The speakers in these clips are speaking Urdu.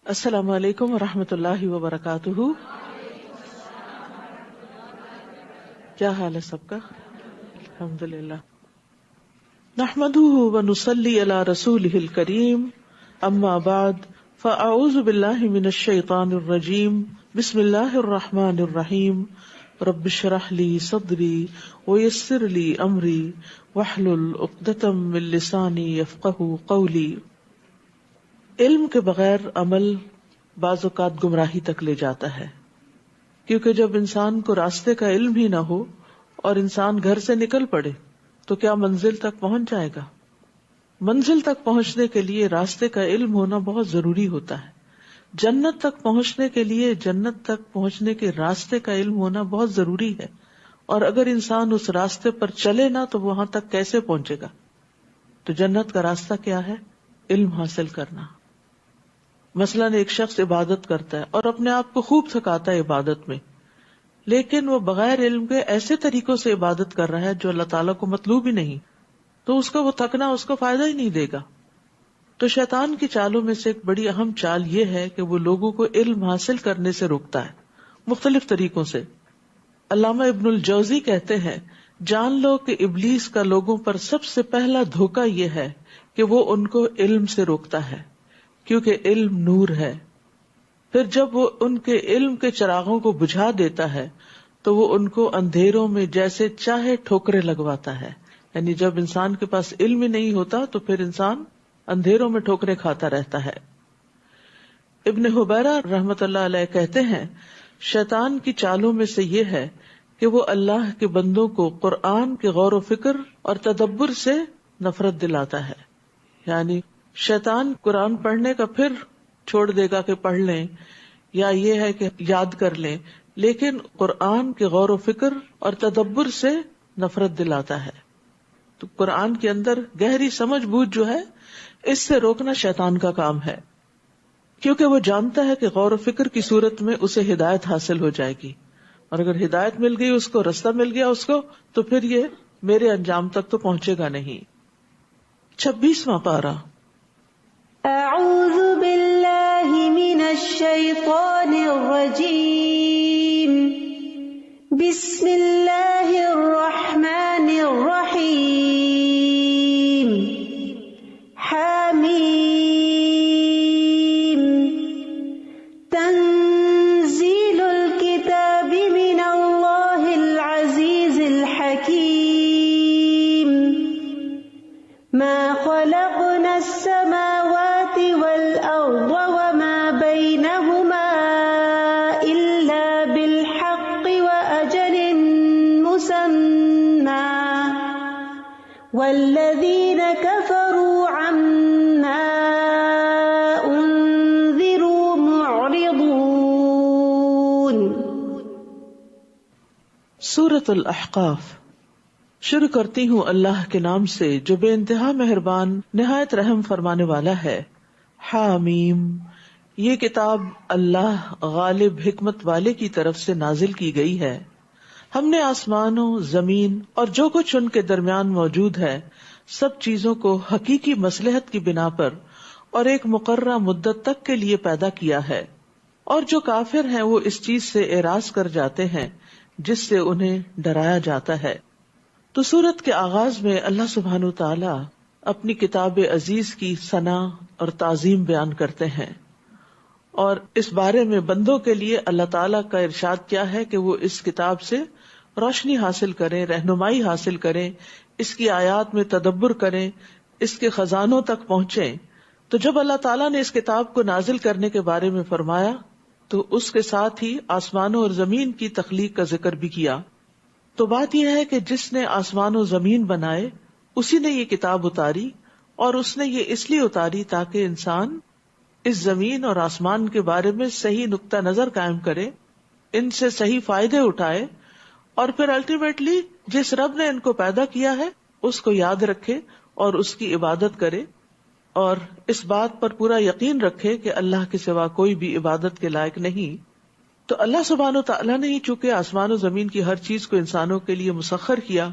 السلام علیکم ورحمۃ اللہ وبرکاتہ. کیا حال ہے سب کا؟ الحمدللہ. نحمده ونصلی علی رسولہ الکریم. اما بعد فاعوذ باللہ من الشیطان الرجیم. بسم اللہ الرحمن الرحیم. رب اشرح لی صدری ویسر لی امری واحلل عقدۃ من لسانی یفقہوا قولی. علم کے بغیر عمل بعض اوقات گمراہی تک لے جاتا ہے، کیونکہ جب انسان کو راستے کا علم ہی نہ ہو اور انسان گھر سے نکل پڑے تو کیا منزل تک پہنچ جائے گا؟ منزل تک پہنچنے کے لیے راستے کا علم ہونا بہت ضروری ہوتا ہے. جنت تک پہنچنے کے لیے جنت تک پہنچنے کے راستے کا علم ہونا بہت ضروری ہے، اور اگر انسان اس راستے پر چلے نہ تو وہاں تک کیسے پہنچے گا؟ تو جنت کا راستہ کیا ہے؟ علم حاصل کرنا. مثلاً ایک شخص عبادت کرتا ہے اور اپنے آپ کو خوب تھکاتا ہے عبادت میں، لیکن وہ بغیر علم کے ایسے طریقوں سے عبادت کر رہا ہے جو اللہ تعالیٰ کو مطلوب ہی نہیں، تو اس کا وہ تھکنا اس کو فائدہ ہی نہیں دے گا. تو شیطان کی چالوں میں سے ایک بڑی اہم چال یہ ہے کہ وہ لوگوں کو علم حاصل کرنے سے روکتا ہے مختلف طریقوں سے. علامہ ابن الجوزی کہتے ہیں، جان لو کہ ابلیس کا لوگوں پر سب سے پہلا دھوکہ یہ ہے کہ وہ ان کو علم سے روکتا ہے، کیونکہ علم نور ہے. پھر جب وہ ان کے علم کے چراغوں کو بجھا دیتا ہے تو وہ ان کو اندھیروں میں جیسے چاہے ٹھوکریں لگواتا ہے. یعنی جب انسان کے پاس علم ہی نہیں ہوتا تو پھر انسان اندھیروں میں ٹھوکریں کھاتا رہتا ہے. ابن حبیرہ رحمۃ اللہ علیہ کہتے ہیں، شیطان کی چالوں میں سے یہ ہے کہ وہ اللہ کے بندوں کو قرآن کے غور و فکر اور تدبر سے نفرت دلاتا ہے. یعنی شیطان قرآن پڑھنے کا پھر چھوڑ دے گا کہ پڑھ لیں، یا یہ ہے کہ یاد کر لیں، لیکن قرآن کے غور و فکر اور تدبر سے نفرت دلاتا ہے. تو قرآن کے اندر گہری سمجھ بوجھ جو ہے اس سے روکنا شیطان کا کام ہے، کیونکہ وہ جانتا ہے کہ غور و فکر کی صورت میں اسے ہدایت حاصل ہو جائے گی، اور اگر ہدایت مل گئی، اس کو رستہ مل گیا اس کو، تو پھر یہ میرے انجام تک تو پہنچے گا نہیں. 26واں پارہ. اعوذ باللہ من الشیطان الرجیم. بسم اللہ الرحمن الرحیم. حامیم. تنزیل الکتاب من اللہ العزیز الحکیم. ما خلقنا السماوات والأرض وما بينهما إلا بالحق وأجل مسمى والذين كفروا عما أنذروا معرضون. سورۃ الاحقاف. شروع کرتی ہوں اللہ کے نام سے جو بے انتہا مہربان نہایت رحم فرمانے والا ہے. حامیم. یہ کتاب اللہ غالب حکمت والے کی طرف سے نازل کی گئی ہے. ہم نے آسمانوں، زمین اور جو کچھ ان کے درمیان موجود ہے سب چیزوں کو حقیقی مصلحت کی بنا پر اور ایک مقررہ مدت تک کے لیے پیدا کیا ہے، اور جو کافر ہیں وہ اس چیز سے اعراض کر جاتے ہیں جس سے انہیں ڈرایا جاتا ہے. تو سورت کے آغاز میں اللہ سبحانہ وتعالی اپنی کتاب عزیز کی ثنا اور تعظیم بیان کرتے ہیں، اور اس بارے میں بندوں کے لیے اللہ تعالیٰ کا ارشاد کیا ہے کہ وہ اس کتاب سے روشنی حاصل کریں، رہنمائی حاصل کریں، اس کی آیات میں تدبر کریں، اس کے خزانوں تک پہنچیں. تو جب اللہ تعالیٰ نے اس کتاب کو نازل کرنے کے بارے میں فرمایا تو اس کے ساتھ ہی آسمانوں اور زمین کی تخلیق کا ذکر بھی کیا. تو بات یہ ہے کہ جس نے آسمان و زمین بنائے اسی نے یہ کتاب اتاری، اور اس نے یہ اس لیے اتاری تاکہ انسان اس زمین اور آسمان کے بارے میں صحیح نقطہ نظر قائم کرے، ان سے صحیح فائدے اٹھائے، اور پھر الٹیمیٹلی جس رب نے ان کو پیدا کیا ہے اس کو یاد رکھے اور اس کی عبادت کرے، اور اس بات پر پورا یقین رکھے کہ اللہ کے سوا کوئی بھی عبادت کے لائق نہیں. تو اللہ سبحانہ وتعالیٰ نے ہی چونکہ آسمان و زمین کی ہر چیز کو انسانوں کے لیے مسخر کیا،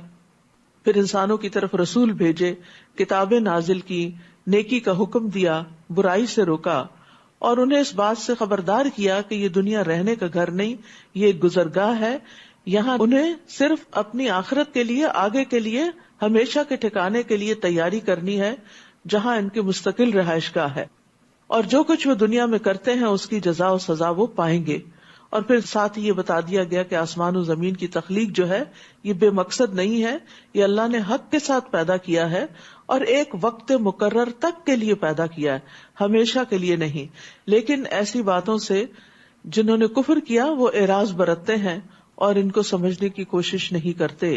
پھر انسانوں کی طرف رسول بھیجے، کتابیں نازل کی، نیکی کا حکم دیا، برائی سے روکا، اور انہیں اس بات سے خبردار کیا کہ یہ دنیا رہنے کا گھر نہیں، یہ ایک گزرگاہ ہے، یہاں انہیں صرف اپنی آخرت کے لیے، آگے کے لیے، ہمیشہ کے ٹھکانے کے لیے تیاری کرنی ہے جہاں ان کی مستقل رہائش گاہ ہے، اور جو کچھ وہ دنیا میں کرتے ہیں اس کی جزا و سزا وہ پائیں گے۔ اور پھر ساتھ ہی یہ بتا دیا گیا کہ آسمان و زمین کی تخلیق جو ہے یہ بے مقصد نہیں ہے، یہ اللہ نے حق کے ساتھ پیدا کیا ہے اور ایک وقت مقرر تک کے لیے پیدا کیا ہے، ہمیشہ کے لیے نہیں۔ لیکن ایسی باتوں سے جنہوں نے کفر کیا وہ اعراض برتتے ہیں اور ان کو سمجھنے کی کوشش نہیں کرتے۔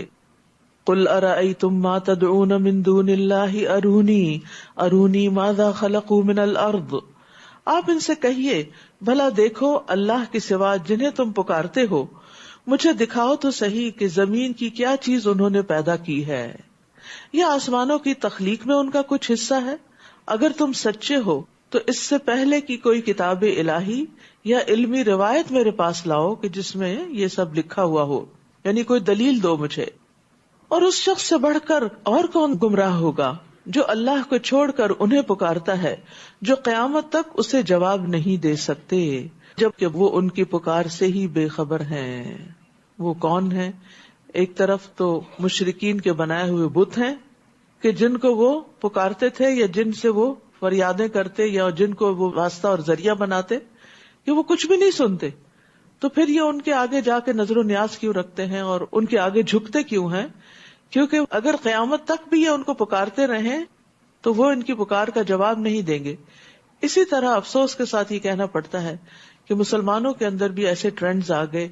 قل ارأيتم ما تدعون من دون الله ارونی ماذا خلقوا من الارض، آپ ان سے کہیے بھلا دیکھو اللہ کے سوا جنہیں تم پکارتے ہو، مجھے دکھاؤ تو صحیح کہ زمین کی کیا چیز انہوں نے پیدا کی ہے، یا آسمانوں کی تخلیق میں ان کا کچھ حصہ ہے۔ اگر تم سچے ہو تو اس سے پہلے کی کوئی کتاب الہی یا علمی روایت میرے پاس لاؤ کہ جس میں یہ سب لکھا ہوا ہو، یعنی کوئی دلیل دو مجھے۔ اور اس شخص سے بڑھ کر اور کون گمراہ ہوگا جو اللہ کو چھوڑ کر انہیں پکارتا ہے جو قیامت تک اسے جواب نہیں دے سکتے، جبکہ وہ ان کی پکار سے ہی بے خبر ہیں۔ وہ کون ہیں؟ ایک طرف تو مشرکین کے بنائے ہوئے بت ہیں کہ جن کو وہ پکارتے تھے یا جن سے وہ فریادیں کرتے یا جن کو وہ واسطہ اور ذریعہ بناتے، کہ وہ کچھ بھی نہیں سنتے، تو پھر یہ ان کے آگے جا کے نظر و نیاز کیوں رکھتے ہیں اور ان کے آگے جھکتے کیوں ہیں؟ کیونکہ اگر قیامت تک بھی یہ ان کو پکارتے رہیں تو وہ ان کی پکار کا جواب نہیں دیں گے۔ اسی طرح افسوس کے ساتھ یہ کہنا پڑتا ہے کہ مسلمانوں کے اندر بھی ایسے ٹرینڈز آ گئے،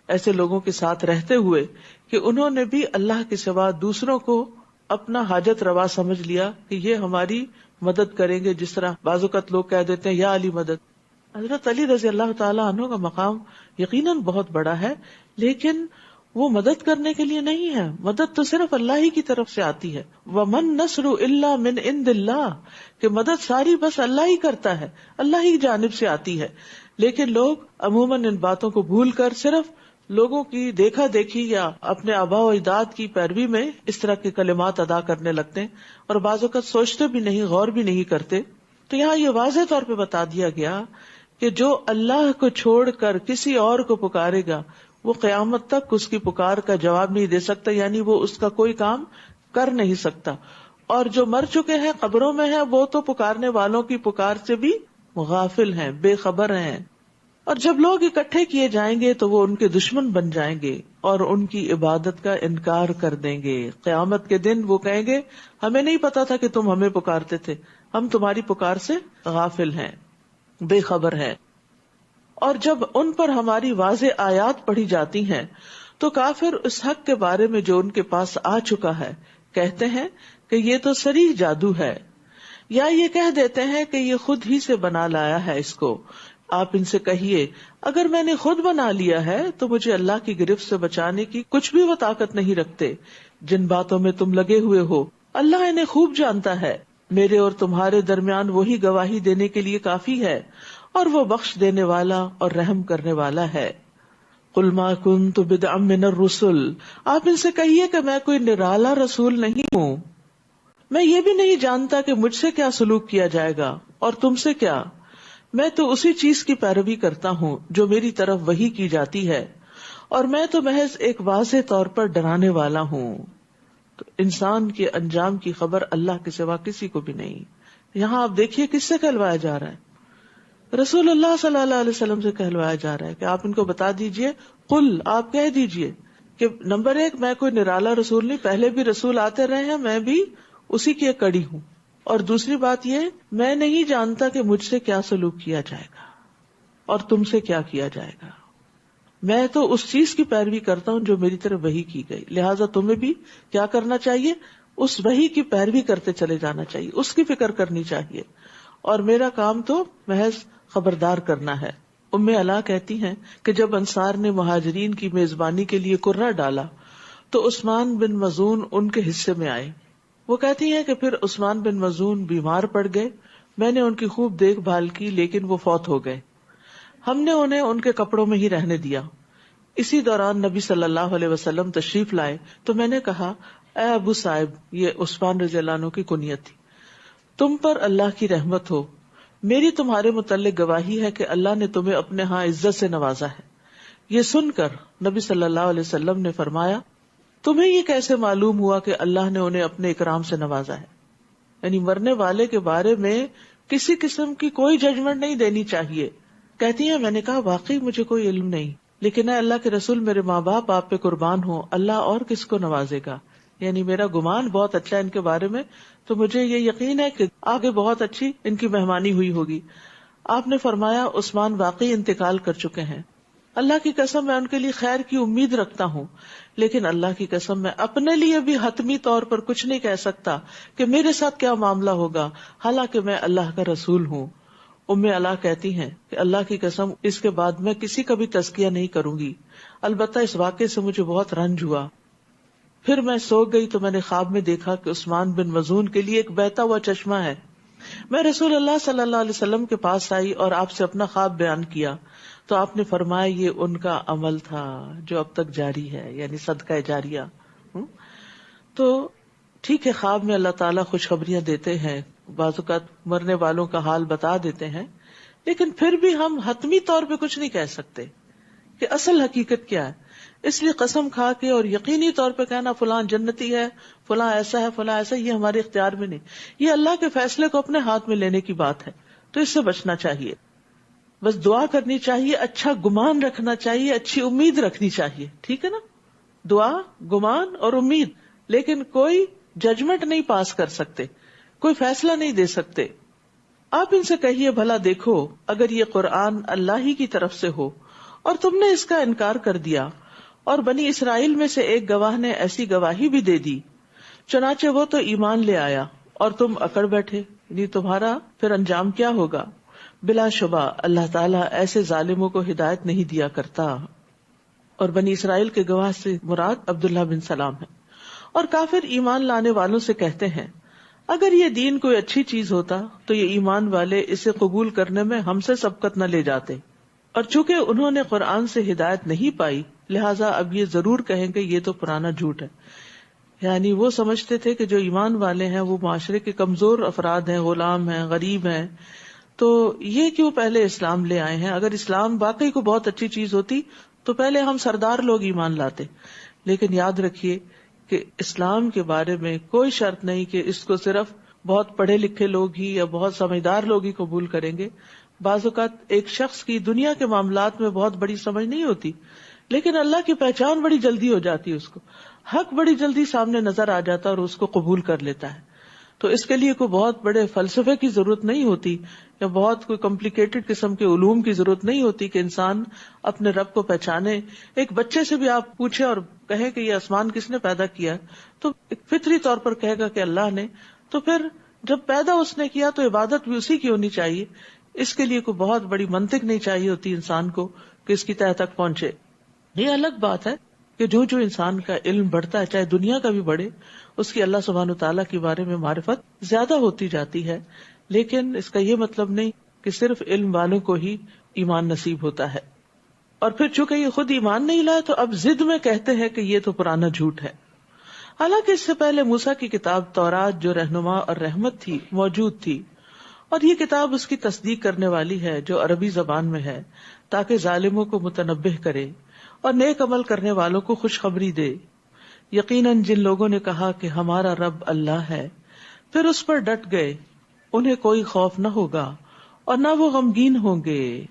ایسے لوگوں کے ساتھ رہتے ہوئے کہ انہوں نے بھی اللہ کے سوا دوسروں کو اپنا حاجت روا سمجھ لیا کہ یہ ہماری مدد کریں گے، جس طرح بعض اوقات لوگ کہہ دیتے ہیں یا علی مدد۔ حضرت علی رضی اللہ تعالیٰ عنہ کا مقام یقیناً بہت بڑا ہے، لیکن وہ مدد کرنے کے لیے نہیں ہے، مدد تو صرف اللہ ہی کی طرف سے آتی ہے۔ وَمَن نَّصْرُ إِلَّا مِنْ عِنْدِ اللَّهِ، کہ مدد ساری بس اللہ ہی کرتا ہے، اللہ ہی جانب سے آتی ہے۔ لیکن لوگ عموماً ان باتوں کو بھول کر صرف لوگوں کی دیکھا دیکھی یا اپنے آباء و اجداد کی پیروی میں اس طرح کے کلمات ادا کرنے لگتے ہیں اور بعض اوقات سوچتے بھی نہیں، غور بھی نہیں کرتے۔ تو یہاں یہ واضح طور پہ بتا دیا گیا کہ جو اللہ کو چھوڑ کر کسی اور کو پکارے گا وہ قیامت تک اس کی پکار کا جواب نہیں دے سکتا، یعنی وہ اس کا کوئی کام کر نہیں سکتا۔ اور جو مر چکے ہیں، قبروں میں ہیں، وہ تو پکارنے والوں کی پکار سے بھی غافل ہیں، بے خبر ہیں۔ اور جب لوگ اکٹھے کیے جائیں گے تو وہ ان کے دشمن بن جائیں گے اور ان کی عبادت کا انکار کر دیں گے۔ قیامت کے دن وہ کہیں گے ہمیں نہیں پتا تھا کہ تم ہمیں پکارتے تھے، ہم تمہاری پکار سے غافل ہیں، بے خبر ہیں۔ اور جب ان پر ہماری واضح آیات پڑھی جاتی ہیں تو کافر اس حق کے بارے میں جو ان کے پاس آ چکا ہے کہتے ہیں کہ یہ تو صریح جادو ہے، یا یہ کہہ دیتے ہیں کہ یہ خود ہی سے بنا لایا ہے اس کو۔ آپ ان سے کہیے اگر میں نے خود بنا لیا ہے تو مجھے اللہ کی گرفت سے بچانے کی کچھ بھی وہ طاقت نہیں رکھتے۔ جن باتوں میں تم لگے ہوئے ہو اللہ انہیں خوب جانتا ہے، میرے اور تمہارے درمیان وہی گواہی دینے کے لیے کافی ہے، اور وہ بخش دینے والا اور رحم کرنے والا ہے۔ قل ما كنت بدعا من الرسل، آپ ان سے کہیے کہ میں کوئی نرالا رسول نہیں ہوں، میں یہ بھی نہیں جانتا کہ مجھ سے کیا سلوک کیا جائے گا اور تم سے کیا، میں تو اسی چیز کی پیروی کرتا ہوں جو میری طرف وحی کی جاتی ہے، اور میں تو محض ایک واضح طور پر ڈرانے والا ہوں۔ تو انسان کے انجام کی خبر اللہ کے سوا کسی کو بھی نہیں۔ یہاں آپ دیکھیے کس سے کہلوایا جا رہا ہے، رسول اللہ صلی اللہ علیہ وسلم سے کہلوایا جا رہا ہے کہ آپ ان کو بتا دیجئے، قل، آپ کہہ دیجئے کہ نمبر ایک میں کوئی نرالا رسول نہیں، پہلے بھی رسول آتے رہے ہیں، میں بھی اسی کی ایک کڑی ہوں، اور دوسری بات یہ میں نہیں جانتا کہ مجھ سے کیا سلوک کیا جائے گا اور تم سے کیا کیا جائے گا، میں تو اس چیز کی پیروی کرتا ہوں جو میری طرف وحی کی گئی، لہٰذا تمہیں بھی کیا کرنا چاہیے، اس وحی کی پیروی کرتے چلے جانا چاہیے، اس کی فکر کرنی چاہیے، اور میرا کام تو محض خبردار کرنا ہے۔ ام علا کہتی ہیں کہ جب انصار نے مہاجرین کی میزبانی کے لیے کرہ ڈالا تو عثمان بن مظعون ان کے حصے میں آئے۔ وہ کہتی ہیں کہ پھر عثمان بن مظعون بیمار پڑ گئے، میں نے ان کی خوب دیکھ بھال کی لیکن وہ فوت ہو گئے، ہم نے انہیں ان کے کپڑوں میں ہی رہنے دیا۔ اسی دوران نبی صلی اللہ علیہ وسلم تشریف لائے تو میں نے کہا اے ابو صاحب، یہ عثمان رضی اللہ عنہ کی کنیت تھی، تم پر اللہ کی رحمت ہو، میری تمہارے متعلق گواہی ہے کہ اللہ نے تمہیں اپنے ہاں عزت سے نوازا ہے۔ یہ سن کر نبی صلی اللہ علیہ وسلم نے فرمایا، تمہیں یہ کیسے معلوم ہوا کہ اللہ نے انہیں اپنے اکرام سے نوازا ہے؟ یعنی مرنے والے کے بارے میں کسی قسم کی کوئی ججمنٹ نہیں دینی چاہیے۔ کہتی ہیں میں نے کہا واقعی مجھے کوئی علم نہیں، لیکن اے اللہ کے رسول میرے ماں باپ آپ پہ قربان ہوں، اللہ اور کس کو نوازے گا؟ یعنی میرا گمان بہت اچھا ہے ان کے بارے میں، تو مجھے یہ یقین ہے کہ آگے بہت اچھی ان کی مہمانی ہوئی ہوگی۔ آپ نے فرمایا عثمان واقعی انتقال کر چکے ہیں، اللہ کی قسم میں ان کے لیے خیر کی امید رکھتا ہوں، لیکن اللہ کی قسم میں اپنے لیے بھی حتمی طور پر کچھ نہیں کہہ سکتا کہ میرے ساتھ کیا معاملہ ہوگا، حالانکہ میں اللہ کا رسول ہوں۔ ام علا کہتی ہیں کہ اللہ کی قسم اس کے بعد میں کسی کا بھی تزکیہ نہیں کروں گی، البتہ اس واقعے سے مجھے بہت رنج ہوا۔ پھر میں سو گئی تو میں نے خواب میں دیکھا کہ عثمان بن مظعون کے لیے ایک بہتا ہوا چشمہ ہے۔ میں رسول اللہ صلی اللہ علیہ وسلم کے پاس آئی اور آپ سے اپنا خواب بیان کیا تو آپ نے فرمایا یہ ان کا عمل تھا جو اب تک جاری ہے، یعنی صدقہ جاریہ۔ تو ٹھیک ہے، خواب میں اللہ تعالیٰ خوشخبریاں دیتے ہیں، بعض اوقات مرنے والوں کا حال بتا دیتے ہیں، لیکن پھر بھی ہم حتمی طور پہ کچھ نہیں کہہ سکتے کہ اصل حقیقت کیا ہے۔ اس لیے قسم کھا کے اور یقینی طور پہ کہنا فلاں جنتی ہے، فلاں ایسا ہے، فلاں ایسا، یہ ہمارے اختیار میں نہیں، یہ اللہ کے فیصلے کو اپنے ہاتھ میں لینے کی بات ہے، تو اس سے بچنا چاہیے۔ بس دعا کرنی چاہیے، اچھا گمان رکھنا چاہیے، اچھی امید رکھنی چاہیے، ٹھیک ہے نا؟ دعا، گمان اور امید، لیکن کوئی ججمنٹ نہیں پاس کر سکتے، کوئی فیصلہ نہیں دے سکتے۔ آپ ان سے کہیے بھلا دیکھو اگر یہ قرآن اللہ ہی کی طرف سے ہو اور تم نے اس کا انکار کر دیا اور بنی اسرائیل میں سے ایک گواہ نے ایسی گواہی بھی دے دی، چنانچہ وہ تو ایمان لے آیا اور تم اکڑ بیٹھے، یعنی تمہارا پھر انجام کیا ہوگا؟ بلا شبہ اللہ تعالیٰ ایسے ظالموں کو ہدایت نہیں دیا کرتا۔ اور بنی اسرائیل کے گواہ سے مراد عبداللہ بن سلام ہے۔ اور کافر ایمان لانے والوں سے کہتے ہیں اگر یہ دین کوئی اچھی چیز ہوتا تو یہ ایمان والے اسے قبول کرنے میں ہم سے سبقت نہ لے جاتے، اور چونکہ انہوں نے قرآن سے ہدایت نہیں پائی لہٰذا اب یہ ضرور کہیں گے یہ تو پرانا جھوٹ ہے۔ یعنی وہ سمجھتے تھے کہ جو ایمان والے ہیں وہ معاشرے کے کمزور افراد ہیں، غلام ہیں، غریب ہیں، تو یہ کیوں پہلے اسلام لے آئے ہیں؟ اگر اسلام واقعی کو بہت اچھی چیز ہوتی تو پہلے ہم سردار لوگ ایمان لاتے۔ لیکن یاد رکھیے کہ اسلام کے بارے میں کوئی شرط نہیں کہ اس کو صرف بہت پڑھے لکھے لوگ ہی یا بہت سمجھدار لوگ ہی قبول کریں گے۔ بعض اوقات ایک شخص کی دنیا کے معاملات میں بہت بڑی سمجھ نہیں ہوتی، لیکن اللہ کی پہچان بڑی جلدی ہو جاتی ہے، اس کو حق بڑی جلدی سامنے نظر آ جاتا ہے اور اس کو قبول کر لیتا ہے۔ تو اس کے لیے کوئی بہت بڑے فلسفے کی ضرورت نہیں ہوتی یا بہت کوئی کمپلیکیٹڈ قسم کے علوم کی ضرورت نہیں ہوتی کہ انسان اپنے رب کو پہچانے۔ ایک بچے سے بھی آپ پوچھیں اور کہیں کہ یہ آسمان کس نے پیدا کیا تو ایک فطری طور پر کہے گا کہ اللہ نے، تو پھر جب پیدا اس نے کیا تو عبادت بھی اسی کی ہونی چاہیے۔ اس کے لیے کوئی بہت بڑی منطق نہیں چاہیے ہوتی انسان کو کہ اس کی تہہ تک پہنچے۔ یہ الگ بات ہے کہ جو انسان کا علم بڑھتا ہے، چاہے دنیا کا بھی بڑھے، اس کی اللہ سبحانہ وتعالیٰ کے بارے میں معرفت زیادہ ہوتی جاتی ہے، لیکن اس کا یہ مطلب نہیں کہ صرف علم والوں کو ہی ایمان نصیب ہوتا ہے۔ اور پھر چونکہ یہ خود ایمان نہیں لائے تو اب ضد میں کہتے ہیں کہ یہ تو پرانا جھوٹ ہے، حالانکہ اس سے پہلے موسیٰ کی کتاب تورات جو رہنما اور رحمت تھی موجود تھی، اور یہ کتاب اس کی تصدیق کرنے والی ہے جو عربی زبان میں ہے، تاکہ ظالموں کو متنبہ کرے اور نیک عمل کرنے والوں کو خوشخبری دے۔ یقیناً جن لوگوں نے کہا کہ ہمارا رب اللہ ہے پھر اس پر ڈٹ گئے، انہیں کوئی خوف نہ ہوگا اور نہ وہ غمگین ہوں گے،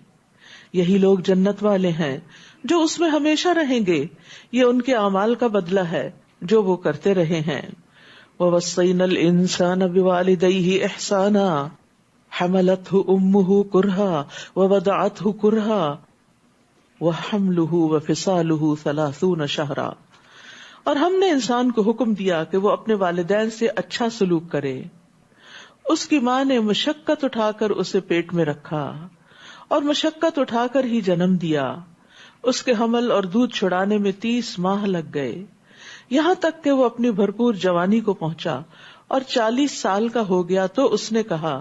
یہی لوگ جنت والے ہیں جو اس میں ہمیشہ رہیں گے، یہ ان کے اعمال کا بدلہ ہے جو وہ کرتے رہے ہیں۔ وَوَصَّيْنَا الْإِنسَانَ بِوَالِدَيْهِ إِحْسَانًا حَمَلَتْهُ أُمُّهُ كُرْهًا وَوَضَعَتْهُ كُرْهًا وَحَمْلُهُ وَفِصَالُهُ 30 شهرًا، اور ہم نے انسان کو حکم دیا کہ وہ اپنے والدین سے اچھا سلوک کرے۔ اس کی ماں نے مشقت اٹھا کر اسے پیٹ میں رکھا اور مشقت اٹھا کر ہی جنم دیا۔ اس کے حمل اور دودھ چھڑانے میں 30 ماہ لگ گئے، یہاں تک کہ وہ اپنی بھرپور جوانی کو پہنچا اور 40 سال کا ہو گیا تو اس نے کہا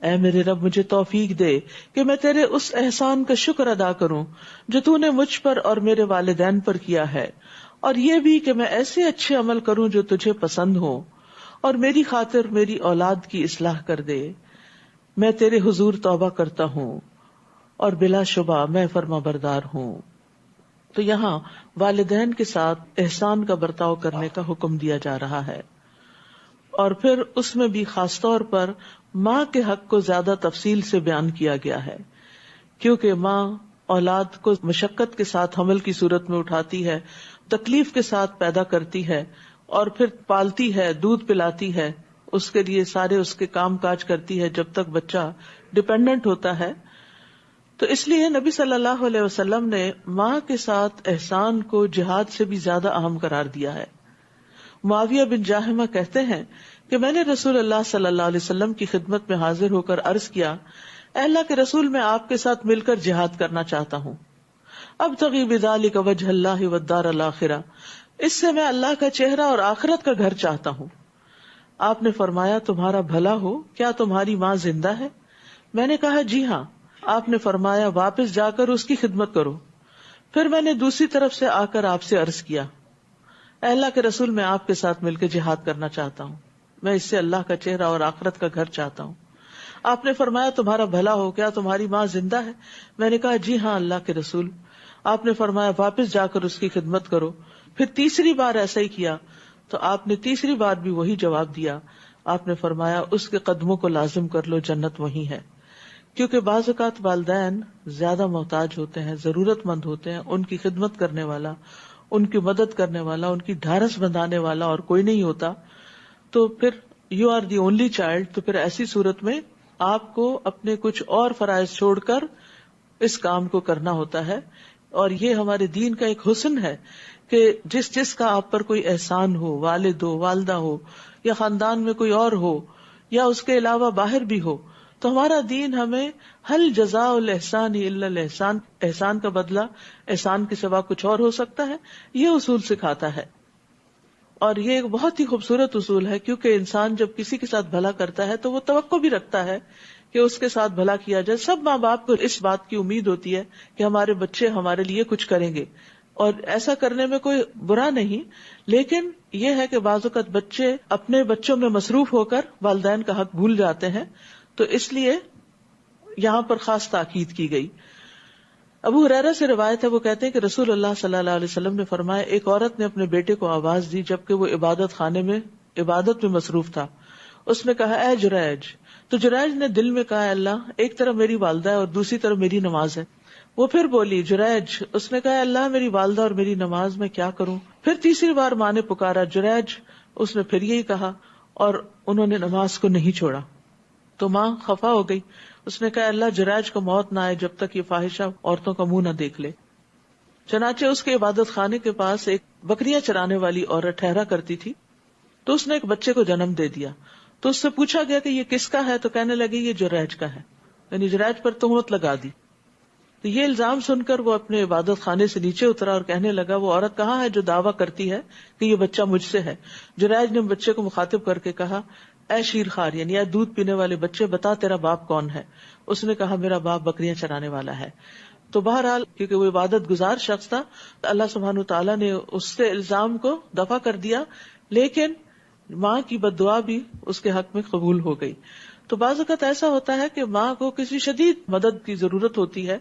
اے میرے رب مجھے توفیق دے کہ میں تیرے اس احسان کا شکر ادا کروں جو تو نے مجھ پر اور میرے والدین پر کیا ہے، اور یہ بھی کہ میں ایسے اچھے عمل کروں جو تجھے پسند ہو، اور میری خاطر میری اولاد کی اصلاح کر دے۔ میں تیرے حضور توبہ کرتا ہوں اور بلا شبہ میں فرما بردار ہوں. تو یہاں والدین کے ساتھ احسان کا برتاؤ کرنے کا حکم دیا جا رہا ہے، اور پھر اس میں بھی خاص طور پر ماں کے حق کو زیادہ تفصیل سے بیان کیا گیا ہے، کیونکہ ماں اولاد کو مشقت کے ساتھ حمل کی صورت میں اٹھاتی ہے، تکلیف کے ساتھ پیدا کرتی ہے، اور پھر پالتی ہے، دودھ پلاتی ہے، اس کے لیے سارے اس کے کام کاج کرتی ہے جب تک بچہ ڈپینڈنٹ ہوتا ہے. تو اس لیے نبی صلی اللہ علیہ وسلم نے ماں کے ساتھ احسان کو جہاد سے بھی زیادہ اہم قرار دیا ہے. معاویہ بن جاہمہ کہتے ہیں کہ میں نے رسول اللہ صلی اللہ علیہ وسلم کی خدمت میں حاضر ہو کر عرض کیا، اے اللہ کے رسول، میں آپ کے ساتھ مل کر جہاد کرنا چاہتا ہوں. ابتغی بذلک وجہ اللہ والدار الآخرہ، اس سے میں اللہ کا چہرہ اور آخرت کا گھر چاہتا ہوں. آپ نے فرمایا، تمہارا بھلا ہو، کیا تمہاری ماں زندہ ہے؟ میں نے کہا جی ہاں. آپ نے فرمایا، واپس جا کر اس کی خدمت کرو. پھر میں نے دوسری طرف سے آ کر آپ سے عرض کیا، اے اللہ کے رسول، میں آپ کے ساتھ مل کے جہاد کرنا چاہتا ہوں، میں اس سے اللہ کا چہرہ اور آخرت کا گھر چاہتا ہوں. آپ نے فرمایا، تمہارا بھلا ہو، کیا تمہاری ماں زندہ ہے؟ میں نے کہا جی ہاں اللہ کے رسول. آپ نے فرمایا، واپس جا کر اس کی خدمت کرو. پھر تیسری بار ایسا ہی کیا تو آپ نے تیسری بار بھی وہی جواب دیا. آپ نے فرمایا، اس کے قدموں کو لازم کر لو، جنت وہی ہے. کیونکہ بعض اوقات والدین زیادہ محتاج ہوتے ہیں، ضرورت مند ہوتے ہیں، ان کی خدمت کرنے والا، ان کی مدد کرنے والا، ان کی ڈھارس بندھانے والا اور کوئی نہیں ہوتا. تو پھر you are the only child, تو پھر ایسی صورت میں آپ کو اپنے کچھ اور فرائض چھوڑ کر اس کام کو کرنا ہوتا ہے. اور یہ ہمارے دین کا ایک حسن ہے کہ جس کا آپ پر کوئی احسان ہو، والد ہو، والدہ ہو، یا خاندان میں کوئی اور ہو، یا اس کے علاوہ باہر بھی ہو، تو ہمارا دین ہمیں حل جزاء الاحسان الا الاحسان، احسان کا بدلہ احسان کے سوا کچھ اور ہو سکتا ہے، یہ اصول سکھاتا ہے. اور یہ ایک بہت ہی خوبصورت اصول ہے، کیونکہ انسان جب کسی کے ساتھ بھلا کرتا ہے تو وہ توقع بھی رکھتا ہے کہ اس کے ساتھ بھلا کیا جائے. سب ماں باپ کو اس بات کی امید ہوتی ہے کہ ہمارے بچے ہمارے لیے کچھ کریں گے، اور ایسا کرنے میں کوئی برا نہیں. لیکن یہ ہے کہ بعض اوقات بچے اپنے بچوں میں مصروف ہو کر والدین کا حق بھول جاتے ہیں، تو اس لیے یہاں پر خاص تاکید کی گئی. ابو ہریرہ سے روایت ہے، وہ کہتے ہیں کہ رسول اللہ صلی اللہ علیہ وسلم نے فرمایا، ایک عورت نے اپنے بیٹے کو آواز دی جبکہ وہ عبادت خانے میں عبادت میں مصروف تھا. اس نے کہا، اے جریج. تو جریج نے دل میں کہا، اللہ، ایک طرف میری والدہ ہے اور دوسری طرف میری نماز ہے. وہ پھر بولی، جریج. اس نے کہا، اللہ، میری والدہ اور میری نماز میں کیا کروں؟ پھر تیسری بار ماں نے پکارا، جریج. اس نے پھر یہی کہا، اور انہوں نے نماز کو نہیں چھوڑا. تو ماں خفا ہو گئی. اس نے کہا، اللہ، جریج کو موت نہ آئے جب تک یہ فاحشہ عورتوں کا منہ نہ دیکھ لے. چنانچہ اس کے عبادت خانے کے پاس ایک بکریاں چرانے والی عورت ٹھہرا کرتی تھی، تو اس نے ایک بچے کو جنم دے دیا. تو اس سے پوچھا گیا کہ یہ کس کا ہے؟ تو کہنے لگی یہ جریج کا ہے، یعنی جریج پر تہمت لگا دی. تو یہ الزام سن کر وہ اپنے عبادت خانے سے نیچے اترا اور کہنے لگا، وہ عورت کہاں ہے جو دعویٰ کرتی ہے کہ یہ بچہ مجھ سے ہے؟ جریج نے بچے کو مخاطب کر کے کہا، اے شیر خار، یعنی اے دودھ پینے والے بچے، بتا تیرا باپ کون ہے؟ اس نے کہا، میرا باپ بکریاں چرانے والا ہے. تو بہرحال کیونکہ وہ عبادت گزار شخص تھا، اللہ سبحانہ تعالیٰ نے اس سے الزام کو دفع کر دیا، لیکن ماں کی بد دعا بھی اس کے حق میں قبول ہو گئی. تو بعض اوقات ایسا ہوتا ہے کہ ماں کو کسی شدید مدد کی ضرورت ہوتی ہے،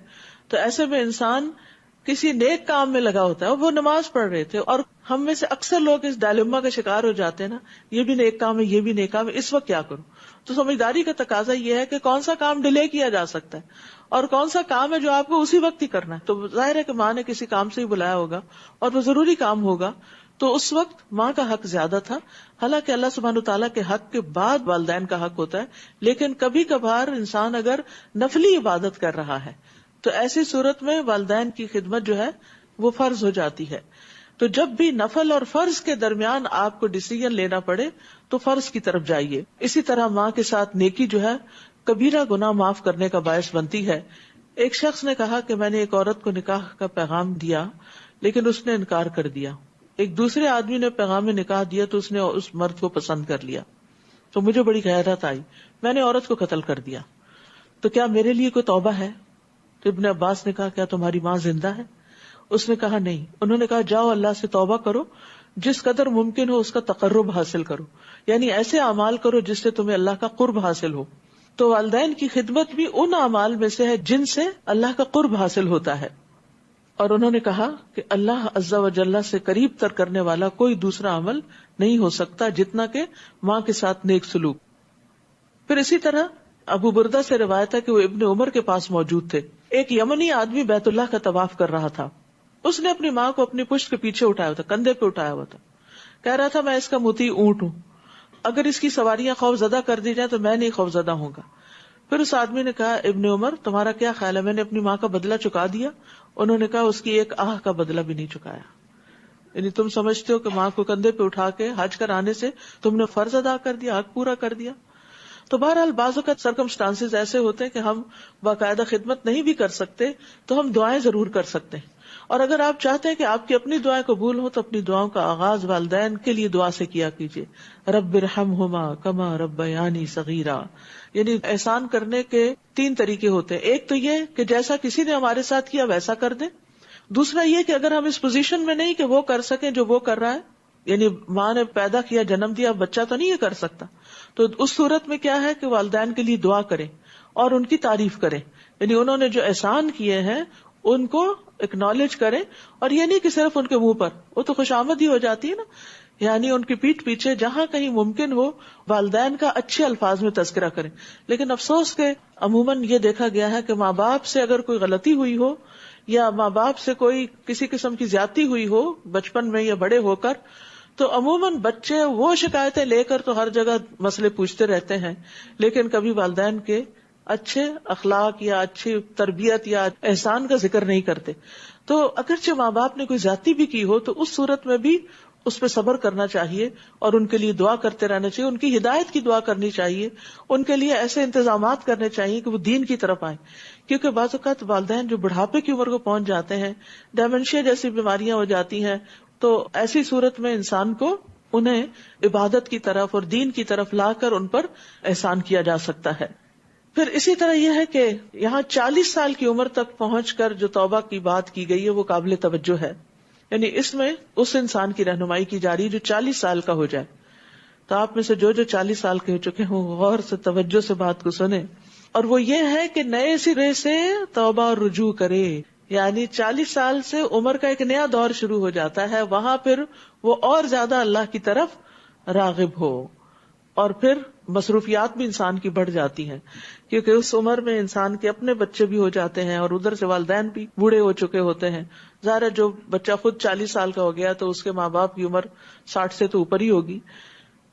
تو ایسے میں انسان کسی نیک کام میں لگا ہوتا ہے. وہ نماز پڑھ رہے تھے، اور ہم میں سے اکثر لوگ اس ڈائلیما کا شکار ہو جاتے ہیں نا، یہ بھی نیک کام ہے، یہ بھی نیک کام ہے، اس وقت کیا کروں؟ تو سمجھداری کا تقاضا یہ ہے کہ کون سا کام ڈیلے کیا جا سکتا ہے اور کون سا کام ہے جو آپ کو اسی وقت ہی کرنا ہے. تو ظاہر ہے کہ ماں نے کسی کام سے ہی بلایا ہوگا اور وہ ضروری کام ہوگا، تو اس وقت ماں کا حق زیادہ تھا. حالانکہ اللہ سبحانہ تعالیٰ کے حق کے بعد والدین کا حق ہوتا ہے، لیکن کبھی کبھار انسان اگر نفلی عبادت کر رہا ہے تو ایسی صورت میں والدین کی خدمت جو ہے وہ فرض ہو جاتی ہے. تو جب بھی نفل اور فرض کے درمیان آپ کو ڈیسیژن لینا پڑے تو فرض کی طرف جائیے. اسی طرح ماں کے ساتھ نیکی جو ہے کبیرہ گناہ معاف کرنے کا باعث بنتی ہے. ایک شخص نے کہا کہ میں نے ایک عورت کو نکاح کا پیغام دیا لیکن اس نے انکار کر دیا. ایک دوسرے آدمی نے پیغام نکاح دیا تو اس نے اس مرد کو پسند کر لیا. تو مجھے بڑی غیرت آئی، میں نے عورت کو قتل کر دیا. تو کیا میرے لیے کوئی توبہ ہے؟ تو ابن عباس نے کہا، کیا تمہاری ماں زندہ ہے؟ اس نے کہا نہیں. انہوں نے کہا، جاؤ اللہ سے توبہ کرو، جس قدر ممکن ہو اس کا تقرب حاصل کرو، یعنی ایسے اعمال کرو جس سے تمہیں اللہ کا قرب حاصل ہو. تو والدین کی خدمت بھی ان اعمال میں سے ہے جن سے اللہ کا قرب حاصل ہوتا ہے. اور انہوں نے کہا کہ اللہ عز و جل سے قریب تر کرنے والا کوئی دوسرا عمل نہیں ہو سکتا جتنا کہ ماں کے ساتھ نیک سلوک. پھر اسی طرح ابو بردہ سے روایت ہے کہ وہ ابن عمر کے پاس موجود تھے. ایک یمنی آدمی بیت اللہ کا طواف کر رہا تھا. اس نے اپنی ماں کو اپنی پشت کے پیچھے اٹھایا ہوا تھا, کندھے پہ اٹھایا ہوا تھا. کہہ رہا تھا میں اس کا مطیع اونٹ ہوں, اگر اس کی سواریاں خوف زدہ کر دی جائیں تو میں نہیں خوف زدہ ہوں گا. پھر اس آدمی نے کہا ابن عمر تمہارا کیا خیال ہے, میں نے اپنی ماں کا بدلہ چکا دیا؟ انہوں نے کہا اس کی ایک آہ کا بدلہ بھی نہیں چکایا. یعنی تم سمجھتے ہو کہ ماں کو کندھے پہ اٹھا کے حج کرانے سے تم نے فرض ادا کر دیا, حق پورا کر دیا. تو بہرحال بعض اوقات سرکمسٹانسز ایسے ہوتے ہیں کہ ہم باقاعدہ خدمت نہیں بھی کر سکتے تو ہم دعائیں ضرور کر سکتے ہیں. اور اگر آپ چاہتے ہیں کہ آپ کی اپنی دعائیں قبول ہوں تو اپنی دعاؤں کا آغاز والدین کے لیے دعا سے کیا کیجیے. رب ارحمہما کما ربیانی صغیرا. یعنی احسان کرنے کے 3 طریقے ہوتے ہیں. ایک تو یہ کہ جیسا کسی نے ہمارے ساتھ کیا ویسا کر دیں. دوسرا یہ کہ اگر ہم اس پوزیشن میں نہیں کہ وہ کر سکیں جو وہ کر رہا ہے, یعنی ماں نے پیدا کیا, جنم دیا, بچہ تو نہیں یہ کر سکتا, تو اس صورت میں کیا ہے کہ والدین کے لیے دعا کریں اور ان کی تعریف کریں. یعنی انہوں نے جو احسان کیے ہیں ان کو اکنالج کریں, اور یہ نہیں کہ صرف ان کے منہ پر, وہ تو خوشامد ہی ہو جاتی ہے نا. یعنی ان کی پیٹھ پیچھے جہاں کہیں ممکن ہو والدین کا اچھے الفاظ میں تذکرہ کریں. لیکن افسوس کہ عموماً یہ دیکھا گیا ہے کہ ماں باپ سے اگر کوئی غلطی ہوئی ہو یا ماں باپ سے کوئی کسی قسم کی زیادتی ہوئی ہو بچپن میں یا بڑے ہو کر, تو عموماً بچے وہ شکایتیں لے کر تو ہر جگہ مسئلے پوچھتے رہتے ہیں, لیکن کبھی والدین کے اچھے اخلاق یا اچھی تربیت یا احسان کا ذکر نہیں کرتے. تو اگرچہ ماں باپ نے کوئی زیادتی بھی کی ہو تو اس صورت میں بھی اس پہ صبر کرنا چاہیے اور ان کے لیے دعا کرتے رہنا چاہیے, ان کی ہدایت کی دعا کرنی چاہیے, ان کے لیے ایسے انتظامات کرنے چاہیے کہ وہ دین کی طرف آئیں. کیونکہ بعض اوقات والدین جو بڑھاپے کی عمر کو پہنچ جاتے ہیں, ڈیمنشیا جیسی بیماریاں ہو جاتی ہیں, تو ایسی صورت میں انسان کو انہیں عبادت کی طرف اور دین کی طرف لا کر ان پر احسان کیا جا سکتا ہے. پھر اسی طرح یہ ہے کہ یہاں 40 سال کی عمر تک پہنچ کر جو توبہ کی بات کی گئی ہے وہ قابل توجہ ہے. یعنی اس میں اس انسان کی رہنمائی کی جا رہی ہے جو 40 سال کا ہو جائے. تو آپ میں سے جو 40 سال کے ہو چکے ہوں غور سے توجہ سے بات کو سنیں, اور وہ یہ ہے کہ نئے سرے سے توبہ اور رجوع کرے. یعنی 40 سال سے عمر کا ایک نیا دور شروع ہو جاتا ہے, وہاں پھر وہ اور زیادہ اللہ کی طرف راغب ہو, اور پھر مصروفیات بھی انسان کی بڑھ جاتی ہیں, کیونکہ اس عمر میں انسان کے اپنے بچے بھی ہو جاتے ہیں اور ادھر سے والدین بھی بوڑھے ہو چکے ہوتے ہیں. ظاہر ہے جو بچہ خود 40 سال کا ہو گیا تو اس کے ماں باپ کی عمر 60 سے تو اوپر ہی ہوگی.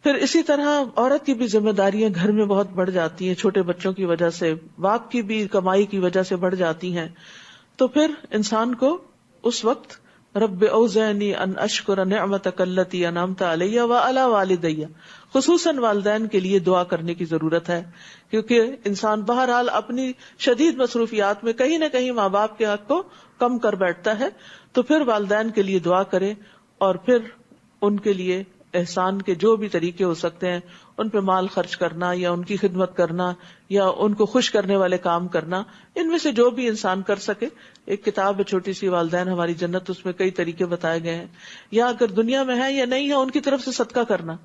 پھر اسی طرح عورت کی بھی ذمہ داریاں گھر میں بہت بڑھ جاتی ہیں چھوٹے بچوں کی وجہ سے, باپ کی بھی کمائی کی وجہ سے بڑھ جاتی ہیں. تو پھر انسان کو اس وقت رب اوزعنی ان اشکر نعمتک التی انعمت علی وعلی والدی, خصوصاً والدین کے لیے دعا کرنے کی ضرورت ہے, کیونکہ انسان بہرحال اپنی شدید مصروفیات میں کہیں نہ کہیں ماں باپ کے حق کو کم کر بیٹھتا ہے. تو پھر والدین کے لیے دعا کرے اور پھر ان کے لیے احسان کے جو بھی طریقے ہو سکتے ہیں, ان پہ مال خرچ کرنا یا ان کی خدمت کرنا یا ان کو خوش کرنے والے کام کرنا, ان میں سے جو بھی انسان کر سکے. ایک کتاب ہے چھوٹی سی والدین ہماری جنت, اس میں کئی طریقے بتائے گئے ہیں. یا اگر دنیا میں ہے یا نہیں ہے ان کی طرف سے صدقہ کرنا.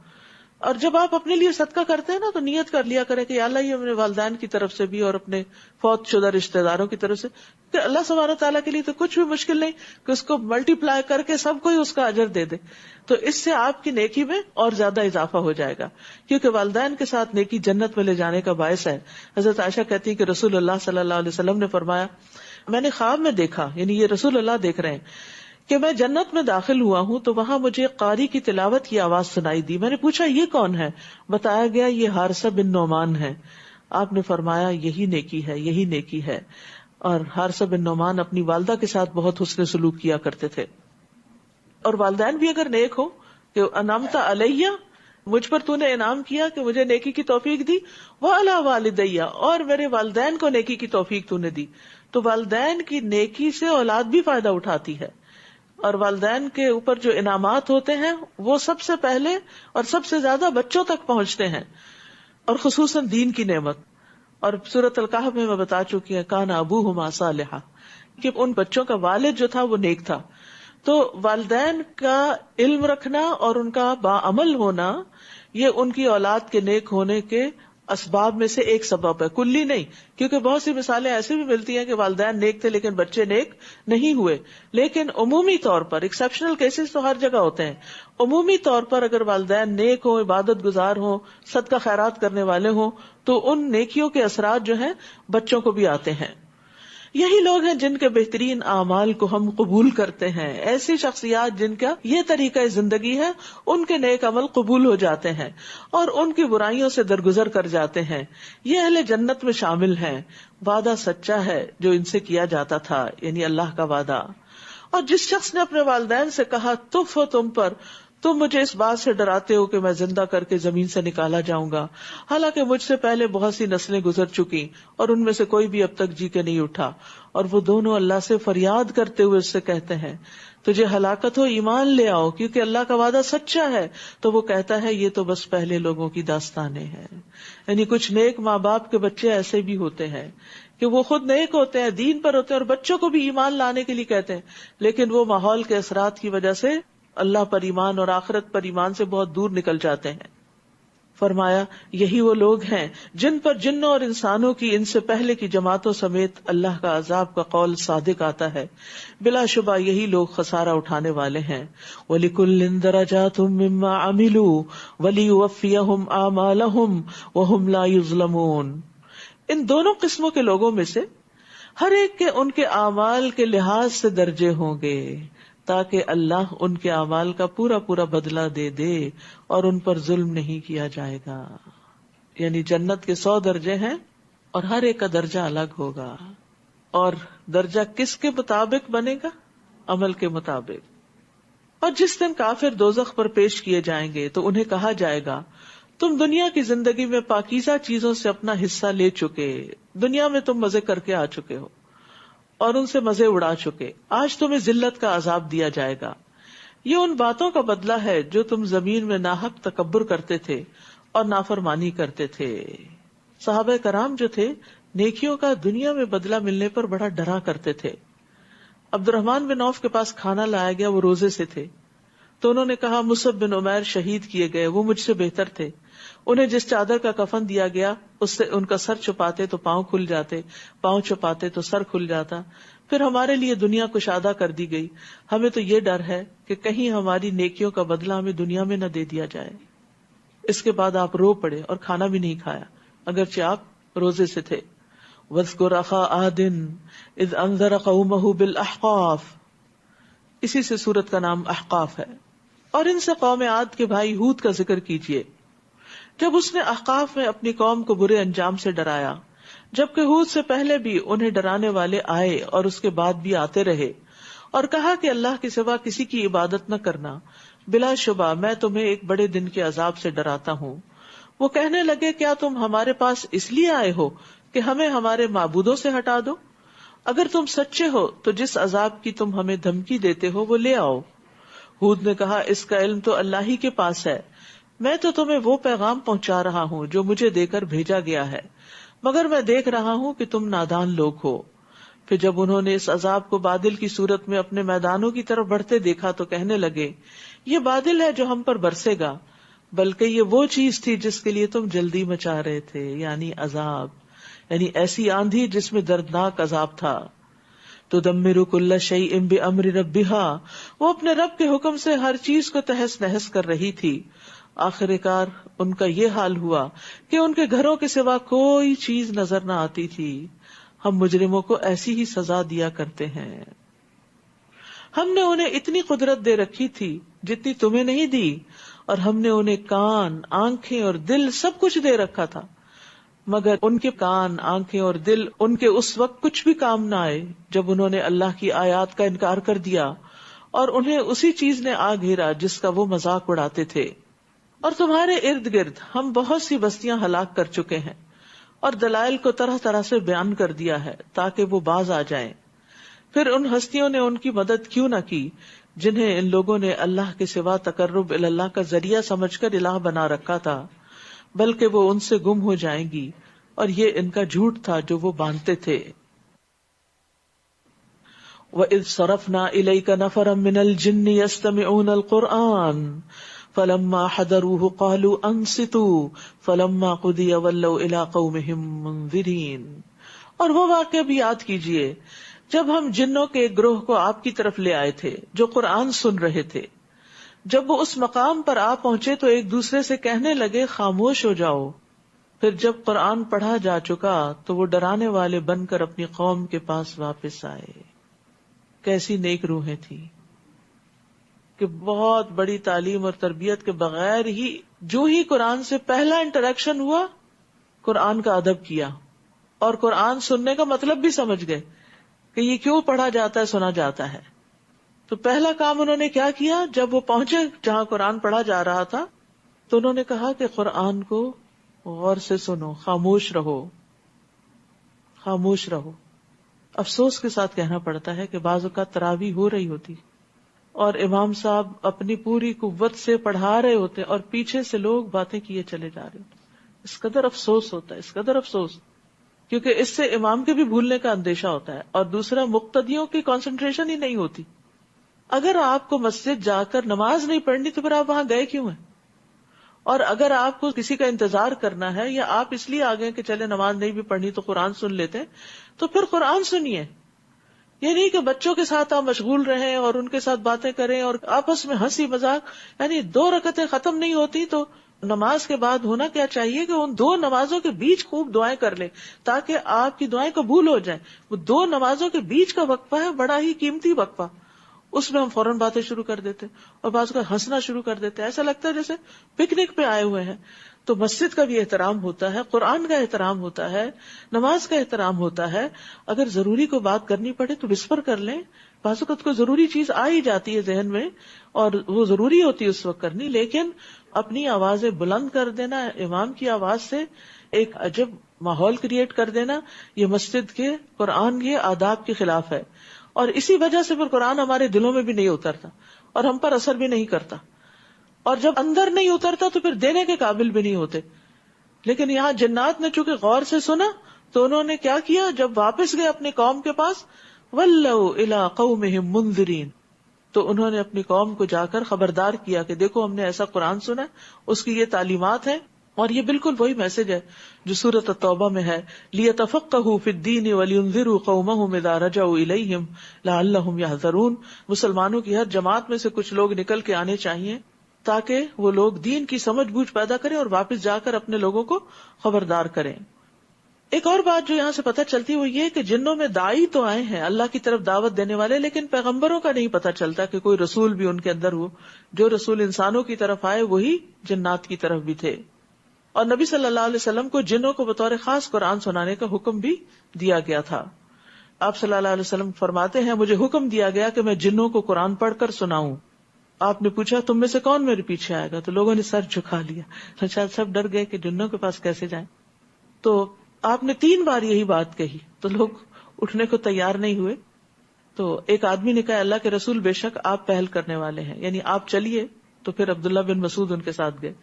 اور جب آپ اپنے لیے صدقہ کرتے ہیں نا تو نیت کر لیا کرے کہ یا اللہ یہ اپنے والدین کی طرف سے بھی اور اپنے فوت شدہ رشتہ داروں کی طرف سے, کہ اللہ سبحانہ تعالیٰ کے لیے تو کچھ بھی مشکل نہیں کہ اس کو ملٹی پلائی کر کے سب کو ہی اس کا اجر دے دے. تو اس سے آپ کی نیکی میں اور زیادہ اضافہ ہو جائے گا, کیونکہ والدین کے ساتھ نیکی جنت میں لے جانے کا باعث ہے. حضرت عائشہ کہتی ہے کہ رسول اللہ صلی اللہ علیہ وسلم نے فرمایا, میں نے خواب میں دیکھا, یعنی یہ رسول اللہ دیکھ رہے ہیں, کہ میں جنت میں داخل ہوا ہوں تو وہاں مجھے قاری کی تلاوت کی آواز سنائی دی. میں نے پوچھا یہ کون ہے؟ بتایا گیا یہ حارثہ بن نعمان ہے. آپ نے فرمایا یہی نیکی ہے, یہی نیکی ہے. اور حارثہ بن نعمان اپنی والدہ کے ساتھ بہت حسن سلوک کیا کرتے تھے. اور والدین بھی اگر نیک ہو کہ انعمت علیہ, مجھ پر تو نے انعام کیا کہ مجھے نیکی کی توفیق دی, وعلی والدیہ, اور میرے والدین کو نیکی کی توفیق تو نے دی. تو والدین کی نیکی سے اولاد بھی فائدہ اٹھاتی ہے, اور والدین کے اوپر جو انعامات ہوتے ہیں وہ سب سے پہلے اور سب سے زیادہ بچوں تک پہنچتے ہیں, اور خصوصاً دین کی نعمت. اور سورۃ الکہف میں بتا چکی ہے کان ابوہما صالحا, کہ ان بچوں کا والد جو تھا وہ نیک تھا. تو والدین کا علم رکھنا اور ان کا باعمل ہونا یہ ان کی اولاد کے نیک ہونے کے اسباب میں سے ایک سبب ہے، کلی نہیں، کیونکہ بہت سی مثالیں ایسے بھی ملتی ہیں کہ والدین نیک تھے لیکن بچے نیک نہیں ہوئے. لیکن عمومی طور پر، ایکسیپشنل کیسز تو ہر جگہ ہوتے ہیں، عمومی طور پر اگر والدین نیک ہوں، عبادت گزار ہوں، صدقہ خیرات کرنے والے ہوں، تو ان نیکیوں کے اثرات جو ہیں بچوں کو بھی آتے ہیں. یہی لوگ ہیں جن کے بہترین اعمال کو ہم قبول کرتے ہیں. ایسی شخصیات جن کا یہ طریقہ زندگی ہے، ان کے نیک عمل قبول ہو جاتے ہیں اور ان کی برائیوں سے درگزر کر جاتے ہیں. یہ اہل جنت میں شامل ہیں. وعدہ سچا ہے جو ان سے کیا جاتا تھا، یعنی اللہ کا وعدہ. اور جس شخص نے اپنے والدین سے کہا تف ہو تم پر، تم مجھے اس بات سے ڈراتے ہو کہ میں زندہ کر کے زمین سے نکالا جاؤں گا، حالانکہ مجھ سے پہلے بہت سی نسلیں گزر چکی اور ان میں سے کوئی بھی اب تک جی کے نہیں اٹھا. اور وہ دونوں اللہ سے فریاد کرتے ہوئے اس سے کہتے ہیں تجھے ہلاکت ہو، ایمان لے آؤ کیونکہ اللہ کا وعدہ سچا ہے. تو وہ کہتا ہے یہ تو بس پہلے لوگوں کی داستانیں ہیں. یعنی کچھ نیک ماں باپ کے بچے ایسے بھی ہوتے ہیں کہ وہ خود نیک ہوتے ہیں، دین پر ہوتے ہیں، اور بچوں کو بھی ایمان لانے کے لیے کہتے ہیں، لیکن وہ ماحول کے اثرات کی وجہ سے اللہ پر ایمان اور آخرت پر ایمان سے بہت دور نکل جاتے ہیں. فرمایا یہی وہ لوگ ہیں جن پر جنوں اور انسانوں کی ان سے پہلے کی جماعتوں سمیت اللہ کا عذاب کا قول صادق آتا ہے. بلا شبہ یہی لوگ خسارہ اٹھانے والے ہیں. وَلِكُلٍّ دَرَجَاتٌ مِّمَّا عَمِلُوا وَلِيُوَفِّيَهُمْ أَعْمَالَهُمْ وَهُمْ لَا يُظْلَمُونَ. ان دونوں قسموں کے لوگوں میں سے ہر ایک کے ان کے اعمال کے لحاظ سے درجے ہوں گے تاکہ اللہ ان کے اعمال کا پورا پورا بدلہ دے دے اور ان پر ظلم نہیں کیا جائے گا. یعنی جنت کے 100 درجے ہیں اور ہر ایک کا درجہ الگ ہوگا. اور درجہ کس کے مطابق بنے گا؟ عمل کے مطابق. اور جس دن کافر دوزخ پر پیش کیے جائیں گے تو انہیں کہا جائے گا تم دنیا کی زندگی میں پاکیزہ چیزوں سے اپنا حصہ لے چکے، دنیا میں تم مزے کر کے آ چکے ہو اور ان سے مزے اڑا چکے، آج تمہیں ذلت کا عذاب دیا جائے گا. یہ ان باتوں کا بدلہ ہے جو تم زمین میں ناحق تکبر کرتے تھے اور نافرمانی کرتے تھے. صحابہ کرام جو تھے نیکیوں کا دنیا میں بدلہ ملنے پر بڑا ڈرا کرتے تھے. عبد الرحمن بن عوف کے پاس کھانا لایا گیا، وہ روزے سے تھے، تو انہوں نے کہا مصعب بن عمیر شہید کیے گئے، وہ مجھ سے بہتر تھے. انہیں جس چادر کا کفن دیا گیا اس سے ان کا سر چھپاتے تو پاؤں کھل جاتے، پاؤں چھپاتے تو سر کھل جاتا. پھر ہمارے لیے دنیا کشادہ کر دی گئی، ہمیں تو یہ ڈر ہے کہ کہیں ہماری نیکیوں کا بدلہ ہمیں دنیا میں نہ دے دیا جائے. اس کے بعد آپ رو پڑے اور کھانا بھی نہیں کھایا اگرچہ آپ روزے سے تھے. وَاذْكُرْ أَخَا عَادٍ إِذْ أَنذَرَ قَوْمَهُ بِالْأَحْقَافِ، اسی سے سورت کا نام احقاف ہے. اور ان سے قوم عاد کے بھائی ہود کا ذکر کیجیے جب اس نے احقاف میں اپنی قوم کو برے انجام سے ڈرایا، جبکہ ہود سے پہلے بھی انہیں ڈرانے والے آئے اور اس کے بعد بھی آتے رہے، اور کہا کہ اللہ کے سوا کسی کی عبادت نہ کرنا، بلا شبہ میں تمہیں ایک بڑے دن کے عذاب سے ڈراتا ہوں. وہ کہنے لگے کیا تم ہمارے پاس اس لیے آئے ہو کہ ہمیں ہمارے معبودوں سے ہٹا دو؟ اگر تم سچے ہو تو جس عذاب کی تم ہمیں دھمکی دیتے ہو وہ لے آؤ. ہود نے کہا اس کا علم تو اللہ ہی کے پاس ہے، میں تو تمہیں وہ پیغام پہنچا رہا ہوں جو مجھے دے کر بھیجا گیا ہے، مگر میں دیکھ رہا ہوں کہ تم نادان لوگ ہو. پھر جب انہوں نے اس عذاب کو بادل کی صورت میں اپنے میدانوں کی طرف بڑھتے دیکھا تو کہنے لگے یہ بادل ہے جو ہم پر برسے گا، بلکہ یہ وہ چیز تھی جس کے لیے تم جلدی مچا رہے تھے، یعنی عذاب، یعنی ایسی آندھی جس میں دردناک عذاب تھا. تدمر کل شیء بامر ربها، وہ اپنے رب کے حکم سے ہر چیز کو تہس نہس کر رہی تھی. آخر کار ان کا یہ حال ہوا کہ ان کے گھروں کے سوا کوئی چیز نظر نہ آتی تھی. ہم مجرموں کو ایسی ہی سزا دیا کرتے ہیں. ہم نے انہیں اتنی قدرت دے رکھی تھی جتنی تمہیں نہیں دی، اور ہم نے انہیں کان، آنکھیں اور دل سب کچھ دے رکھا تھا، مگر ان کے کان، آنکھیں اور دل ان کے اس وقت کچھ بھی کام نہ آئے جب انہوں نے اللہ کی آیات کا انکار کر دیا، اور انہیں اسی چیز نے آ گھیرا جس کا وہ مذاق اڑاتے تھے. اور تمہارے ارد گرد ہم بہت سی بستیاں ہلاک کر چکے ہیں اور دلائل کو طرح طرح سے بیان کر دیا ہے تاکہ وہ باز آ جائیں. پھر ان ہستیوں نے ان کی مدد کیوں نہ کی جنہیں ان لوگوں نے اللہ کے سوا تقرب اللہ کا ذریعہ سمجھ کر الہ بنا رکھا تھا، بلکہ وہ ان سے گم ہو جائیں گی، اور یہ ان کا جھوٹ تھا جو وہ باندھتے تھے. وَإِذْ صَرَفْنَا إِلَيْكَ نَفَرًا مِّنَ الْجِنِّ يَسْتَمِعُونَ الْقُرْآنَ فلما حضروه قالوا انصتوا فلما قضي ولوا الى قومهم منذرين. اور وہ واقعہ بھی یاد کیجئے جب ہم جنوں کے ایک گروہ کو آپ کی طرف لے آئے تھے جو قرآن سن رہے تھے. جب وہ اس مقام پر آ پہنچے تو ایک دوسرے سے کہنے لگے خاموش ہو جاؤ. پھر جب قرآن پڑھا جا چکا تو وہ ڈرانے والے بن کر اپنی قوم کے پاس واپس آئے. کیسی نیک روحیں تھی کہ بہت بڑی تعلیم اور تربیت کے بغیر ہی جو ہی قرآن سے پہلا انٹریکشن ہوا قرآن کا ادب کیا اور قرآن سننے کا مطلب بھی سمجھ گئے کہ یہ کیوں پڑھا جاتا ہے، سنا جاتا ہے. تو پہلا کام انہوں نے کیا کیا، جب وہ پہنچے جہاں قرآن پڑھا جا رہا تھا تو انہوں نے کہا کہ قرآن کو غور سے سنو، خاموش رہو، خاموش رہو. افسوس کے ساتھ کہنا پڑتا ہے کہ بعض اوقات تراویح ہو رہی ہوتی اور امام صاحب اپنی پوری قوت سے پڑھا رہے ہوتے اور پیچھے سے لوگ باتیں کیے چلے جا رہے ہوتے. اس قدر افسوس ہوتا ہے، اس قدر افسوس، کیونکہ اس سے امام کے بھی بھولنے کا اندیشہ ہوتا ہے اور دوسرا مقتدیوں کی کنسنٹریشن ہی نہیں ہوتی. اگر آپ کو مسجد جا کر نماز نہیں پڑھنی تو پھر آپ وہاں گئے کیوں ہیں؟ اور اگر آپ کو کسی کا انتظار کرنا ہے یا آپ اس لیے آ گئے کہ چلے نماز نہیں بھی پڑھنی تو قرآن سن لیتے تو پھر قرآن سنیے. یہ نہیں کہ بچوں کے ساتھ آپ مشغول رہیں اور ان کے ساتھ باتیں کریں اور آپس میں ہنسی مذاق. یعنی 2 رکعتیں ختم نہیں ہوتی تو نماز کے بعد ہونا کیا چاہیے کہ ان 2 نمازوں کے بیچ خوب دعائیں کر لیں تاکہ آپ کی دعائیں قبول ہو جائیں. وہ 2 نمازوں کے بیچ کا وقفہ ہے بڑا ہی قیمتی وقفہ، اس میں ہم فوراً باتیں شروع کر دیتے اور بعض کا ہنسنا شروع کر دیتے. ایسا لگتا ہے جیسے پکنک پہ آئے ہوئے ہیں. تو مسجد کا بھی احترام ہوتا ہے، قرآن کا احترام ہوتا ہے، نماز کا احترام ہوتا ہے. اگر ضروری کو بات کرنی پڑے تو وسپر کر لیں. بعض اوقات کوئی ضروری چیز آ ہی جاتی ہے ذہن میں اور وہ ضروری ہوتی ہے اس وقت کرنی، لیکن اپنی آوازیں بلند کر دینا، امام کی آواز سے ایک عجب ماحول کریٹ کر دینا، یہ مسجد کے قرآن کے آداب کے خلاف ہے. اور اسی وجہ سے پھر قرآن ہمارے دلوں میں بھی نہیں اترتا اور ہم پر اثر بھی نہیں کرتا، اور جب اندر نہیں اترتا تو پھر دینے کے قابل بھی نہیں ہوتے. لیکن یہاں جنات نے چونکہ غور سے سنا تو انہوں نے کیا کیا، جب واپس گئے اپنی قوم کے پاس وَلَّوْا إِلَىٰ قَوْمِهِمْ مُنذِرِينَ، تو انہوں نے اپنی قوم کو جا کر خبردار کیا کہ دیکھو ہم نے ایسا قرآن سنا، اس کی یہ تعلیمات ہیں. اور یہ بالکل وہی میسج ہے جو سورۃ التوبہ میں ہے، لِيَتَفَقَّهُوا فِي الدِّينِ وَلِيُنذِرُوا قَوْمَهُمْ إِذَا رَجَعُوا إِلَيْهِمْ لَعَلَّهُمْ يَحْذَرُونَ. مسلمانوں کی ہر جماعت میں سے کچھ لوگ نکل کے آنے چاہیے تاکہ وہ لوگ دین کی سمجھ بوجھ پیدا کریں اور واپس جا کر اپنے لوگوں کو خبردار کریں. ایک اور بات جو یہاں سے پتہ چلتی ہے وہ یہ کہ جنوں میں داعی تو آئے ہیں اللہ کی طرف دعوت دینے والے، لیکن پیغمبروں کا نہیں پتہ چلتا کہ کوئی رسول بھی ان کے اندر ہو. جو رسول انسانوں کی طرف آئے وہی جنات کی طرف بھی تھے. اور نبی صلی اللہ علیہ وسلم کو جنوں کو بطور خاص قرآن سنانے کا حکم بھی دیا گیا تھا. آپ صلی اللہ علیہ وسلم فرماتے ہیں مجھے حکم دیا گیا کہ میں جنوں کو قرآن پڑھ کر سناؤں. آپ نے پوچھا تم میں سے کون میرے پیچھے آئے گا، تو لوگوں نے سر جھکا لیا، شاید سب ڈر گئے کہ جنوں کے پاس کیسے جائیں. تو آپ نے 3 بار یہی بات کہی تو لوگ اٹھنے کو تیار نہیں ہوئے. تو ایک آدمی نے کہا اللہ کے رسول بے شک آپ پہل کرنے والے ہیں، یعنی آپ چلیے. تو پھر عبداللہ بن مسعود ان کے ساتھ گئے.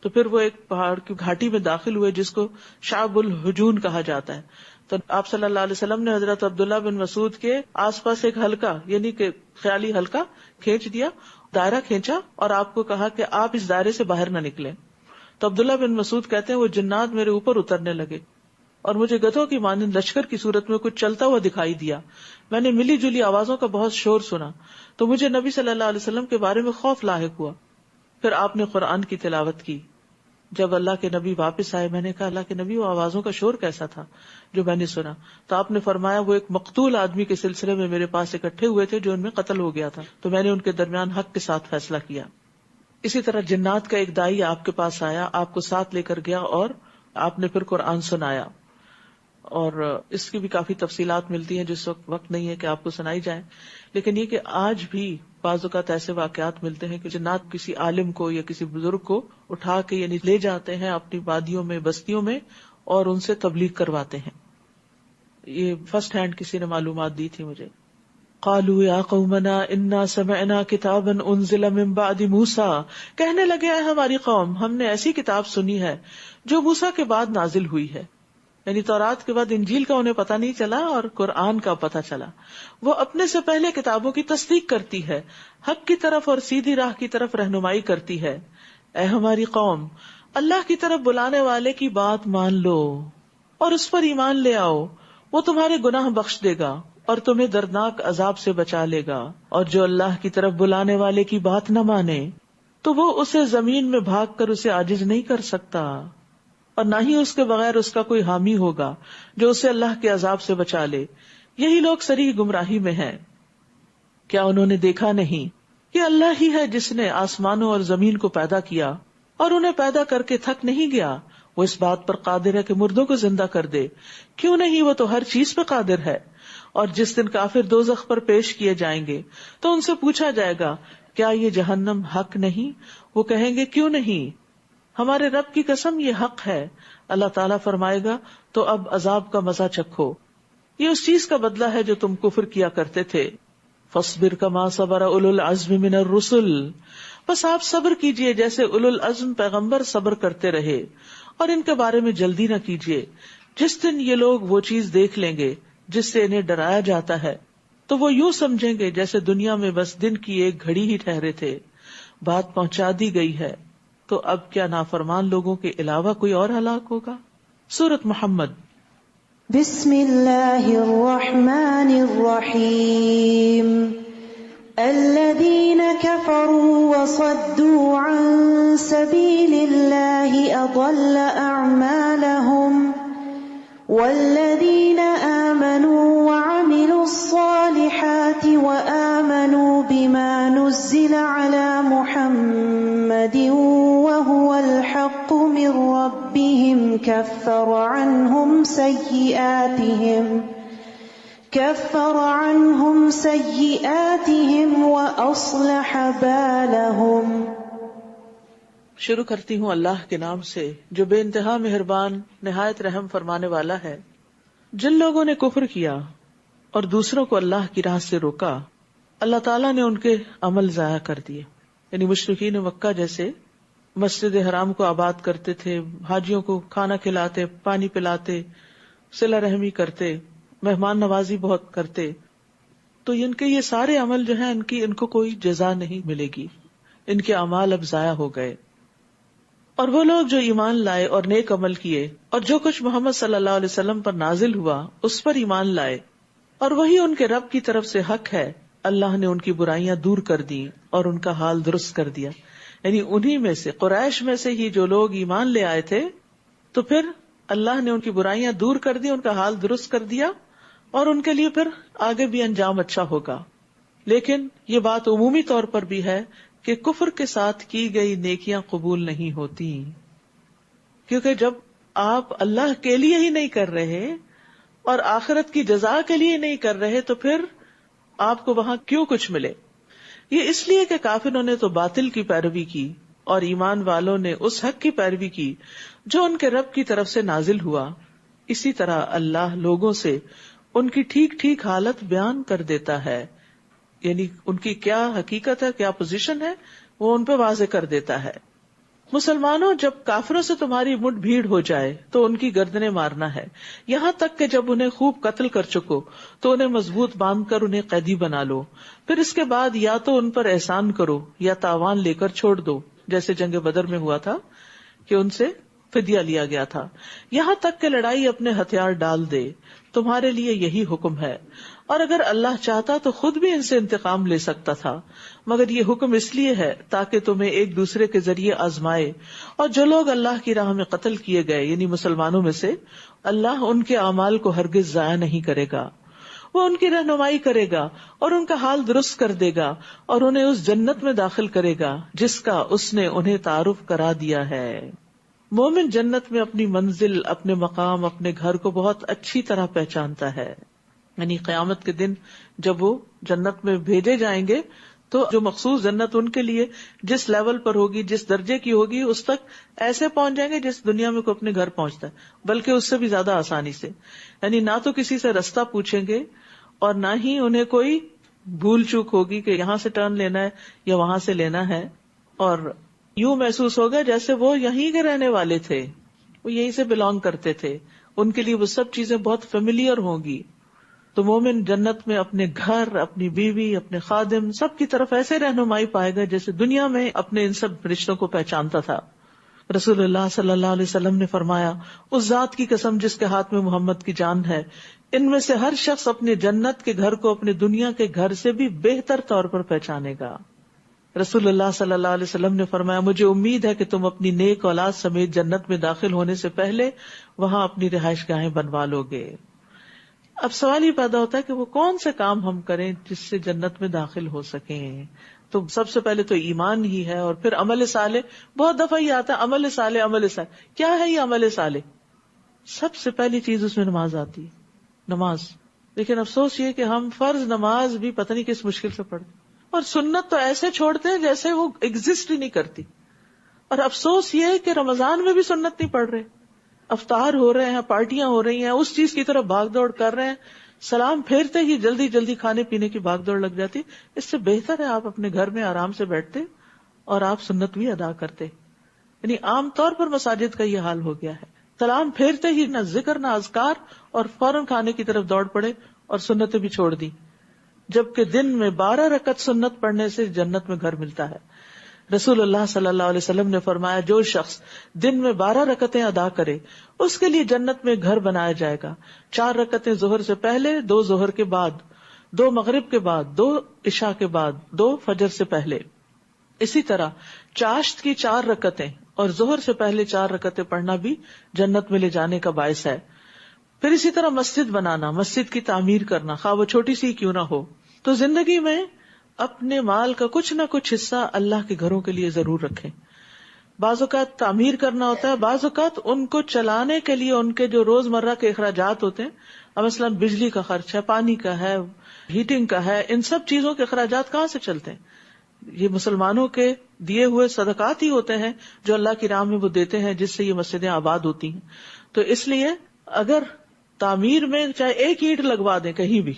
تو پھر وہ ایک پہاڑ کی گھاٹی میں داخل ہوئے جس کو شعب الحجون کہا جاتا ہے. تو آپ صلی اللہ علیہ وسلم نے حضرت عبداللہ بن مسعود کے آس پاس ایک حلقہ یعنی کہ خیالی حلقہ کھینچ دیا، دائرہ کھینچا اور آپ کو کہا کہ آپ اس دائرے سے باہر نہ نکلیں. تو عبداللہ بن مسعود کہتے ہیں وہ جنات میرے اوپر اترنے لگے اور مجھے گدھوں کی مانند لشکر کی صورت میں کچھ چلتا ہوا دکھائی دیا. میں نے ملی جلی آوازوں کا بہت شور سنا تو مجھے نبی صلی اللہ علیہ وسلم کے بارے میں خوف لاحق ہوا. پھر آپ نے قرآن کی تلاوت کی. جب اللہ کے نبی واپس آئے میں نے کہا اللہ کے نبی وہ آوازوں کا شور کیسا تھا جو میں نے سنا؟ تو آپ نے فرمایا وہ ایک مقتول آدمی کے سلسلے میں میرے پاس اکٹھے ہوئے تھے جو ان میں قتل ہو گیا تھا، تو میں نے ان کے درمیان حق کے ساتھ فیصلہ کیا. اسی طرح جنات کا ایک دائی آپ کے پاس آیا، آپ کو ساتھ لے کر گیا اور آپ نے پھر قرآن سنایا. اور اس کی بھی کافی تفصیلات ملتی ہیں جس وقت نہیں ہے کہ آپ کو سنائی جائے، لیکن یہ کہ آج بھی بعض اوقات ایسے واقعات ملتے ہیں کہ جنات کسی عالم کو یا کسی بزرگ کو اٹھا کے یعنی لے جاتے ہیں اپنی وادیوں میں بستیوں میں اور ان سے تبلیغ کرواتے ہیں. یہ فرسٹ ہینڈ کسی نے معلومات دی تھی مجھے. قالوا یا قومنا انا سمعنا کتابا انزل من بعد موسیٰ، کہنے لگے اے ہماری قوم ہم نے ایسی کتاب سنی ہے جو موسیٰ کے بعد نازل ہوئی ہے. یعنی تورات کے بعد انجیل کا انہیں پتہ نہیں چلا اور قرآن کا پتہ چلا. وہ اپنے سے پہلے کتابوں کی تصدیق کرتی ہے، حق کی طرف اور سیدھی راہ کی طرف رہنمائی کرتی ہے. اے ہماری قوم، اللہ کی طرف بلانے والے کی بات مان لو اور اس پر ایمان لے آؤ، وہ تمہارے گناہ بخش دے گا اور تمہیں دردناک عذاب سے بچا لے گا. اور جو اللہ کی طرف بلانے والے کی بات نہ مانے تو وہ اسے زمین میں بھاگ کر اسے عاجز نہیں کر سکتا، اور نہ ہی اس کے بغیر اس کا کوئی حامی ہوگا جو اسے اللہ کے عذاب سے بچا لے. یہی لوگ صریح گمراہی میں ہیں. کیا انہوں نے دیکھا نہیں کہ اللہ ہی ہے جس نے آسمانوں اور زمین کو پیدا کیا اور انہیں پیدا کر کے تھک نہیں گیا؟ وہ اس بات پر قادر ہے کہ مردوں کو زندہ کر دے. کیوں نہیں، وہ تو ہر چیز پہ قادر ہے. اور جس دن کافر دوزخ پر پیش کیے جائیں گے تو ان سے پوچھا جائے گا، کیا یہ جہنم حق نہیں؟ وہ کہیں گے، کیوں نہیں، ہمارے رب کی قسم یہ حق ہے. اللہ تعالیٰ فرمائے گا، تو اب عذاب کا مزہ چکھو، یہ اس چیز کا بدلہ ہے جو تم کفر کیا کرتے تھے. فاصبر کما صبر اولو العزم من الرسل، بس آپ صبر کیجئے جیسے اولو العزم پیغمبر صبر کرتے رہے، اور ان کے بارے میں جلدی نہ کیجئے. جس دن یہ لوگ وہ چیز دیکھ لیں گے جس سے انہیں ڈرایا جاتا ہے تو وہ یوں سمجھیں گے جیسے دنیا میں بس دن کی ایک گھڑی ہی ٹھہرے تھے. بات پہنچا دی گئی ہے، تو اب کیا نافرمان لوگوں کے علاوہ کوئی اور ہلاک ہوگا؟ سورۃ محمد. بسم اللہ الرحمن الرحیم. الذین کفروا وصدوا عن سبیل اللہ اضل اعمالهم والذین آمنوا وعملوا الصالحات وآمنوا بما نزل على محمد وهو الحق من ربهم كفر عنهم سيئاتهم وأصلح بالهم. شروع کرتی ہوں اللہ کے نام سے جو بے انتہا مہربان نہایت رحم فرمانے والا ہے. جن لوگوں نے کفر کیا اور دوسروں کو اللہ کی راہ سے روکا، اللہ تعالیٰ نے ان کے عمل ضائع کر دیے. یعنی مشرکین مکہ جیسے مسجد حرام کو آباد کرتے تھے، حاجیوں کو کھانا کھلاتے، پانی پلاتے، صلہ رحمی کرتے، مہمان نوازی بہت کرتے، تو ان کے یہ سارے عمل جو ہیں ان کو کوئی جزا نہیں ملے گی، ان کے اعمال اب ضائع ہو گئے. اور وہ لوگ جو ایمان لائے اور نیک عمل کیے اور جو کچھ محمد صلی اللہ علیہ وسلم پر نازل ہوا اس پر ایمان لائے، اور وہی ان کے رب کی طرف سے حق ہے، اللہ نے ان کی برائیاں دور کر دی اور ان کا حال درست کر دیا. یعنی انہی میں سے، قریش میں سے ہی جو لوگ ایمان لے آئے تھے، تو پھر اللہ نے ان کی برائیاں دور کر دی، ان کا حال درست کر دیا، اور ان کے لیے پھر آگے بھی انجام اچھا ہوگا. لیکن یہ بات عمومی طور پر بھی ہے کہ کفر کے ساتھ کی گئی نیکیاں قبول نہیں ہوتی، کیونکہ جب آپ اللہ کے لیے ہی نہیں کر رہے اور آخرت کی جزا کے لیے نہیں کر رہے تو پھر آپ کو وہاں کیوں کچھ ملے. یہ اس لیے کہ کافروں نے تو باطل کی پیروی کی اور ایمان والوں نے اس حق کی پیروی کی جو ان کے رب کی طرف سے نازل ہوا. اسی طرح اللہ لوگوں سے ان کی ٹھیک ٹھیک حالت بیان کر دیتا ہے، یعنی ان کی کیا حقیقت ہے، کیا پوزیشن ہے، وہ ان پہ واضح کر دیتا ہے. مسلمانوں، جب کافروں سے تمہاری مٹھ بھیڑ ہو جائے تو ان کی گردنیں مارنا ہے، یہاں تک کہ جب انہیں خوب قتل کر چکو تو انہیں مضبوط باندھ کر انہیں قیدی بنا لو. پھر اس کے بعد یا تو ان پر احسان کرو یا تاوان لے کر چھوڑ دو، جیسے جنگ بدر میں ہوا تھا کہ ان سے فدیہ لیا گیا تھا، یہاں تک کہ لڑائی اپنے ہتھیار ڈال دے. تمہارے لیے یہی حکم ہے، اور اگر اللہ چاہتا تو خود بھی ان سے انتقام لے سکتا تھا، مگر یہ حکم اس لیے ہے تاکہ تمہیں ایک دوسرے کے ذریعے آزمائے. اور جو لوگ اللہ کی راہ میں قتل کیے گئے یعنی مسلمانوں میں سے، اللہ ان کے اعمال کو ہرگز ضائع نہیں کرے گا، وہ ان کی رہنمائی کرے گا اور ان کا حال درست کر دے گا اور انہیں اس جنت میں داخل کرے گا جس کا اس نے انہیں تعارف کرا دیا ہے. مومن جنت میں اپنی منزل، اپنے مقام، اپنے گھر کو بہت اچھی طرح پہچانتا ہے. یعنی قیامت کے دن جب وہ جنت میں بھیجے جائیں گے تو جو مخصوص جنت ان کے لیے جس لیول پر ہوگی، جس درجے کی ہوگی، اس تک ایسے پہنچ جائیں گے جس دنیا میں کوئی اپنے گھر پہنچتا ہے، بلکہ اس سے بھی زیادہ آسانی سے. یعنی نہ تو کسی سے رستہ پوچھیں گے اور نہ ہی انہیں کوئی بھول چوک ہوگی کہ یہاں سے ٹرن لینا ہے یا وہاں سے لینا ہے، اور یوں محسوس ہوگا جیسے وہ یہیں کے رہنے والے تھے، وہ یہیں سے بلانگ کرتے تھے. ان کے لیے وہ سب چیزیں بہت فیملیئر ہوں گی. تو مومن جنت میں اپنے گھر، اپنی بیوی، اپنے خادم، سب کی طرف ایسے رہنمائی پائے گا جیسے دنیا میں اپنے ان سب رشتوں کو پہچانتا تھا. رسول اللہ صلی اللہ علیہ وسلم نے فرمایا، اس ذات کی قسم جس کے ہاتھ میں محمد کی جان ہے، ان میں سے ہر شخص اپنے جنت کے گھر کو اپنے دنیا کے گھر سے بھی بہتر طور پر پہچانے گا. رسول اللہ صلی اللہ علیہ وسلم نے فرمایا، مجھے امید ہے کہ تم اپنی نیک اولاد سمیت جنت میں داخل ہونے سے پہلے وہاں اپنی رہائش گاہیں بنوا لو گے. اب سوال یہ پیدا ہوتا ہے کہ وہ کون سے کام ہم کریں جس سے جنت میں داخل ہو سکیں. تو سب سے پہلے تو ایمان ہی ہے، اور پھر عمل صالح. بہت دفعہ یہ آتا ہے عمل صالح عمل صالح. کیا ہے یہ عمل صالح؟ سب سے پہلی چیز اس میں نماز آتی ہے، نماز. لیکن افسوس یہ کہ ہم فرض نماز بھی پتہ نہیں کس مشکل سے پڑھتے، اور سنت تو ایسے چھوڑتے ہیں جیسے وہ ایگزسٹ ہی نہیں کرتی. اور افسوس یہ ہے کہ رمضان میں بھی سنت نہیں پڑھ رہے، افطار ہو رہے ہیں، پارٹیاں ہو رہی ہیں، اس چیز کی طرف بھاگ دوڑ کر رہے ہیں، سلام پھیرتے ہی جلدی جلدی کھانے پینے کی بھاگ دوڑ لگ جاتی. اس سے بہتر ہے آپ اپنے گھر میں آرام سے بیٹھتے اور آپ سنت بھی ادا کرتے. یعنی عام طور پر مساجد کا یہ حال ہو گیا ہے، سلام پھیرتے ہی نہ ذکر نہ اذکار، اور فوراً کھانے کی طرف دوڑ پڑے اور سنتیں بھی چھوڑ دی، جبکہ دن میں 12 رکعت سنت پڑھنے سے جنت میں گھر ملتا ہے. رسول اللہ صلی اللہ علیہ وسلم نے فرمایا، جو شخص دن میں 12 رکعتیں ادا کرے اس کے لیے جنت میں گھر بنایا جائے گا. 4 رکعتیں ظہر سے پہلے، 2 ظہر کے بعد، 2 مغرب کے بعد، 2 عشاء کے بعد، 2 فجر سے پہلے. اسی طرح چاشت کی 4 رکعتیں اور ظہر سے پہلے 4 رکعتیں پڑھنا بھی جنت میں لے جانے کا باعث ہے. پھر اسی طرح مسجد بنانا، مسجد کی تعمیر کرنا، خواہ وہ چھوٹی سی کیوں نہ ہو. تو زندگی میں اپنے مال کا کچھ نہ کچھ حصہ اللہ کے گھروں کے لیے ضرور رکھیں. بعض اوقات تعمیر کرنا ہوتا ہے، بعض اوقات ان کو چلانے کے لیے ان کے جو روزمرہ کے اخراجات ہوتے ہیں، مثلاً بجلی کا خرچ ہے، پانی کا ہے، ہیٹنگ کا ہے، ان سب چیزوں کے اخراجات کہاں سے چلتے ہیں؟ یہ مسلمانوں کے دیے ہوئے صدقات ہی ہوتے ہیں جو اللہ کی راہ میں وہ دیتے ہیں، جس سے یہ مسجدیں آباد ہوتی ہیں. تو اس لیے اگر تعمیر میں چاہے ایک اینٹ لگوا دیں کہیں بھی،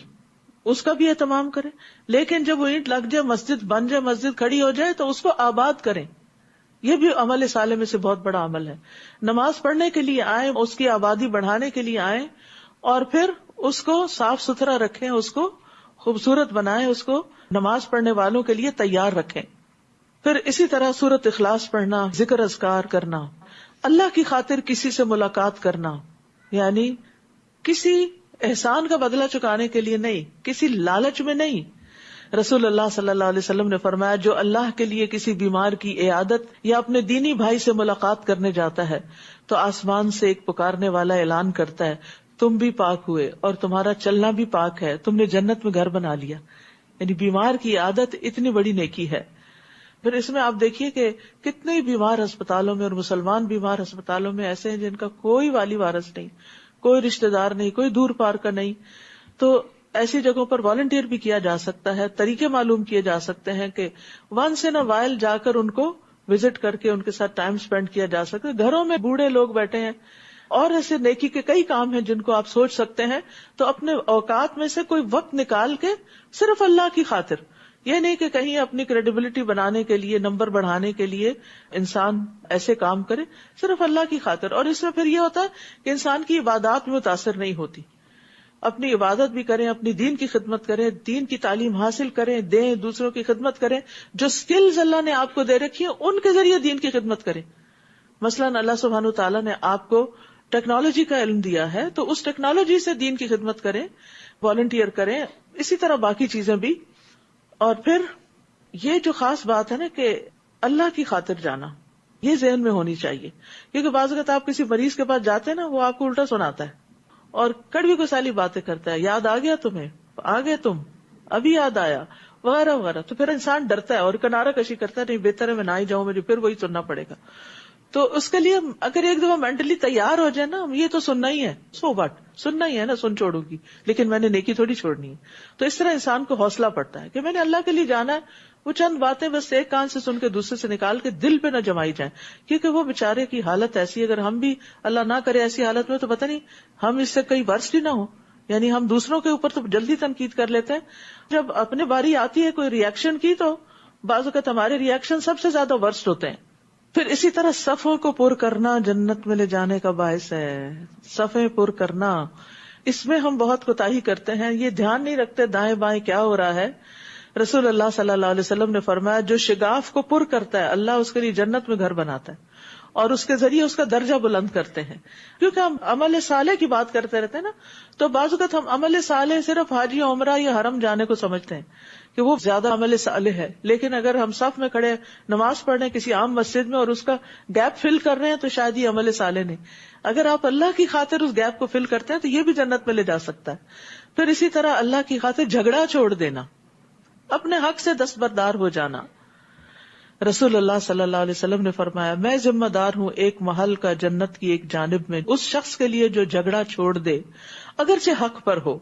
اس کا بھی اہتمام کریں، لیکن جب وہ اینٹ لگ جائے، مسجد بن جائے، مسجد کھڑی ہو جائے تو اس کو آباد کریں. یہ بھی عمل صالح میں سے بہت بڑا عمل ہے. نماز پڑھنے کے لیے آئیں، اس کی آبادی بڑھانے کے لیے آئیں، اور پھر اس کو صاف ستھرا رکھیں، اس کو خوبصورت بنائیں، اس کو نماز پڑھنے والوں کے لیے تیار رکھیں. پھر اسی طرح سورۃ اخلاص پڑھنا، ذکر اذکار کرنا، اللہ کی خاطر کسی سے ملاقات کرنا، یعنی کسی احسان کا بدلہ چکانے کے لیے نہیں، کسی لالچ میں نہیں. رسول اللہ صلی اللہ علیہ وسلم نے فرمایا، جو اللہ کے لیے کسی بیمار کی عیادت یا اپنے دینی بھائی سے ملاقات کرنے جاتا ہے تو آسمان سے ایک پکارنے والا اعلان کرتا ہے، تم بھی پاک ہوئے اور تمہارا چلنا بھی پاک ہے، تم نے جنت میں گھر بنا لیا. یعنی بیمار کی عادت اتنی بڑی نیکی ہے. پھر اس میں آپ دیکھیے کہ کتنے بیمار ہسپتالوں میں اور مسلمان بیمار ہسپتالوں میں ایسے ہیں جن کا کوئی والی وارث نہیں، کوئی رشتہ دار نہیں، کوئی دور پار کا نہیں. تو ایسی جگہوں پر والنٹیئر بھی کیا جا سکتا ہے، طریقے معلوم کیے جا سکتے ہیں کہ ونس ان اے وائل جا کر ان کو وزٹ کر کے ان کے ساتھ ٹائم سپینڈ کیا جا سکتا ہے. گھروں میں بوڑھے لوگ بیٹھے ہیں، اور ایسے نیکی کے کئی کام ہیں جن کو آپ سوچ سکتے ہیں. تو اپنے اوقات میں سے کوئی وقت نکال کے صرف اللہ کی خاطر، یہ نہیں کہ کہیں اپنی کریڈیبلٹی بنانے کے لیے، نمبر بڑھانے کے لیے انسان ایسے کام کرے، صرف اللہ کی خاطر. اور اس میں پھر یہ ہوتا ہے کہ انسان کی عبادات میں متاثر نہیں ہوتی. اپنی عبادت بھی کریں، اپنی دین کی خدمت کریں، دین کی تعلیم حاصل کریں، دیں، دوسروں کی خدمت کریں. جو سکلز اللہ نے آپ کو دے رکھی ہیں ان کے ذریعے دین کی خدمت کریں. مثلاً اللہ سبحانہ وتعالیٰ نے آپ کو ٹیکنالوجی کا علم دیا ہے تو اس ٹیکنالوجی سے دین کی خدمت کریں، والنٹیئر کریں. اسی طرح باقی چیزیں بھی. اور پھر یہ جو خاص بات ہے نا کہ اللہ کی خاطر جانا، یہ ذہن میں ہونی چاہیے. کیونکہ بعض اوقات آپ کسی مریض کے پاس جاتے ہیں نا، وہ آپ کو الٹا سناتا ہے اور کڑوی کو سالی باتیں کرتا ہے، یاد آ گیا تمہیں، آ گئے تم، ابھی یاد آیا، وغیرہ وغیرہ. تو پھر انسان ڈرتا ہے اور کنارہ کشی کرتا ہے، نہیں بہتر ہے میں نہ ہی جاؤں، مجھے پھر وہی سننا پڑے گا. تو اس کے لیے اگر ایک دفعہ مینٹلی تیار ہو جائے نا، یہ تو سننا ہی ہے، سو واٹ، سننا ہی ہے نا، سن چھوڑوں گی، لیکن میں نے نیکی تھوڑی چھوڑنی ہے. تو اس طرح انسان کو حوصلہ پڑتا ہے کہ میں نے اللہ کے لیے جانا ہے. وہ چند باتیں بس ایک کان سے سن کے دوسرے سے نکال کے دل پہ نہ جمائی جائیں، کیونکہ وہ بےچارے کی حالت ایسی، اگر ہم بھی اللہ نہ کرے ایسی حالت میں تو پتہ نہیں ہم اس سے کئی ورس بھی نہ ہو. یعنی ہم دوسروں کے اوپر تو جلدی تنقید کر لیتے ہیں، جب اپنے باری آتی ہے کوئی ریئیکشن کی تو بعض اوقات ہمارے ریئیکشن سب سے زیادہ ورسٹ ہوتے ہیں. پھر اسی طرح صفوں کو پر کرنا جنت میں لے جانے کا باعث ہے. صفیں پر کرنا، اس میں ہم بہت کوتاہی کرتے ہیں، یہ دھیان نہیں رکھتے دائیں بائیں کیا ہو رہا ہے. رسول اللہ صلی اللہ علیہ وسلم نے فرمایا جو شگاف کو پر کرتا ہے اللہ اس کے لیے جنت میں گھر بناتا ہے اور اس کے ذریعے اس کا درجہ بلند کرتے ہیں. کیونکہ ہم عمل صالح کی بات کرتے رہتے ہیں نا، تو بعض اوقات ہم عمل صالح صرف حاجی عمرہ یا حرم جانے کو سمجھتے ہیں کہ وہ زیادہ عمل صالح ہے. لیکن اگر ہم صف میں کھڑے نماز پڑھ رہے ہیں کسی عام مسجد میں اور اس کا گیپ فل کر رہے ہیں تو شاید یہ عمل صالح نہیں. اگر آپ اللہ کی خاطر اس گیپ کو فل کرتے ہیں تو یہ بھی جنت میں لے جا سکتا ہے. پھر اسی طرح اللہ کی خاطر جھگڑا چھوڑ دینا، اپنے حق سے دستبردار ہو جانا. رسول اللہ صلی اللہ علیہ وسلم نے فرمایا میں ذمہ دار ہوں ایک محل کا جنت کی ایک جانب میں اس شخص کے لیے جو جھگڑا چھوڑ دے اگرچہ حق پر ہو،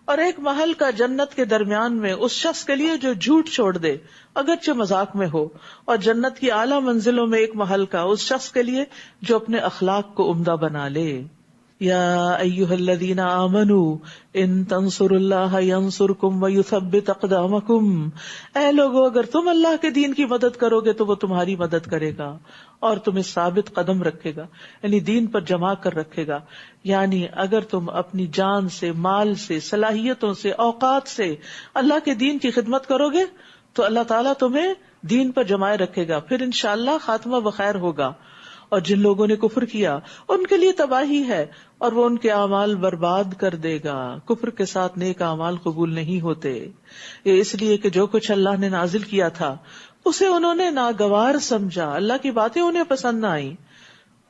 اور ایک محل کا جنت کے درمیان میں اس شخص کے لیے جو جھوٹ چھوڑ دے اگرچہ مذاق میں ہو، اور جنت کی اعلیٰ منزلوں میں ایک محل کا اس شخص کے لیے جو اپنے اخلاق کو عمدہ بنا لے. یا ایھا الذین آمنوا ان تنصروا اللہ ینصرکم ویثبت اقدامکم، اے لوگو اگر تم اللہ کے دین کی مدد کرو گے تو وہ تمہاری مدد کرے گا اور تمہیں ثابت قدم رکھے گا، یعنی دین پر جمع کر رکھے گا. یعنی اگر تم اپنی جان سے، مال سے، صلاحیتوں سے، اوقات سے اللہ کے دین کی خدمت کرو گے تو اللہ تعالیٰ تمہیں دین پر جمائے رکھے گا، پھر انشاءاللہ خاتمہ بخیر ہوگا. اور جن لوگوں نے کفر کیا ان کے لیے تباہی ہے اور وہ ان کے اعمال برباد کر دے گا. کفر کے ساتھ نیک اعمال قبول نہیں ہوتے. یہ اس لیے کہ جو کچھ اللہ نے نازل کیا تھا اسے انہوں نے ناگوار سمجھا، اللہ کی باتیں انہیں پسند نہ آئیں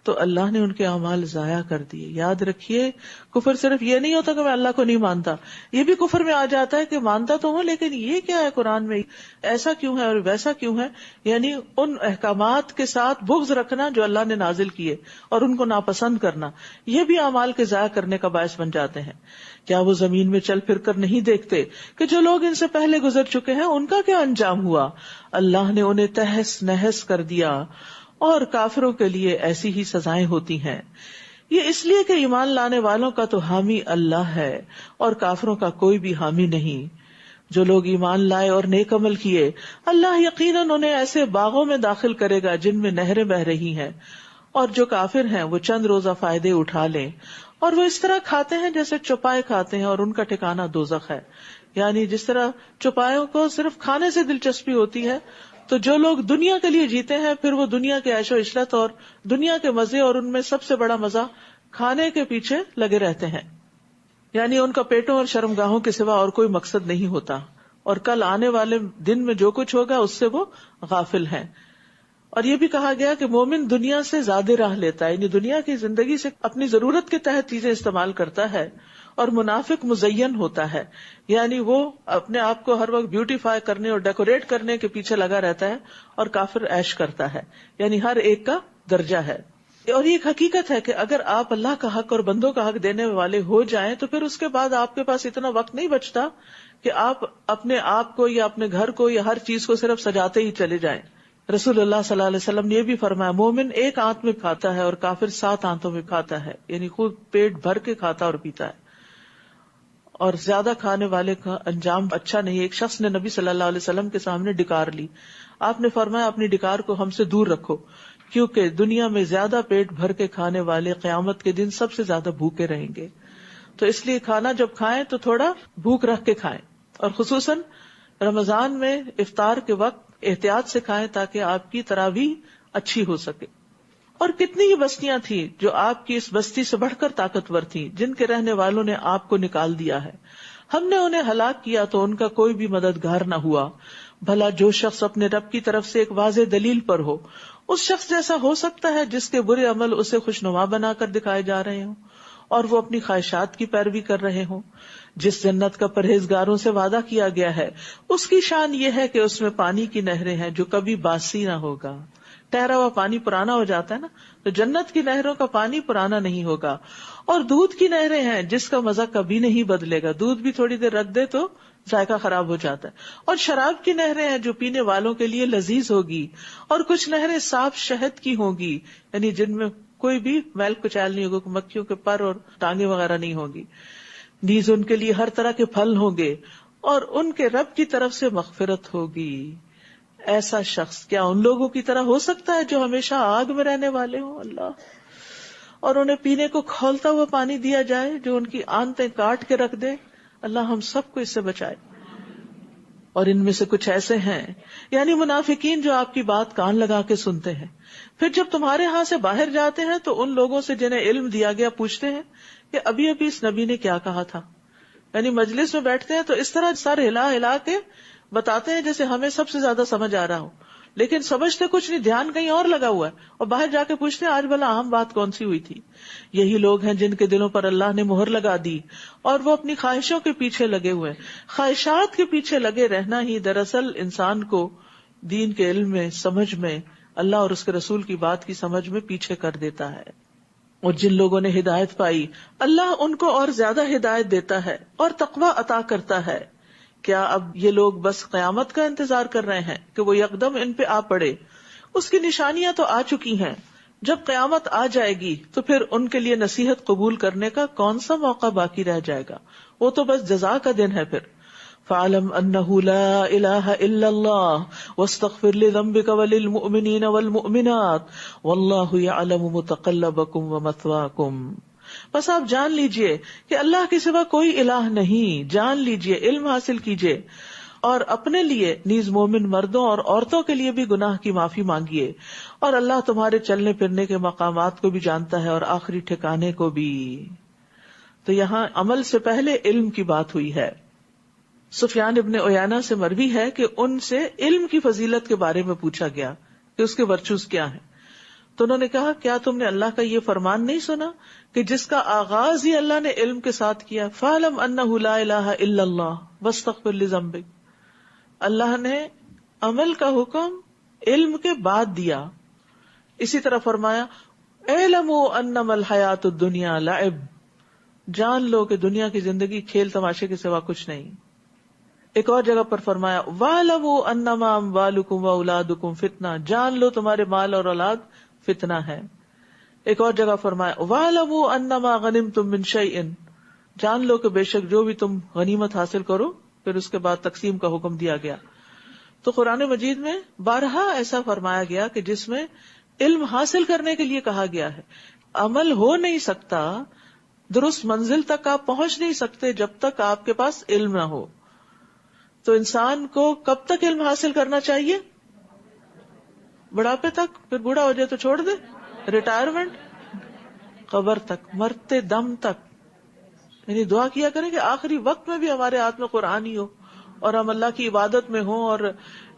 تو اللہ نے ان کے اعمال ضائع کر دیے. یاد رکھیے کفر صرف یہ نہیں ہوتا کہ میں اللہ کو نہیں مانتا، یہ بھی کفر میں آ جاتا ہے کہ مانتا تو ہوں لیکن یہ کیا ہے قرآن میں ایسا کیوں ہے اور ویسا کیوں ہے، یعنی ان احکامات کے ساتھ بغض رکھنا جو اللہ نے نازل کیے اور ان کو ناپسند کرنا، یہ بھی اعمال کے ضائع کرنے کا باعث بن جاتے ہیں. کیا وہ زمین میں چل پھر کر نہیں دیکھتے کہ جو لوگ ان سے پہلے گزر چکے ہیں ان کا کیا انجام ہوا؟ اللہ نے انہیں تہس نہس کر دیا اور کافروں کے لیے ایسی ہی سزائیں ہوتی ہیں. یہ اس لیے کہ ایمان لانے والوں کا تو حامی اللہ ہے اور کافروں کا کوئی بھی حامی نہیں. جو لوگ ایمان لائے اور نیک عمل کیے اللہ یقیناً انہیں ایسے باغوں میں داخل کرے گا جن میں نہریں بہ رہی ہیں، اور جو کافر ہیں وہ چند روزہ فائدے اٹھا لیں اور وہ اس طرح کھاتے ہیں جیسے چوپائے کھاتے ہیں اور ان کا ٹھکانہ دوزخ ہے. یعنی جس طرح چوپایوں کو صرف کھانے سے دلچسپی ہوتی ہے تو جو لوگ دنیا کے لیے جیتے ہیں پھر وہ دنیا کے عیش و عشرت اور دنیا کے مزے اور ان میں سب سے بڑا مزہ کھانے کے پیچھے لگے رہتے ہیں. یعنی ان کا پیٹوں اور شرمگاہوں کے سوا اور کوئی مقصد نہیں ہوتا اور کل آنے والے دن میں جو کچھ ہوگا اس سے وہ غافل ہیں. اور یہ بھی کہا گیا کہ مومن دنیا سے زیادہ راہ لیتا ہے، یعنی دنیا کی زندگی سے اپنی ضرورت کے تحت چیزیں استعمال کرتا ہے، اور منافق مزین ہوتا ہے، یعنی وہ اپنے آپ کو ہر وقت بیوٹیفائی کرنے اور ڈیکوریٹ کرنے کے پیچھے لگا رہتا ہے، اور کافر عیش کرتا ہے. یعنی ہر ایک کا درجہ ہے. اور یہ ایک حقیقت ہے کہ اگر آپ اللہ کا حق اور بندوں کا حق دینے والے ہو جائیں تو پھر اس کے بعد آپ کے پاس اتنا وقت نہیں بچتا کہ آپ اپنے آپ کو یا اپنے گھر کو یا ہر چیز کو صرف سجاتے ہی چلے جائیں. رسول اللہ صلی اللہ علیہ وسلم نے یہ بھی فرمایا مومن ایک آنت میں کھاتا ہے اور کافر 7 آنتوں میں کھاتا ہے، یعنی خود پیٹ بھر کے کھاتا اور پیتا ہے. اور زیادہ کھانے والے کا انجام اچھا نہیں. ایک شخص نے نبی صلی اللہ علیہ وسلم کے سامنے ڈکار لی. آپ نے فرمایا اپنی ڈکار کو ہم سے دور رکھو، کیونکہ دنیا میں زیادہ پیٹ بھر کے کھانے والے قیامت کے دن سب سے زیادہ بھوکے رہیں گے. تو اس لیے کھانا جب کھائیں تو تھوڑا بھوک رکھ کے کھائیں، اور خصوصاً رمضان میں افطار کے وقت احتیاط سے کھائیں تاکہ آپ کی تراویح اچھی ہو سکے. اور کتنی ہی بستیاں تھیں جو آپ کی اس بستی سے بڑھ کر طاقتور تھیں جن کے رہنے والوں نے آپ کو نکال دیا ہے. ہم نے انہیں ہلاک کیا تو ان کا کوئی بھی مددگار نہ ہوا. بھلا جو شخص اپنے رب کی طرف سے ایک واضح دلیل پر ہو اس شخص جیسا ہو سکتا ہے جس کے برے عمل اسے خوشنما بنا کر دکھائے جا رہے ہوں اور وہ اپنی خواہشات کی پیروی کر رہے ہوں. جس جنت کا پرہیزگاروں سے وعدہ کیا گیا ہے اس کی شان یہ ہے کہ اس میں پانی کی نہریں ہیں جو کبھی باسی نہ ہوگا. ٹھہرا ہوا پانی پرانا ہو جاتا ہے نا، تو جنت کی نہروں کا پانی پرانا نہیں ہوگا. اور دودھ کی نہریں ہیں جس کا مزہ کبھی نہیں بدلے گا، دودھ بھی تھوڑی دیر رکھ دے تو ذائقہ خراب ہو جاتا ہے. اور شراب کی نہریں ہیں جو پینے والوں کے لیے لذیذ ہوگی. اور کچھ نہریں صاف شہد کی ہوں گی، یعنی جن میں کوئی بھی میل کچیل نہیں ہوگا، مکھیوں کے پر اور ٹانگیں وغیرہ نہیں ہوگی. نیز ان کے لیے ہر طرح کے پھل ہوں گے اور ان کے رب کی طرف سے مغفرت ہوگی. ایسا شخص کیا ان لوگوں کی طرح ہو سکتا ہے جو ہمیشہ آگ میں رہنے والے ہوں؟ اللہ. اور انہیں پینے کو کھولتا ہوا پانی دیا جائے جو ان کی آنتیں کاٹ کے رکھ دے. اللہ ہم سب کو اس سے بچائے. اور ان میں سے کچھ ایسے ہیں یعنی منافقین جو آپ کی بات کان لگا کے سنتے ہیں، پھر جب تمہارے ہاں سے باہر جاتے ہیں تو ان لوگوں سے جنہیں علم دیا گیا پوچھتے ہیں کہ ابھی ابھی اس نبی نے کیا کہا تھا. یعنی مجلس میں بیٹھتے ہیں تو اس طرح سر ہلا ہلا کے بتاتے ہیں جیسے ہمیں سب سے زیادہ سمجھ آ رہا ہو، لیکن سمجھتے کچھ نہیں، دھیان کہیں اور لگا ہوا ہے، اور باہر جا کے پوچھتے ہیں آج بھلا اہم بات کون سی ہوئی تھی. یہی لوگ ہیں جن کے دلوں پر اللہ نے مہر لگا دی اور وہ اپنی خواہشوں کے پیچھے لگے ہوئے. خواہشات کے پیچھے لگے رہنا ہی دراصل انسان کو دین کے علم میں، سمجھ میں، اللہ اور اس کے رسول کی بات کی سمجھ میں پیچھے کر دیتا ہے. اور جن لوگوں نے ہدایت پائی اللہ ان کو اور زیادہ ہدایت دیتا ہے اور تقوی عطا کرتا ہے. کیا اب یہ لوگ بس قیامت کا انتظار کر رہے ہیں کہ وہ یکدم ان پہ آ پڑے؟ اس کی نشانیاں تو آ چکی ہیں. جب قیامت آ جائے گی تو پھر ان کے لیے نصیحت قبول کرنے کا کون سا موقع باقی رہ جائے گا؟ وہ تو بس جزا کا دن ہے. پھر فَاعْلَمْ أَنَّهُ لَا إِلَهَ إِلَّا اللَّهُ وَاسْتَغْفِرْ لِذَنبِكَ وَلِلْمُؤْمِنِينَ وَالْمُؤْمِنَاتِ وَاللَّهُ يَعْلَمُ مُتَقَلَّبَكُمْ وَمَثْوَاكُمْ. بس آپ جان لیجئے کہ اللہ کے سوا کوئی الہ نہیں. جان لیجئے، علم حاصل کیجئے، اور اپنے لیے نیز مومن مردوں اور عورتوں کے لیے بھی گناہ کی معافی مانگیے. اور اللہ تمہارے چلنے پھرنے کے مقامات کو بھی جانتا ہے اور آخری ٹھکانے کو بھی. تو یہاں عمل سے پہلے علم کی بات ہوئی ہے. سفیان ابن عیینہ سے مروی ہے کہ ان سے علم کی فضیلت کے بارے میں پوچھا گیا کہ اس کے ورچوز کیا ہیں. تو انہوں نے کہا کیا تم نے اللہ کا یہ فرمان نہیں سنا کہ جس کا آغاز ہی اللہ نے علم کے ساتھ کیا، فَاعْلَمْ أَنَّهُ لَا إِلَهَ إِلَّا اللَّهُ وَاسْتَغْفِرْ لِذَنبِكَ. اللہ نے عمل کا حکم علم کے بعد دیا. اسی طرح فرمایا اعلموا انما الحیات الدنیا لعب، جان لو کہ دنیا کی زندگی کھیل تماشے کے سوا کچھ نہیں. ایک اور جگہ پر فرمایا وَاعْلَمُوا أَنَّمَا أَمْوَالُكُمْ وَأَوْلَادُكُمْ فِتْنَةٌ، جان لو تمہارے مال اور اولاد فتنہ ہے. ایک اور جگہ فرمایا وَاعْلَمُوا أَنَّمَا غَنِمْتُم مِّن شَيْءٍ، جان لو کہ بے شک جو بھی تم غنیمت حاصل کرو. پھر اس کے بعد تقسیم کا حکم دیا گیا. تو قرآن مجید میں بارہا ایسا فرمایا گیا کہ جس میں علم حاصل کرنے کے لیے کہا گیا ہے. عمل ہو نہیں سکتا، درست منزل تک آپ پہنچ نہیں سکتے جب تک آپ کے پاس علم نہ ہو. تو انسان کو کب تک علم حاصل کرنا چاہیے؟ بڑھاپے تک، پھر بوڑھا ہو جائے تو چھوڑ دے. ریٹائرمنٹ، قبر تک، مرتے دم تک. یعنی دعا کیا کریں کہ آخری وقت میں بھی ہمارے ہاتھ میں قرآن ہی ہو اور ہم اللہ کی عبادت میں ہوں اور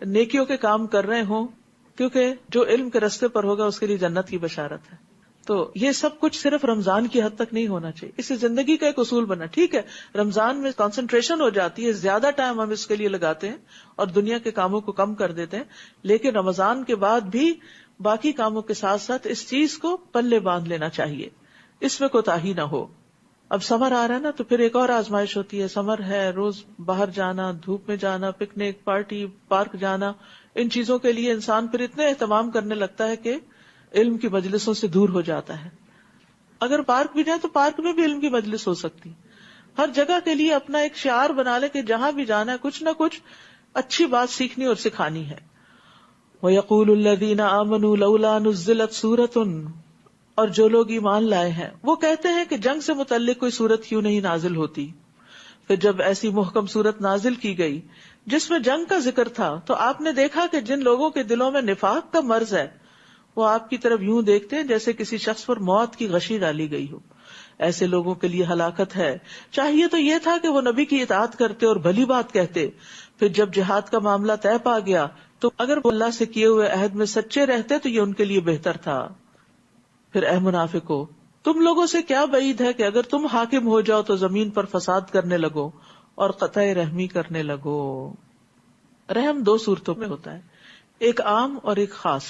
نیکیوں کے کام کر رہے ہوں، کیونکہ جو علم کے رستے پر ہوگا اس کے لیے جنت کی بشارت ہے. تو یہ سب کچھ صرف رمضان کی حد تک نہیں ہونا چاہیے. اس سے زندگی کا ایک اصول بنا. ٹھیک ہے رمضان میں کنسنٹریشن ہو جاتی ہے، زیادہ ٹائم ہم اس کے لیے لگاتے ہیں اور دنیا کے کاموں کو کم کر دیتے ہیں، لیکن رمضان کے بعد بھی باقی کاموں کے ساتھ ساتھ اس چیز کو پلے باندھ لینا چاہیے، اس میں کوتاہی نہ ہو. اب سمر آ رہا ہے نا، تو پھر ایک اور آزمائش ہوتی ہے. سمر ہے، روز باہر جانا، دھوپ میں جانا، پکنک، پارٹی، پارک جانا، ان چیزوں کے لیے انسان پھر اتنے اہتمام کرنے لگتا ہے کہ علم کی مجلسوں سے دور ہو جاتا ہے. اگر پارک بھی جائے تو پارک میں بھی علم کی مجلس ہو سکتی. ہر جگہ کے لیے اپنا ایک شعار بنا لے کہ جہاں بھی جانا ہے کچھ نہ کچھ اچھی بات سیکھنی اور سکھانی ہے. وَيَقُولُ الَّذِينَ آمَنُوا لَوْلَا نُزِّلَتْ سُورَةٌ، اور جو لوگ ایمان لائے ہیں وہ کہتے ہیں کہ جنگ سے متعلق کوئی سورت کیوں نہیں نازل ہوتی. پھر جب ایسی محکم سورت نازل کی گئی جس میں جنگ کا ذکر تھا تو آپ نے دیکھا کہ جن لوگوں کے دلوں میں نفاق کا مرض ہے وہ آپ کی طرف یوں دیکھتے ہیں جیسے کسی شخص پر موت کی غشی ڈالی گئی ہو. ایسے لوگوں کے لیے ہلاکت ہے. چاہیے تو یہ تھا کہ وہ نبی کی اطاعت کرتے اور بھلی بات کہتے. پھر جب جہاد کا معاملہ طے پا گیا تو اگر وہ اللہ سے کیے ہوئے عہد میں سچے رہتے تو یہ ان کے لیے بہتر تھا. پھر اے منافقو، تم لوگوں سے کیا بعید ہے کہ اگر تم حاکم ہو جاؤ تو زمین پر فساد کرنے لگو اور قطع رحمی کرنے لگو. رحم دو صورتوں میں ہوتا ہے، ایک عام اور ایک خاص.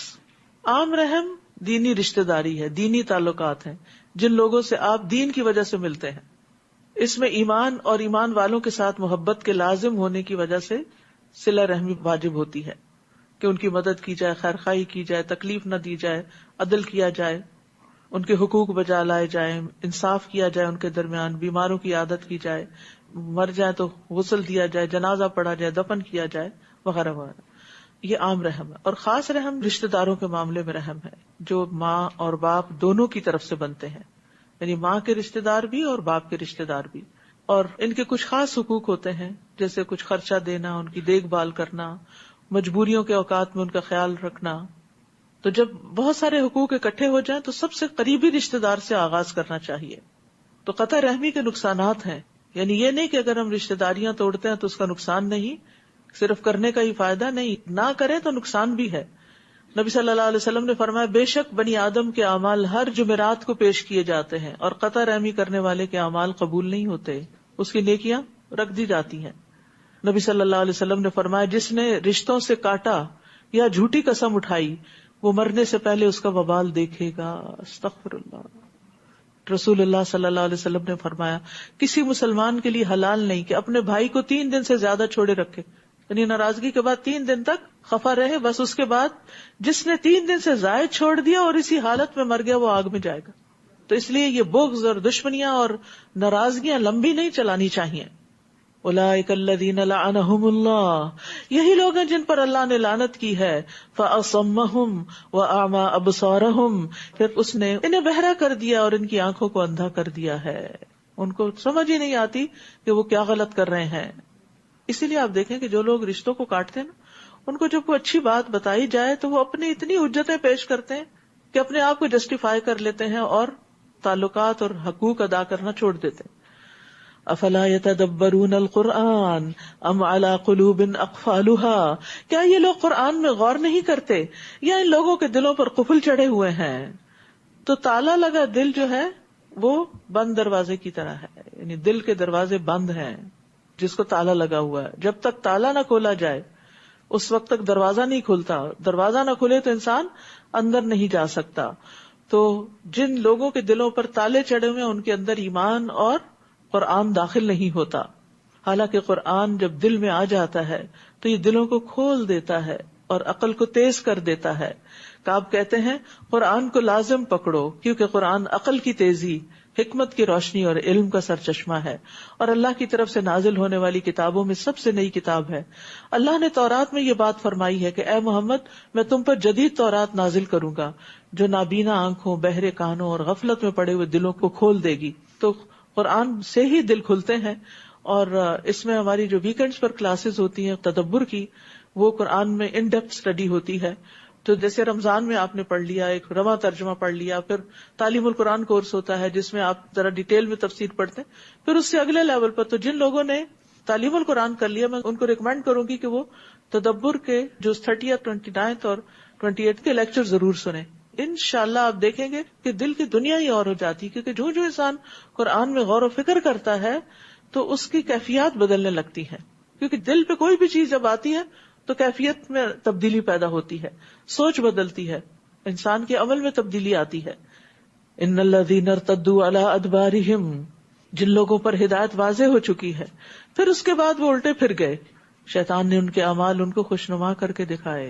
عام رحم دینی رشتہ داری ہے، دینی تعلقات ہیں، جن لوگوں سے آپ دین کی وجہ سے ملتے ہیں. اس میں ایمان اور ایمان والوں کے ساتھ محبت کے لازم ہونے کی وجہ سے صلہ رحمی واجب ہوتی ہے کہ ان کی مدد کی جائے، خیر خواہی کی جائے، تکلیف نہ دی جائے، عدل کیا جائے، ان کے حقوق بجا لائے جائیں، انصاف کیا جائے ان کے درمیان، بیماروں کی عادت کی جائے، مر جائے تو غسل دیا جائے، جنازہ پڑھا جائے، دفن کیا جائے، وغیرہ وغیرہ. یہ عام رحم ہے، اور خاص رحم رشتہ داروں کے معاملے میں رحم ہے، جو ماں اور باپ دونوں کی طرف سے بنتے ہیں، یعنی ماں کے رشتہ دار بھی اور باپ کے رشتہ دار بھی. اور ان کے کچھ خاص حقوق ہوتے ہیں، جیسے کچھ خرچہ دینا، ان کی دیکھ بھال کرنا، مجبوریوں کے اوقات میں ان کا خیال رکھنا. تو جب بہت سارے حقوق اکٹھے ہو جائیں تو سب سے قریبی رشتہ دار سے آغاز کرنا چاہیے. تو قطع رحمی کے نقصانات ہیں، یعنی یہ نہیں کہ اگر ہم رشتہ داریاں توڑتے ہیں تو اس کا نقصان نہیں، صرف کرنے کا ہی فائدہ نہیں، نہ کریں تو نقصان بھی ہے. نبی صلی اللہ علیہ وسلم نے فرمایا بے شک بنی آدم کے اعمال ہر جمعرات کو پیش کیے جاتے ہیں، اور قطع رحمی کرنے والے کے اعمال قبول نہیں ہوتے، اس کی نیکیاں رکھ دی جاتی ہیں. نبی صلی اللہ علیہ وسلم نے فرمایا جس نے رشتوں سے کاٹا یا جھوٹی قسم اٹھائی وہ مرنے سے پہلے اس کا وبال دیکھے گا. استغفر اللہ. رسول اللہ صلی اللہ علیہ وسلم نے فرمایا کسی مسلمان کے لیے حلال نہیں کہ اپنے بھائی کو 3 دن سے زیادہ چھوڑے رکھے، یعنی ناراضگی کے بعد 3 دن تک خفا رہے، بس اس کے بعد جس نے 3 دن سے زائد چھوڑ دیا اور اسی حالت میں مر گیا وہ آگ میں جائے گا. تو اس لیے یہ بغض اور دشمنیاں اور ناراضگیاں لمبی نہیں چلانی چاہیے. اولئک الذین لعنہم اللہ، یہی لوگ ہیں جن پر اللہ نے لعنت کی ہے. فاصمہم واعمی ابصارہم، پھر اس نے انہیں بہرا کر دیا اور ان کی آنکھوں کو اندھا کر دیا ہے، ان کو سمجھ ہی نہیں آتی کہ وہ کیا غلط کر رہے ہیں. اسی لیے آپ دیکھیں کہ جو لوگ رشتوں کو کاٹتے ہیں نا، ان کو جب کوئی اچھی بات بتائی جائے تو وہ اپنی اتنی حجتیں پیش کرتے ہیں کہ اپنے آپ کو جسٹیفائی کر لیتے ہیں اور تعلقات اور حقوق ادا کرنا چھوڑ دیتے ہیں. افلا يتدبرون القرآن ام على قلوب اقفالها، کیا یہ لوگ قرآن میں غور نہیں کرتے یا ان لوگوں کے دلوں پر قفل چڑھے ہوئے ہیں؟ تو تالا لگا دل جو ہے وہ بند دروازے کی طرح ہے، یعنی دل کے دروازے بند ہیں جس کو تالا لگا ہوا ہے. جب تک تالا نہ کھولا جائے اس وقت تک دروازہ نہیں کھلتا. دروازہ نہ کھلے تو انسان اندر نہیں جا سکتا. تو جن لوگوں کے دلوں پر تالے چڑھے ہوئے ہیں ان کے اندر ایمان اور قرآن داخل نہیں ہوتا. حالانکہ قرآن جب دل میں آ جاتا ہے تو یہ دلوں کو کھول دیتا ہے اور عقل کو تیز کر دیتا ہے. کعب کہتے ہیں قرآن کو لازم پکڑو کیونکہ قرآن عقل کی تیزی، حکمت کی روشنی اور علم کا سرچشمہ ہے، اور اللہ کی طرف سے نازل ہونے والی کتابوں میں سب سے نئی کتاب ہے. اللہ نے تورات میں یہ بات فرمائی ہے کہ اے محمد میں تم پر جدید تورات نازل کروں گا جو نابینا آنکھوں، بہرے کانوں اور غفلت میں پڑے ہوئے دلوں کو کھول دے گی. تو قرآن سے ہی دل کھلتے ہیں. اور اس میں ہماری جو ویکینڈز پر کلاسز ہوتی ہیں تدبر کی، وہ قرآن میں ان ڈیپتھ اسٹڈی ہوتی ہے. تو جیسے رمضان میں آپ نے پڑھ لیا، ایک رواں ترجمہ پڑھ لیا، پھر تعلیم القرآن کورس ہوتا ہے جس میں آپ ذرا ڈیٹیل میں تفسیر پڑھتے ہیں. پھر اس سے اگلے لیول پر تو جن لوگوں نے تعلیم القرآن کر لیا میں ان کو ریکمینڈ کروں گی کہ وہ تدبر کے جو 30th 29th اور 28th کے لیکچر ضرور سنیں. انشاءاللہ آپ دیکھیں گے کہ دل کی دنیا ہی اور ہو جاتی ہے، کیونکہ جو انسان قرآن میں غور و فکر کرتا ہے تو اس کی کیفیات بدلنے لگتی ہیں. کیونکہ دل پہ کوئی بھی چیز جب آتی ہے تو کیفیت میں تبدیلی پیدا ہوتی ہے، سوچ بدلتی ہے، انسان کے عمل میں تبدیلی آتی ہے. ان الذین ارتدوا علی ادبارہم، جن لوگوں پر ہدایت واضح ہو چکی ہے پھر اس کے بعد وہ الٹے پھر گئے، شیطان نے ان کے اعمال ان کو خوشنما کر کے دکھائے.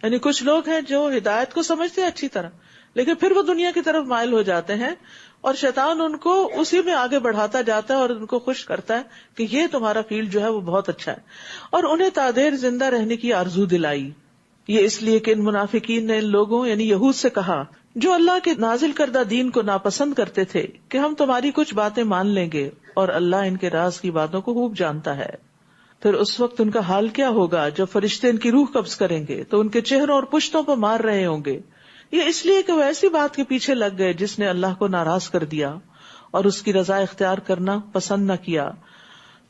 یعنی کچھ لوگ ہیں جو ہدایت کو سمجھتے ہیں اچھی طرح، لیکن پھر وہ دنیا کی طرف مائل ہو جاتے ہیں اور شیطان ان کو اسی میں آگے بڑھاتا جاتا ہے اور ان کو خوش کرتا ہے کہ یہ تمہارا فیلڈ جو ہے وہ بہت اچھا ہے، اور انہیں تادیر زندہ رہنے کی آرزو دلائی. یہ اس لیے کہ ان منافقین نے ان لوگوں یعنی یہود سے کہا جو اللہ کے نازل کردہ دین کو ناپسند کرتے تھے کہ ہم تمہاری کچھ باتیں مان لیں گے، اور اللہ ان کے راز کی باتوں کو خوب جانتا ہے. پھر اس وقت ان کا حال کیا ہوگا جب فرشتے ان کی روح قبض کریں گے تو ان کے چہروں اور پشتوں پر مار رہے ہوں گے. یہ اس لیے کہ وہ ایسی بات کے پیچھے لگ گئے جس نے اللہ کو ناراض کر دیا اور اس کی رضا اختیار کرنا پسند نہ کیا.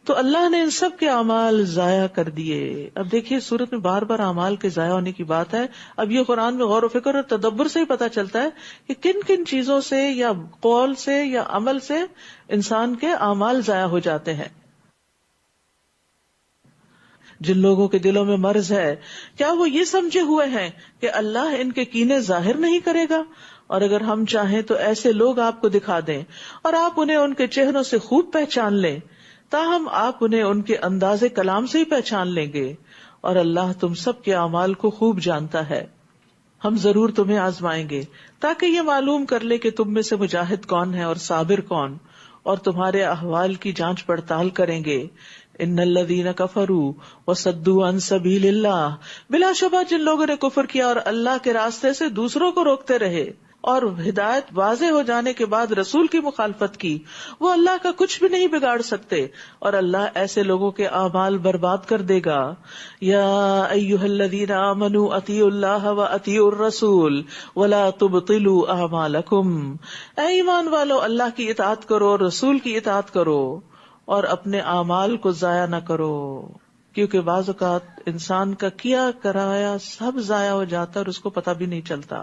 تو اللہ نے ان سب کے اعمال ضائع کر دیے. اب دیکھیے سورت میں بار بار اعمال کے ضائع ہونے کی بات ہے. اب یہ قرآن میں غور و فکر اور تدبر سے ہی پتہ چلتا ہے کہ کن کن چیزوں سے یا قول سے یا عمل سے انسان کے اعمال ضائع ہو جاتے ہیں. جن لوگوں کے دلوں میں مرض ہے کیا وہ یہ سمجھے ہوئے ہیں کہ اللہ ان کے کینے ظاہر نہیں کرے گا؟ اور اگر ہم چاہیں تو ایسے لوگ آپ کو دکھا دیں اور آپ انہیں ان کے چہروں سے خوب پہچان لیں، تاہم آپ انہیں ان کے انداز کلام سے ہی پہچان لیں گے، اور اللہ تم سب کے اعمال کو خوب جانتا ہے. ہم ضرور تمہیں آزمائیں گے تاکہ یہ معلوم کر لے کہ تم میں سے مجاہد کون ہے اور صابر کون، اور تمہارے احوال کی جانچ پڑتال کریں گے. ان الذین کفروا وصدوا عن سبیل اللہ، بلا شبہ جن لوگوں نے کفر کیا اور اللہ کے راستے سے دوسروں کو روکتے رہے اور ہدایت واضح ہو جانے کے بعد رسول کی مخالفت کی، وہ اللہ کا کچھ بھی نہیں بگاڑ سکتے اور اللہ ایسے لوگوں کے اعمال برباد کر دے گا. یا ایھا الذین آمنوا اطیعوا اللہ واطیعوا الرسول ولا تبطلوا اعمالکم، اے ایمان والو اللہ کی اطاعت کرو اور رسول کی اطاعت کرو اور اپنے اعمال کو ضائع نہ کرو، کیونکہ بعض اوقات انسان کا کیا کرایا سب ضائع ہو جاتا ہے اور اس کو پتہ بھی نہیں چلتا.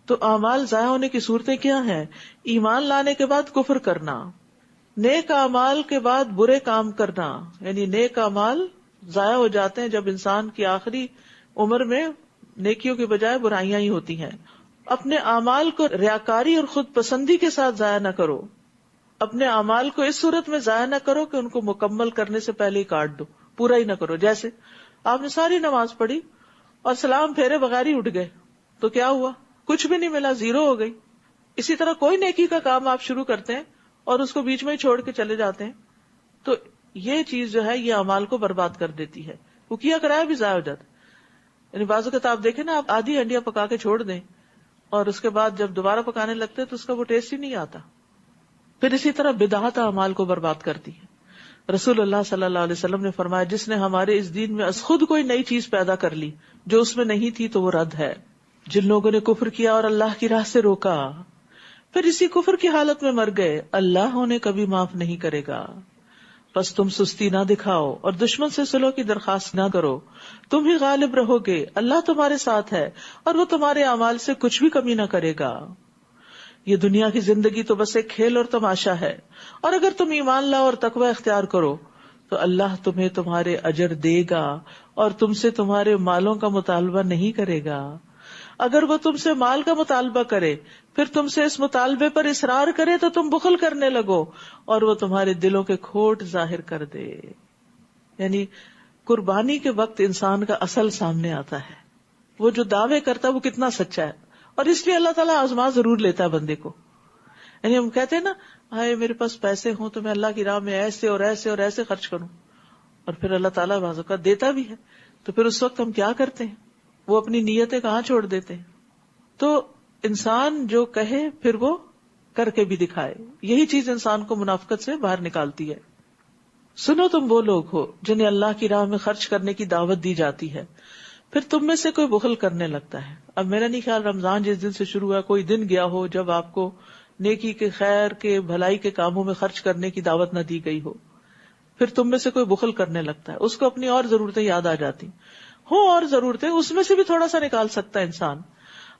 تو اعمال ضائع ہونے کی صورتیں کیا ہیں؟ ایمان لانے کے بعد کفر کرنا، نیک اعمال کے بعد برے کام کرنا، یعنی نیک اعمال ضائع ہو جاتے ہیں جب انسان کی آخری عمر میں نیکیوں کے بجائے برائیاں ہی ہوتی ہیں. اپنے اعمال کو ریاکاری اور خود پسندی کے ساتھ ضائع نہ کرو. اپنے اعمال کو اس صورت میں ضائع نہ کرو کہ ان کو مکمل کرنے سے پہلے ہی کاٹ دو، پورا ہی نہ کرو. جیسے آپ نے ساری نماز پڑھی اور سلام پھیرے بغیر ہی اٹھ گئے تو کیا ہوا؟ کچھ بھی نہیں ملا، زیرو ہو گئی. اسی طرح کوئی نیکی کا کام آپ شروع کرتے ہیں اور اس کو بیچ میں ہی چھوڑ کے چلے جاتے ہیں تو یہ چیز جو ہے یہ اعمال کو برباد کر دیتی ہے. وہ کیا کرایا بھی ضائع ہو جاتا. یعنی بعض اوقات آپ دیکھیں نا، آپ آدھی ہنڈیاں پکا کے چھوڑ دیں اور اس کے بعد جب دوبارہ پکانے لگتے ہیں تو اس کا وہ ٹیسٹ ہی نہیں آتا. پھر اسی طرح بدعات اعمال کو برباد کرتی ہے. رسول اللہ صلی اللہ علیہ وسلم نے فرمایا، جس نے ہمارے اس دین میں از خود کوئی نئی چیز پیدا کر لی جو اس میں نہیں تھی تو وہ رد ہے. جن لوگوں نے کفر کیا اور اللہ کی راہ سے روکا پھر اسی کفر کی حالت میں مر گئے، اللہ انہیں کبھی معاف نہیں کرے گا. بس تم سستی نہ دکھاؤ اور دشمن سے صلح کی درخواست نہ کرو، تم ہی غالب رہو گے، اللہ تمہارے ساتھ ہے اور وہ تمہارے اعمال سے کچھ بھی کمی نہ کرے گا. یہ دنیا کی زندگی تو بس ایک کھیل اور تماشا ہے، اور اگر تم ایمان لاؤ اور تقوی اختیار کرو تو اللہ تمہیں تمہارے اجر دے گا اور تم سے تمہارے مالوں کا مطالبہ نہیں کرے گا. اگر وہ تم سے مال کا مطالبہ کرے پھر تم سے اس مطالبے پر اصرار کرے تو تم بخل کرنے لگو اور وہ تمہارے دلوں کے کھوٹ ظاہر کر دے. یعنی قربانی کے وقت انسان کا اصل سامنے آتا ہے، وہ جو دعوے کرتا ہے وہ کتنا سچا ہے. اور اس لیے اللہ تعالیٰ آزما ضرور لیتا ہے بندے کو. یعنی ہم کہتے ہیں نا، ہائے میرے پاس پیسے ہوں تو میں اللہ کی راہ میں ایسے اور ایسے اور ایسے خرچ کروں، اور پھر اللہ تعالیٰ بعض اوقات دیتا بھی ہے تو پھر اس وقت ہم کیا کرتے ہیں؟ وہ اپنی نیتیں کہاں چھوڑ دیتے ہیں. تو انسان جو کہے پھر وہ کر کے بھی دکھائے، یہی چیز انسان کو منافقت سے باہر نکالتی ہے. سنو تم وہ لوگ ہو جنہیں اللہ کی راہ میں خرچ کرنے کی دعوت دی جاتی ہے، پھر تم میں سے کوئی بخل کرنے لگتا ہے. اب میرا نہیں خیال رمضان جس دن سے شروع ہوا کوئی دن گیا ہو جب آپ کو نیکی کے، خیر کے، بھلائی کے کاموں میں خرچ کرنے کی دعوت نہ دی گئی ہو. پھر تم میں سے کوئی بخل کرنے لگتا ہے، اس کو اپنی اور ضرورتیں یاد آ جاتی ہو، اور ضرورتیں اس میں سے بھی تھوڑا سا نکال سکتا ہے انسان.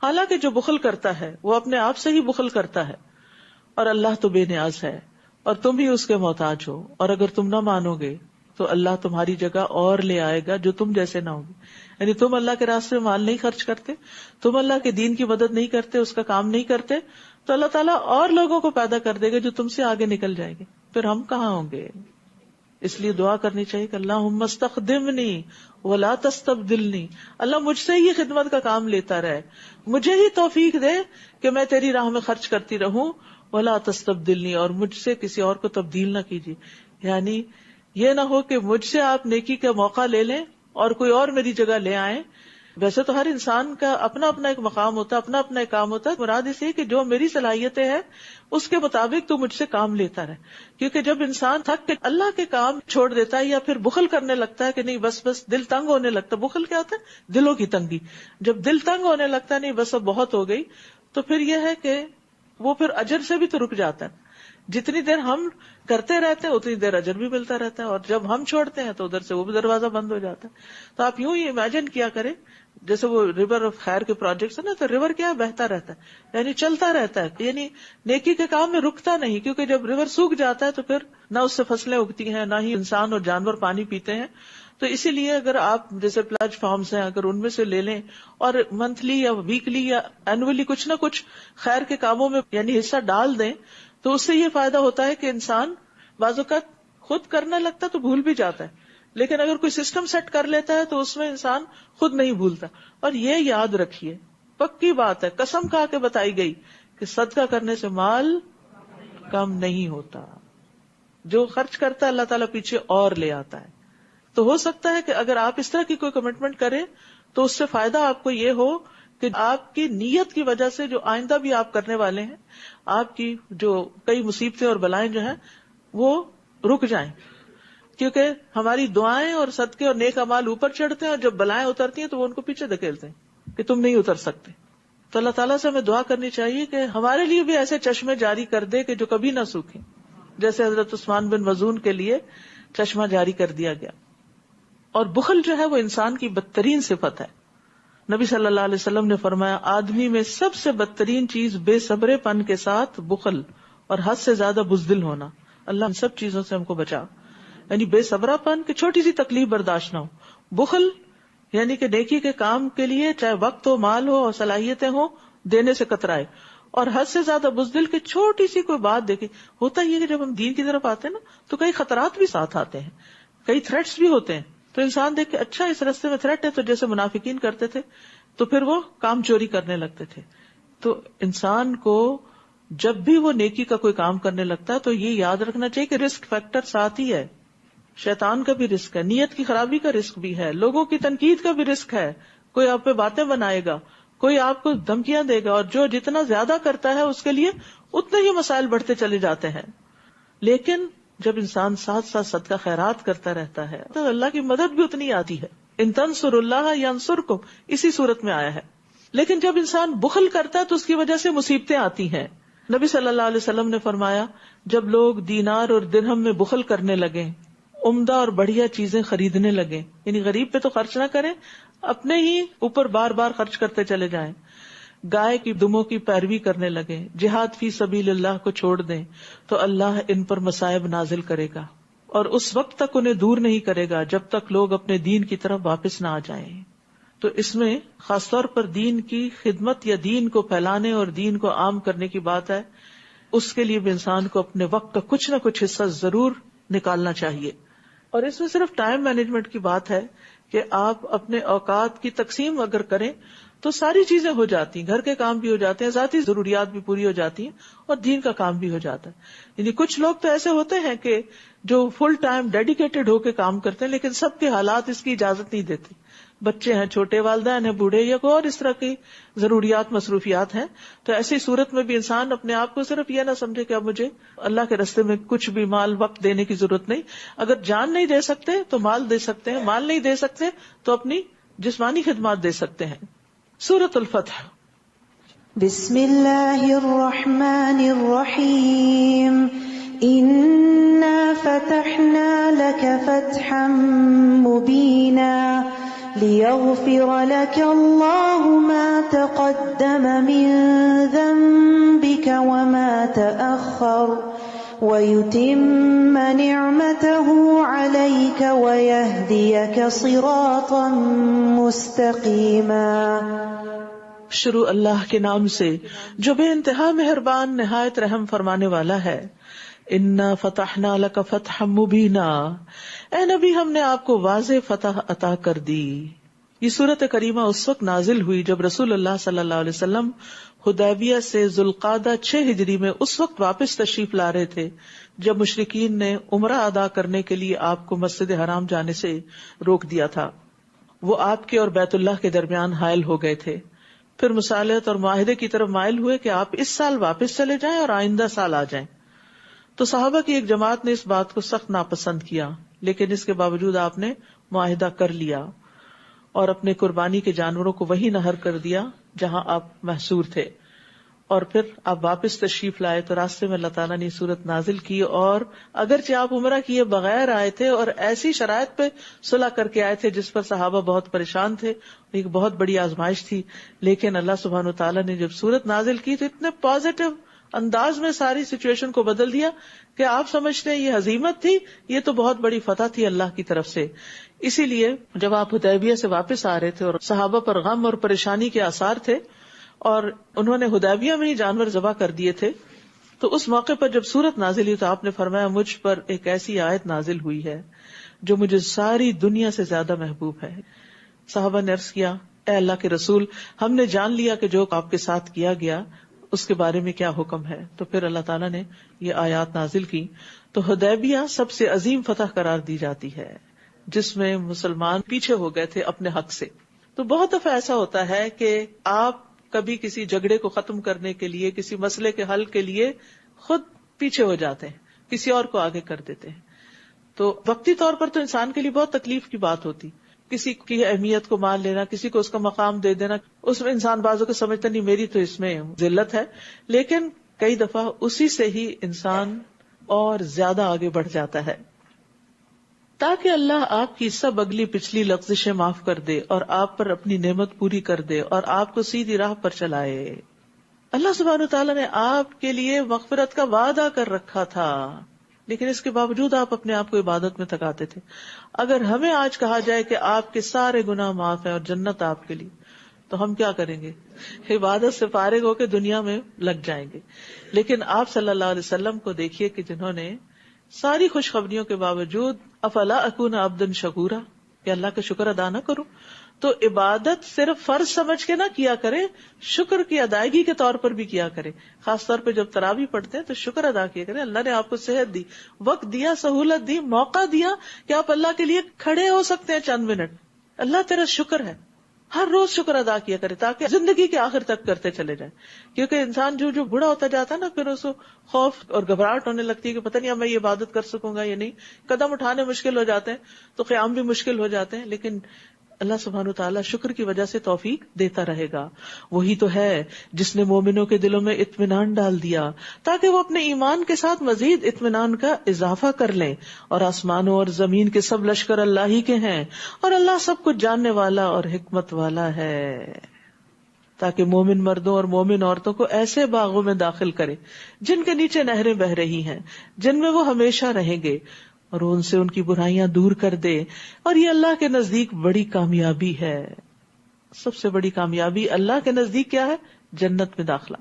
حالانکہ جو بخل کرتا ہے وہ اپنے آپ سے ہی بخل کرتا ہے، اور اللہ تو بے نیاز ہے اور تم ہی اس کے محتاج ہو. اور اگر تم نہ مانو گے تو اللہ تمہاری جگہ اور لے آئے گا جو تم جیسے نہ ہوگے. یعنی تم اللہ کے راستے میں مال نہیں خرچ کرتے، تم اللہ کے دین کی مدد نہیں کرتے، اس کا کام نہیں کرتے، تو اللہ تعالیٰ اور لوگوں کو پیدا کر دے گا جو تم سے آگے نکل جائیں گے. پھر ہم کہاں ہوں گے؟ اس لیے دعا کرنی چاہیے کہ اللہم استخدمنی ولا تستبدلنی، اللہ مجھ سے ہی خدمت کا کام لیتا رہے، مجھے ہی توفیق دے کہ میں تیری راہ میں خرچ کرتی رہوں، ولا تستبدلنی، اور مجھ سے کسی اور کو تبدیل نہ کیجیے. یعنی یہ نہ ہو کہ مجھ سے آپ نیکی کا موقع لے لیں اور کوئی اور میری جگہ لے آئیں. ویسے تو ہر انسان کا اپنا اپنا ایک مقام ہوتا ہے، اپنا اپنا ایک کام ہوتا ہے. مراد اس ہے کہ جو میری صلاحیتیں ہیں اس کے مطابق تو مجھ سے کام لیتا رہے. کیونکہ جب انسان تھک کے اللہ کے کام چھوڑ دیتا ہے یا پھر بخل کرنے لگتا ہے کہ نہیں بس دل تنگ ہونے لگتا ہے. بخل کیا ہوتا ہے؟ دلوں کی تنگی. جب دل تنگ ہونے لگتا ہے نہیں بس اب بہت ہو گئی، تو پھر یہ ہے کہ وہ پھر اجر سے بھی تو رک جاتا ہے. جتنی دیر ہم کرتے رہتے ہیں اتنی دیر اجر بھی ملتا رہتا ہے، اور جب ہم چھوڑتے ہیں تو ادھر سے وہ بھی دروازہ بند ہو جاتا ہے. تو آپ یوں ہی امیجن کیا کریں جیسے وہ ریور آف خیر کے پروجیکٹس ہیں نا، تو ریور کیا ہے؟ بہتا رہتا ہے، یعنی چلتا رہتا ہے. یعنی نیکی کے کام میں رکتا نہیں، کیونکہ جب ریور سوکھ جاتا ہے تو پھر نہ اس سے فصلیں اگتی ہیں، نہ ہی انسان اور جانور پانی پیتے ہیں. تو اسی لیے اگر آپ جیسے پلج فارمز ہیں اگر ان میں سے لے لیں اور منتھلی یا ویکلی یا اینولی کچھ نہ کچھ خیر کے کاموں میں یعنی حصہ ڈال دیں، تو اس سے یہ فائدہ ہوتا ہے کہ انسان بعض اوقات خود کرنے لگتا تو بھول بھی جاتا ہے، لیکن اگر کوئی سسٹم سیٹ کر لیتا ہے تو اس میں انسان خود نہیں بھولتا. اور یہ یاد رکھیے، پکی بات ہے، قسم کھا کے بتائی گئی کہ صدقہ کرنے سے مال کم نہیں ہوتا. جو خرچ کرتا ہے اللہ تعالیٰ پیچھے اور لے آتا ہے. تو ہو سکتا ہے کہ اگر آپ اس طرح کی کوئی کمٹمنٹ کریں تو اس سے فائدہ آپ کو یہ ہو کہ آپ کی نیت کی وجہ سے جو آئندہ بھی آپ کرنے والے ہیں، آپ کی جو کئی مصیبتیں اور بلائیں جو ہیں وہ رک جائیں. کیونکہ ہماری دعائیں اور صدقے اور نیک اعمال اوپر چڑھتے ہیں، اور جب بلائیں اترتی ہیں تو وہ ان کو پیچھے دھکیلتے ہیں کہ تم نہیں اتر سکتے. تو اللہ تعالیٰ سے ہمیں دعا کرنی چاہیے کہ ہمارے لیے بھی ایسے چشمے جاری کر دے کہ جو کبھی نہ سوکھیں، جیسے حضرت عثمان بن مظعون کے لیے چشمہ جاری کر دیا گیا. اور بخل جو ہے وہ انسان کی بدترین صفت ہے. نبی صلی اللہ علیہ وسلم نے فرمایا آدمی میں سب سے بدترین چیز بے صبرے پن کے ساتھ بخل اور حد سے زیادہ بزدل ہونا. اللہ ان سب چیزوں سے ہم کو بچا. یعنی بے صبرا پن کہ چھوٹی سی تکلیف برداشت نہ ہو. بخل یعنی کہ نیکی کے کام کے لیے چاہے وقت ہو، مال ہو اور صلاحیتیں ہوں، دینے سے کترائے. اور حد سے زیادہ بزدل کہ چھوٹی سی کوئی بات دیکھے. ہوتا یہ کہ جب ہم دین کی طرف آتے ہیں نا تو کئی خطرات بھی ساتھ آتے ہیں، کئی تھریٹس بھی ہوتے ہیں. تو انسان دیکھ کے اچھا اس راستے میں تھریٹ ہے، تو جیسے منافقین کرتے تھے تو پھر وہ کام چوری کرنے لگتے تھے. تو انسان کو جب بھی وہ نیکی کا کوئی کام کرنے لگتا ہے تو یہ یاد رکھنا چاہیے کہ رسک فیکٹر ساتھ ہی ہے. شیطان کا بھی رسک ہے، نیت کی خرابی کا رسک بھی ہے، لوگوں کی تنقید کا بھی رسک ہے. کوئی آپ پہ باتیں بنائے گا، کوئی آپ کو دھمکیاں دے گا، اور جو جتنا زیادہ کرتا ہے اس کے لیے اتنے ہی مسائل بڑھتے چلے جاتے ہیں. لیکن جب انسان ساتھ ساتھ صدقہ خیرات کرتا رہتا ہے تو اللہ کی مدد بھی اتنی آتی ہے. ان تنصروا اللہ ینصرکم، اسی صورت میں آیا ہے. لیکن جب انسان بخل کرتا ہے تو اس کی وجہ سے مصیبتیں آتی ہیں. نبی صلی اللہ علیہ وسلم نے فرمایا جب لوگ دینار اور درہم میں بخل کرنے لگے، عمدہ اور بڑھیا چیزیں خریدنے لگے، یعنی غریب پہ تو خرچ نہ کریں، اپنے ہی اوپر بار بار خرچ کرتے چلے جائیں، گائے کی دموں کی پیروی کرنے لگے، جہاد فی سبیل اللہ کو چھوڑ دیں، تو اللہ ان پر مصائب نازل کرے گا اور اس وقت تک انہیں دور نہیں کرے گا جب تک لوگ اپنے دین کی طرف واپس نہ آ جائیں. تو اس میں خاص طور پر دین کی خدمت یا دین کو پھیلانے اور دین کو عام کرنے کی بات ہے. اس کے لیے بھی انسان کو اپنے وقت کا کچھ نہ کچھ حصہ ضرور نکالنا چاہیے. اور اس میں صرف ٹائم مینجمنٹ کی بات ہے کہ آپ اپنے اوقات کی تقسیم اگر کریں تو ساری چیزیں ہو جاتی ہیں، گھر کے کام بھی ہو جاتے ہیں، ذاتی ضروریات بھی پوری ہو جاتی ہیں اور دین کا کام بھی ہو جاتا ہے. یعنی کچھ لوگ تو ایسے ہوتے ہیں کہ جو فل ٹائم ڈیڈیکیٹڈ ہو کے کام کرتے ہیں، لیکن سب کے حالات اس کی اجازت نہیں دیتے. بچے ہیں، چھوٹے والدین ہیں، بوڑھے یا کوئی اور اس طرح کی ضروریات مصروفیات ہیں. تو ایسی صورت میں بھی انسان اپنے آپ کو صرف یہ نہ سمجھے کہ اب مجھے اللہ کے راستے میں کچھ بھی مال وقت دینے کی ضرورت نہیں. اگر جان نہیں دے سکتے تو مال دے سکتے ہیں، مال نہیں دے سکتے تو اپنی جسمانی خدمات دے سکتے ہیں. سورۃ الفتح. بسم اللہ الرحمن الرحیم. انا فتحنا لك فتحا مبینا ليغفر لك الله ما تقدم من ذنبك وما تأخر ويتم نعمته عليك ويهديك صراطا مستقيما. شروع اللہ کے نام سے جو بے انتہا مہربان نہایت رحم فرمانے والا ہے. انا فتحنا لک فتحا مبینا، اے نبی ہم نے آپ کو واضح فتح عطا کر دی. یہ سورت کریمہ اس وقت نازل ہوئی جب رسول اللہ صلی اللہ علیہ وسلم حدیبیہ سے ذوالقعدہ 6 ہجری میں اس وقت واپس تشریف لا رہے تھے جب مشرکین نے عمرہ ادا کرنے کے لیے آپ کو مسجد حرام جانے سے روک دیا تھا. وہ آپ کے اور بیت اللہ کے درمیان حائل ہو گئے تھے. پھر مصالحت اور معاہدے کی طرف مائل ہوئے کہ آپ اس سال واپس چلے جائیں اور آئندہ سال آ جائیں. تو صحابہ کی ایک جماعت نے اس بات کو سخت ناپسند کیا، لیکن اس کے باوجود آپ نے معاہدہ کر لیا اور اپنے قربانی کے جانوروں کو وہی نہر کر دیا جہاں آپ محصور تھے. اور پھر آپ واپس تشریف لائے تو راستے میں اللہ تعالیٰ نے صورت نازل کی، اور اگرچہ آپ عمرہ کیے بغیر آئے تھے اور ایسی شرائط پہ صلح کر کے آئے تھے جس پر صحابہ بہت پریشان تھے، ایک بہت بڑی آزمائش تھی، لیکن اللہ سبحانہ وتعالیٰ نے جب صورت نازل کی تو اتنے پازیٹو انداز میں ساری سچویشن کو بدل دیا کہ آپ سمجھتے ہیں یہ ہزیمت تھی، یہ تو بہت بڑی فتح تھی اللہ کی طرف سے. اسی لیے جب آپ حدیبیہ سے واپس آ رہے تھے اور صحابہ پر غم اور پریشانی کے آثار تھے اور انہوں نے حدیبیہ میں ہی جانور ذبح کر دیے تھے، تو اس موقع پر جب سورت نازل ہوئی تو آپ نے فرمایا مجھ پر ایک ایسی آیت نازل ہوئی ہے جو مجھے ساری دنیا سے زیادہ محبوب ہے. صحابہ نے عرض کیا اے اللہ کے رسول، ہم نے جان لیا کہ جو آپ کے ساتھ کیا گیا اس کے بارے میں کیا حکم ہے. تو پھر اللہ تعالیٰ نے یہ آیات نازل کی. تو حدیبیہ سب سے عظیم فتح قرار دی جاتی ہے جس میں مسلمان پیچھے ہو گئے تھے اپنے حق سے. تو بہت دفعہ ایسا ہوتا ہے کہ آپ کبھی کسی جھگڑے کو ختم کرنے کے لیے، کسی مسئلے کے حل کے لیے خود پیچھے ہو جاتے ہیں، کسی اور کو آگے کر دیتے ہیں. تو وقتی طور پر تو انسان کے لیے بہت تکلیف کی بات ہوتی، کسی کی اہمیت کو مان لینا، کسی کو اس کا مقام دے دینا. اس میں انسان بعضوں کو سمجھتا نہیں میری تو اس میں ذلت ہے، لیکن کئی دفعہ اسی سے ہی انسان اور زیادہ آگے بڑھ جاتا ہے. تاکہ اللہ آپ کی سب اگلی پچھلی لغزشیں معاف کر دے اور آپ پر اپنی نعمت پوری کر دے اور آپ کو سیدھی راہ پر چلائے. اللہ سبحانہ وتعالیٰ نے آپ کے لیے مغفرت کا وعدہ کر رکھا تھا، لیکن اس کے باوجود آپ اپنے آپ کو عبادت میں تھکاتے تھے. اگر ہمیں آج کہا جائے کہ آپ کے سارے گناہ معاف ہیں اور جنت آپ کے لیے، تو ہم کیا کریں گے؟ عبادت سے فارغ ہو کے دنیا میں لگ جائیں گے. لیکن آپ صلی اللہ علیہ وسلم کو دیکھیے کہ جنہوں نے ساری خوشخبریوں کے باوجود افلا اکون عبدا شکورا، کہ اللہ کا شکر ادا نہ کروں. تو عبادت صرف فرض سمجھ کے نہ کیا کرے، شکر کی ادائیگی کے طور پر بھی کیا کرے. خاص طور پہ جب تراویح پڑھتے ہیں تو شکر ادا کیا کرے. اللہ نے آپ کو صحت دی، وقت دیا، سہولت دی، موقع دیا کہ آپ اللہ کے لیے کھڑے ہو سکتے ہیں چند منٹ. اللہ تیرا شکر ہے. ہر روز شکر ادا کیا کرے تاکہ زندگی کے آخر تک کرتے چلے جائیں. کیونکہ انسان جو بوڑھا ہوتا جاتا ہے نا، پھر اس کو خوف اور گھبراہٹ ہونے لگتی ہے کہ پتہ نہیں اب میں یہ عبادت کر سکوں گا یا نہیں. قدم اٹھانے مشکل ہو جاتے ہیں تو قیام بھی مشکل ہو جاتے ہیں. لیکن اللہ سبحانہ وتعالیٰ شکر کی وجہ سے توفیق دیتا رہے گا. وہی تو ہے جس نے مومنوں کے دلوں میں اطمینان ڈال دیا تاکہ وہ اپنے ایمان کے ساتھ مزید اطمینان کا اضافہ کر لیں. اور آسمانوں اور زمین کے سب لشکر اللہ ہی کے ہیں اور اللہ سب کچھ جاننے والا اور حکمت والا ہے. تاکہ مومن مردوں اور مومن عورتوں کو ایسے باغوں میں داخل کرے جن کے نیچے نہریں بہ رہی ہیں، جن میں وہ ہمیشہ رہیں گے، اور ان سے ان کی برائیاں دور کر دے. اور یہ اللہ کے نزدیک بڑی کامیابی ہے. سب سے بڑی کامیابی اللہ کے نزدیک کیا ہے؟ جنت میں داخلہ.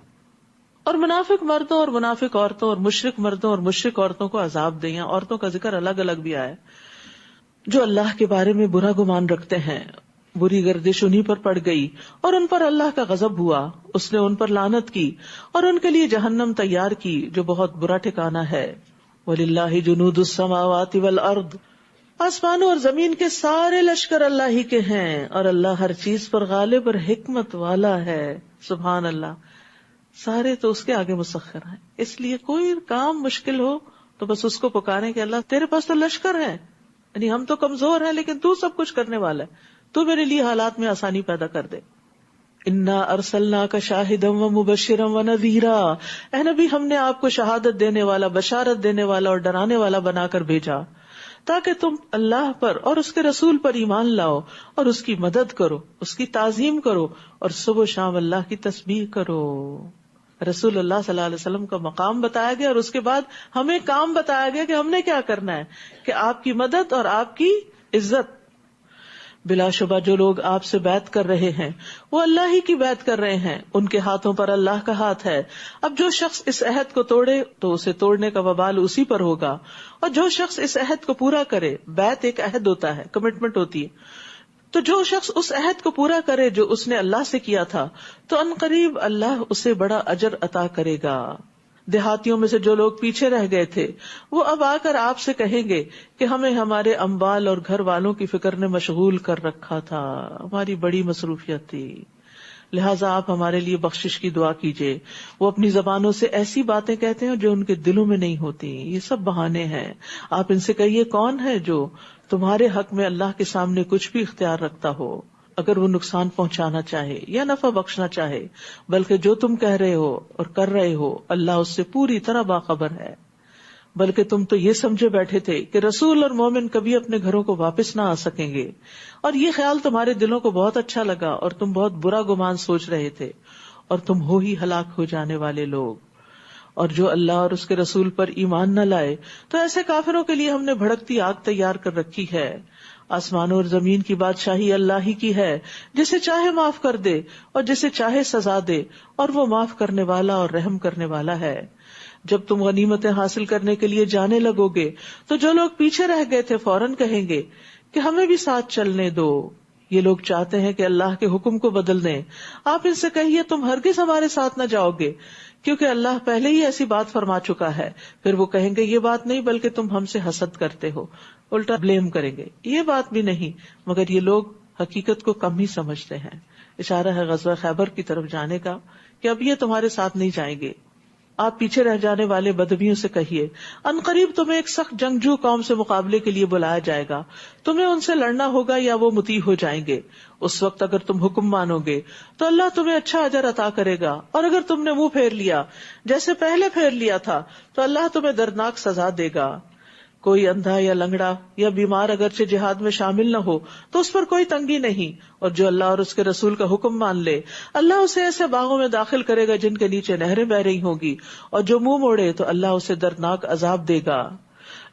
اور منافق مردوں اور منافق عورتوں اور مشرک مردوں اور مشرک عورتوں کو عذاب دیں. یہاں عورتوں کا ذکر الگ الگ بھی آیا جو اللہ کے بارے میں برا گمان رکھتے ہیں. بری گردش انہی پر پڑ گئی اور ان پر اللہ کا غضب ہوا. اس نے ان پر لعنت کی اور ان کے لیے جہنم تیار کی جو بہت برا ٹھکانہ ہے. وَلِلَّهِ جُنُودُ السَّمَاوَاتِ وَالْأَرْضِ، آسمانوں اور زمین کے سارے لشکر اللہ ہی کے ہیں اور اللہ ہر چیز پر غالب اور حکمت والا ہے. سبحان اللہ. سارے تو اس کے آگے مسخر ہیں. اس لیے کوئی کام مشکل ہو تو بس اس کو پکاریں کہ اللہ تیرے پاس تو لشکر ہیں، یعنی ہم تو کمزور ہیں لیکن تو سب کچھ کرنے والا ہے، تو میرے لیے حالات میں آسانی پیدا کر دے. انا ارسلناک شاہدا ومبشرا ونذیرا، اے نبی ہم نے آپ کو شہادت دینے والا، بشارت دینے والا اور ڈرانے والا بنا کر بھیجا تاکہ تم اللہ پر اور اس کے رسول پر ایمان لاؤ اور اس کی مدد کرو، اس کی تعظیم کرو اور صبح و شام اللہ کی تسبیح کرو. رسول اللہ صلی اللہ علیہ وسلم کا مقام بتایا گیا اور اس کے بعد ہمیں کام بتایا گیا کہ ہم نے کیا کرنا ہے، کہ آپ کی مدد اور آپ کی عزت. بلا شبہ جو لوگ آپ سے بیعت کر رہے ہیں وہ اللہ ہی کی بیعت کر رہے ہیں، ان کے ہاتھوں پر اللہ کا ہاتھ ہے. اب جو شخص اس عہد کو توڑے تو اسے توڑنے کا وبال اسی پر ہوگا، اور جو شخص اس عہد کو پورا کرے، بیعت ایک عہد ہوتا ہے، کمٹمنٹ ہوتی ہے، تو جو شخص اس عہد کو پورا کرے جو اس نے اللہ سے کیا تھا تو عنقریب اللہ اسے بڑا اجر عطا کرے گا. دیہاتیوں میں سے جو لوگ پیچھے رہ گئے تھے وہ اب آ کر آپ سے کہیں گے کہ ہمیں ہمارے اموال اور گھر والوں کی فکر نے مشغول کر رکھا تھا، ہماری بڑی مصروفیت تھی، لہٰذا آپ ہمارے لیے بخشش کی دعا کیجیے. وہ اپنی زبانوں سے ایسی باتیں کہتے ہیں جو ان کے دلوں میں نہیں ہوتی، یہ سب بہانے ہیں. آپ ان سے کہیے کون ہے جو تمہارے حق میں اللہ کے سامنے کچھ بھی اختیار رکھتا ہو، اگر وہ نقصان پہنچانا چاہے یا نفع بخشنا چاہے، بلکہ جو تم کہہ رہے ہو اور کر رہے ہو اللہ اس سے پوری طرح باخبر ہے. بلکہ تم تو یہ سمجھے بیٹھے تھے کہ رسول اور مومن کبھی اپنے گھروں کو واپس نہ آ سکیں گے، اور یہ خیال تمہارے دلوں کو بہت اچھا لگا اور تم بہت برا گمان سوچ رہے تھے، اور تم ہو ہی ہلاک ہو جانے والے لوگ. اور جو اللہ اور اس کے رسول پر ایمان نہ لائے تو ایسے کافروں کے لیے ہم نے بھڑکتی آگ تیار کر رکھی ہے. آسمانوں اور زمین کی بادشاہی اللہ ہی کی ہے، جسے چاہے معاف کر دے اور جسے چاہے سزا دے، اور وہ معاف کرنے والا اور رحم کرنے والا ہے. جب تم غنیمتیں حاصل کرنے کے لیے جانے لگو گے تو جو لوگ پیچھے رہ گئے تھے فوراً کہیں گے کہ ہمیں بھی ساتھ چلنے دو، یہ لوگ چاہتے ہیں کہ اللہ کے حکم کو بدل دیں. آپ ان سے کہیے تم ہرگز ہمارے ساتھ نہ جاؤ گے کیونکہ اللہ پہلے ہی ایسی بات فرما چکا ہے. پھر وہ کہیں گے یہ بات نہیں بلکہ تم ہم سے حسد کرتے ہو، الٹا بلیم کریں گے. یہ بات بھی نہیں مگر یہ لوگ حقیقت کو کم ہی سمجھتے ہیں. اشارہ ہے غزوہ خیبر کی طرف جانے کا کہ اب یہ تمہارے ساتھ نہیں جائیں گے. آپ پیچھے رہ جانے والے بدویوں سے کہیے ان قریب تمہیں ایک سخت جنگجو قوم سے مقابلے کے لیے بلایا جائے گا، تمہیں ان سے لڑنا ہوگا یا وہ مطیع ہو جائیں گے. اس وقت اگر تم حکم مانو گے تو اللہ تمہیں اچھا اجر عطا کرے گا، اور اگر تم نے منہ پھیر لیا جیسے پہلے پھیر لیا تھا تو اللہ تمہیں دردناک سزا دے گا. کوئی اندھا یا لنگڑا یا بیمار اگرچہ جہاد میں شامل نہ ہو تو اس پر کوئی تنگی نہیں، اور جو اللہ اور اس کے رسول کا حکم مان لے اللہ اسے ایسے باغوں میں داخل کرے گا جن کے نیچے نہریں بہ رہی ہوں گی، اور جو منہ موڑے تو اللہ اسے دردناک عذاب دے گا.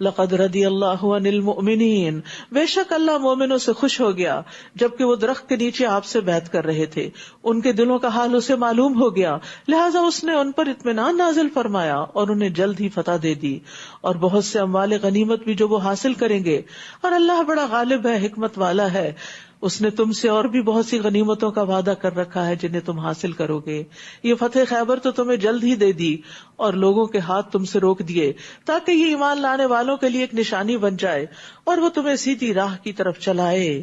لقد رضی اللہ عن المؤمنین، بے شک اللہ مومنوں سے خوش ہو گیا جبکہ وہ درخت کے نیچے آپ سے بیعت کر رہے تھے. ان کے دلوں کا حال اسے معلوم ہو گیا، لہٰذا اس نے ان پر اطمینان نازل فرمایا اور انہیں جلد ہی فتح دے دی، اور بہت سے اموال غنیمت بھی جو وہ حاصل کریں گے. اور اللہ بڑا غالب ہے، حکمت والا ہے. اس نے تم سے اور بھی بہت سی غنیمتوں کا وعدہ کر رکھا ہے جنہیں تم حاصل کرو گے. یہ فتح خیبر تو تمہیں جلد ہی دے دی اور لوگوں کے ہاتھ تم سے روک دیے تاکہ یہ ایمان لانے والوں کے لیے ایک نشانی بن جائے اور وہ تمہیں سیدھی راہ کی طرف چلائے.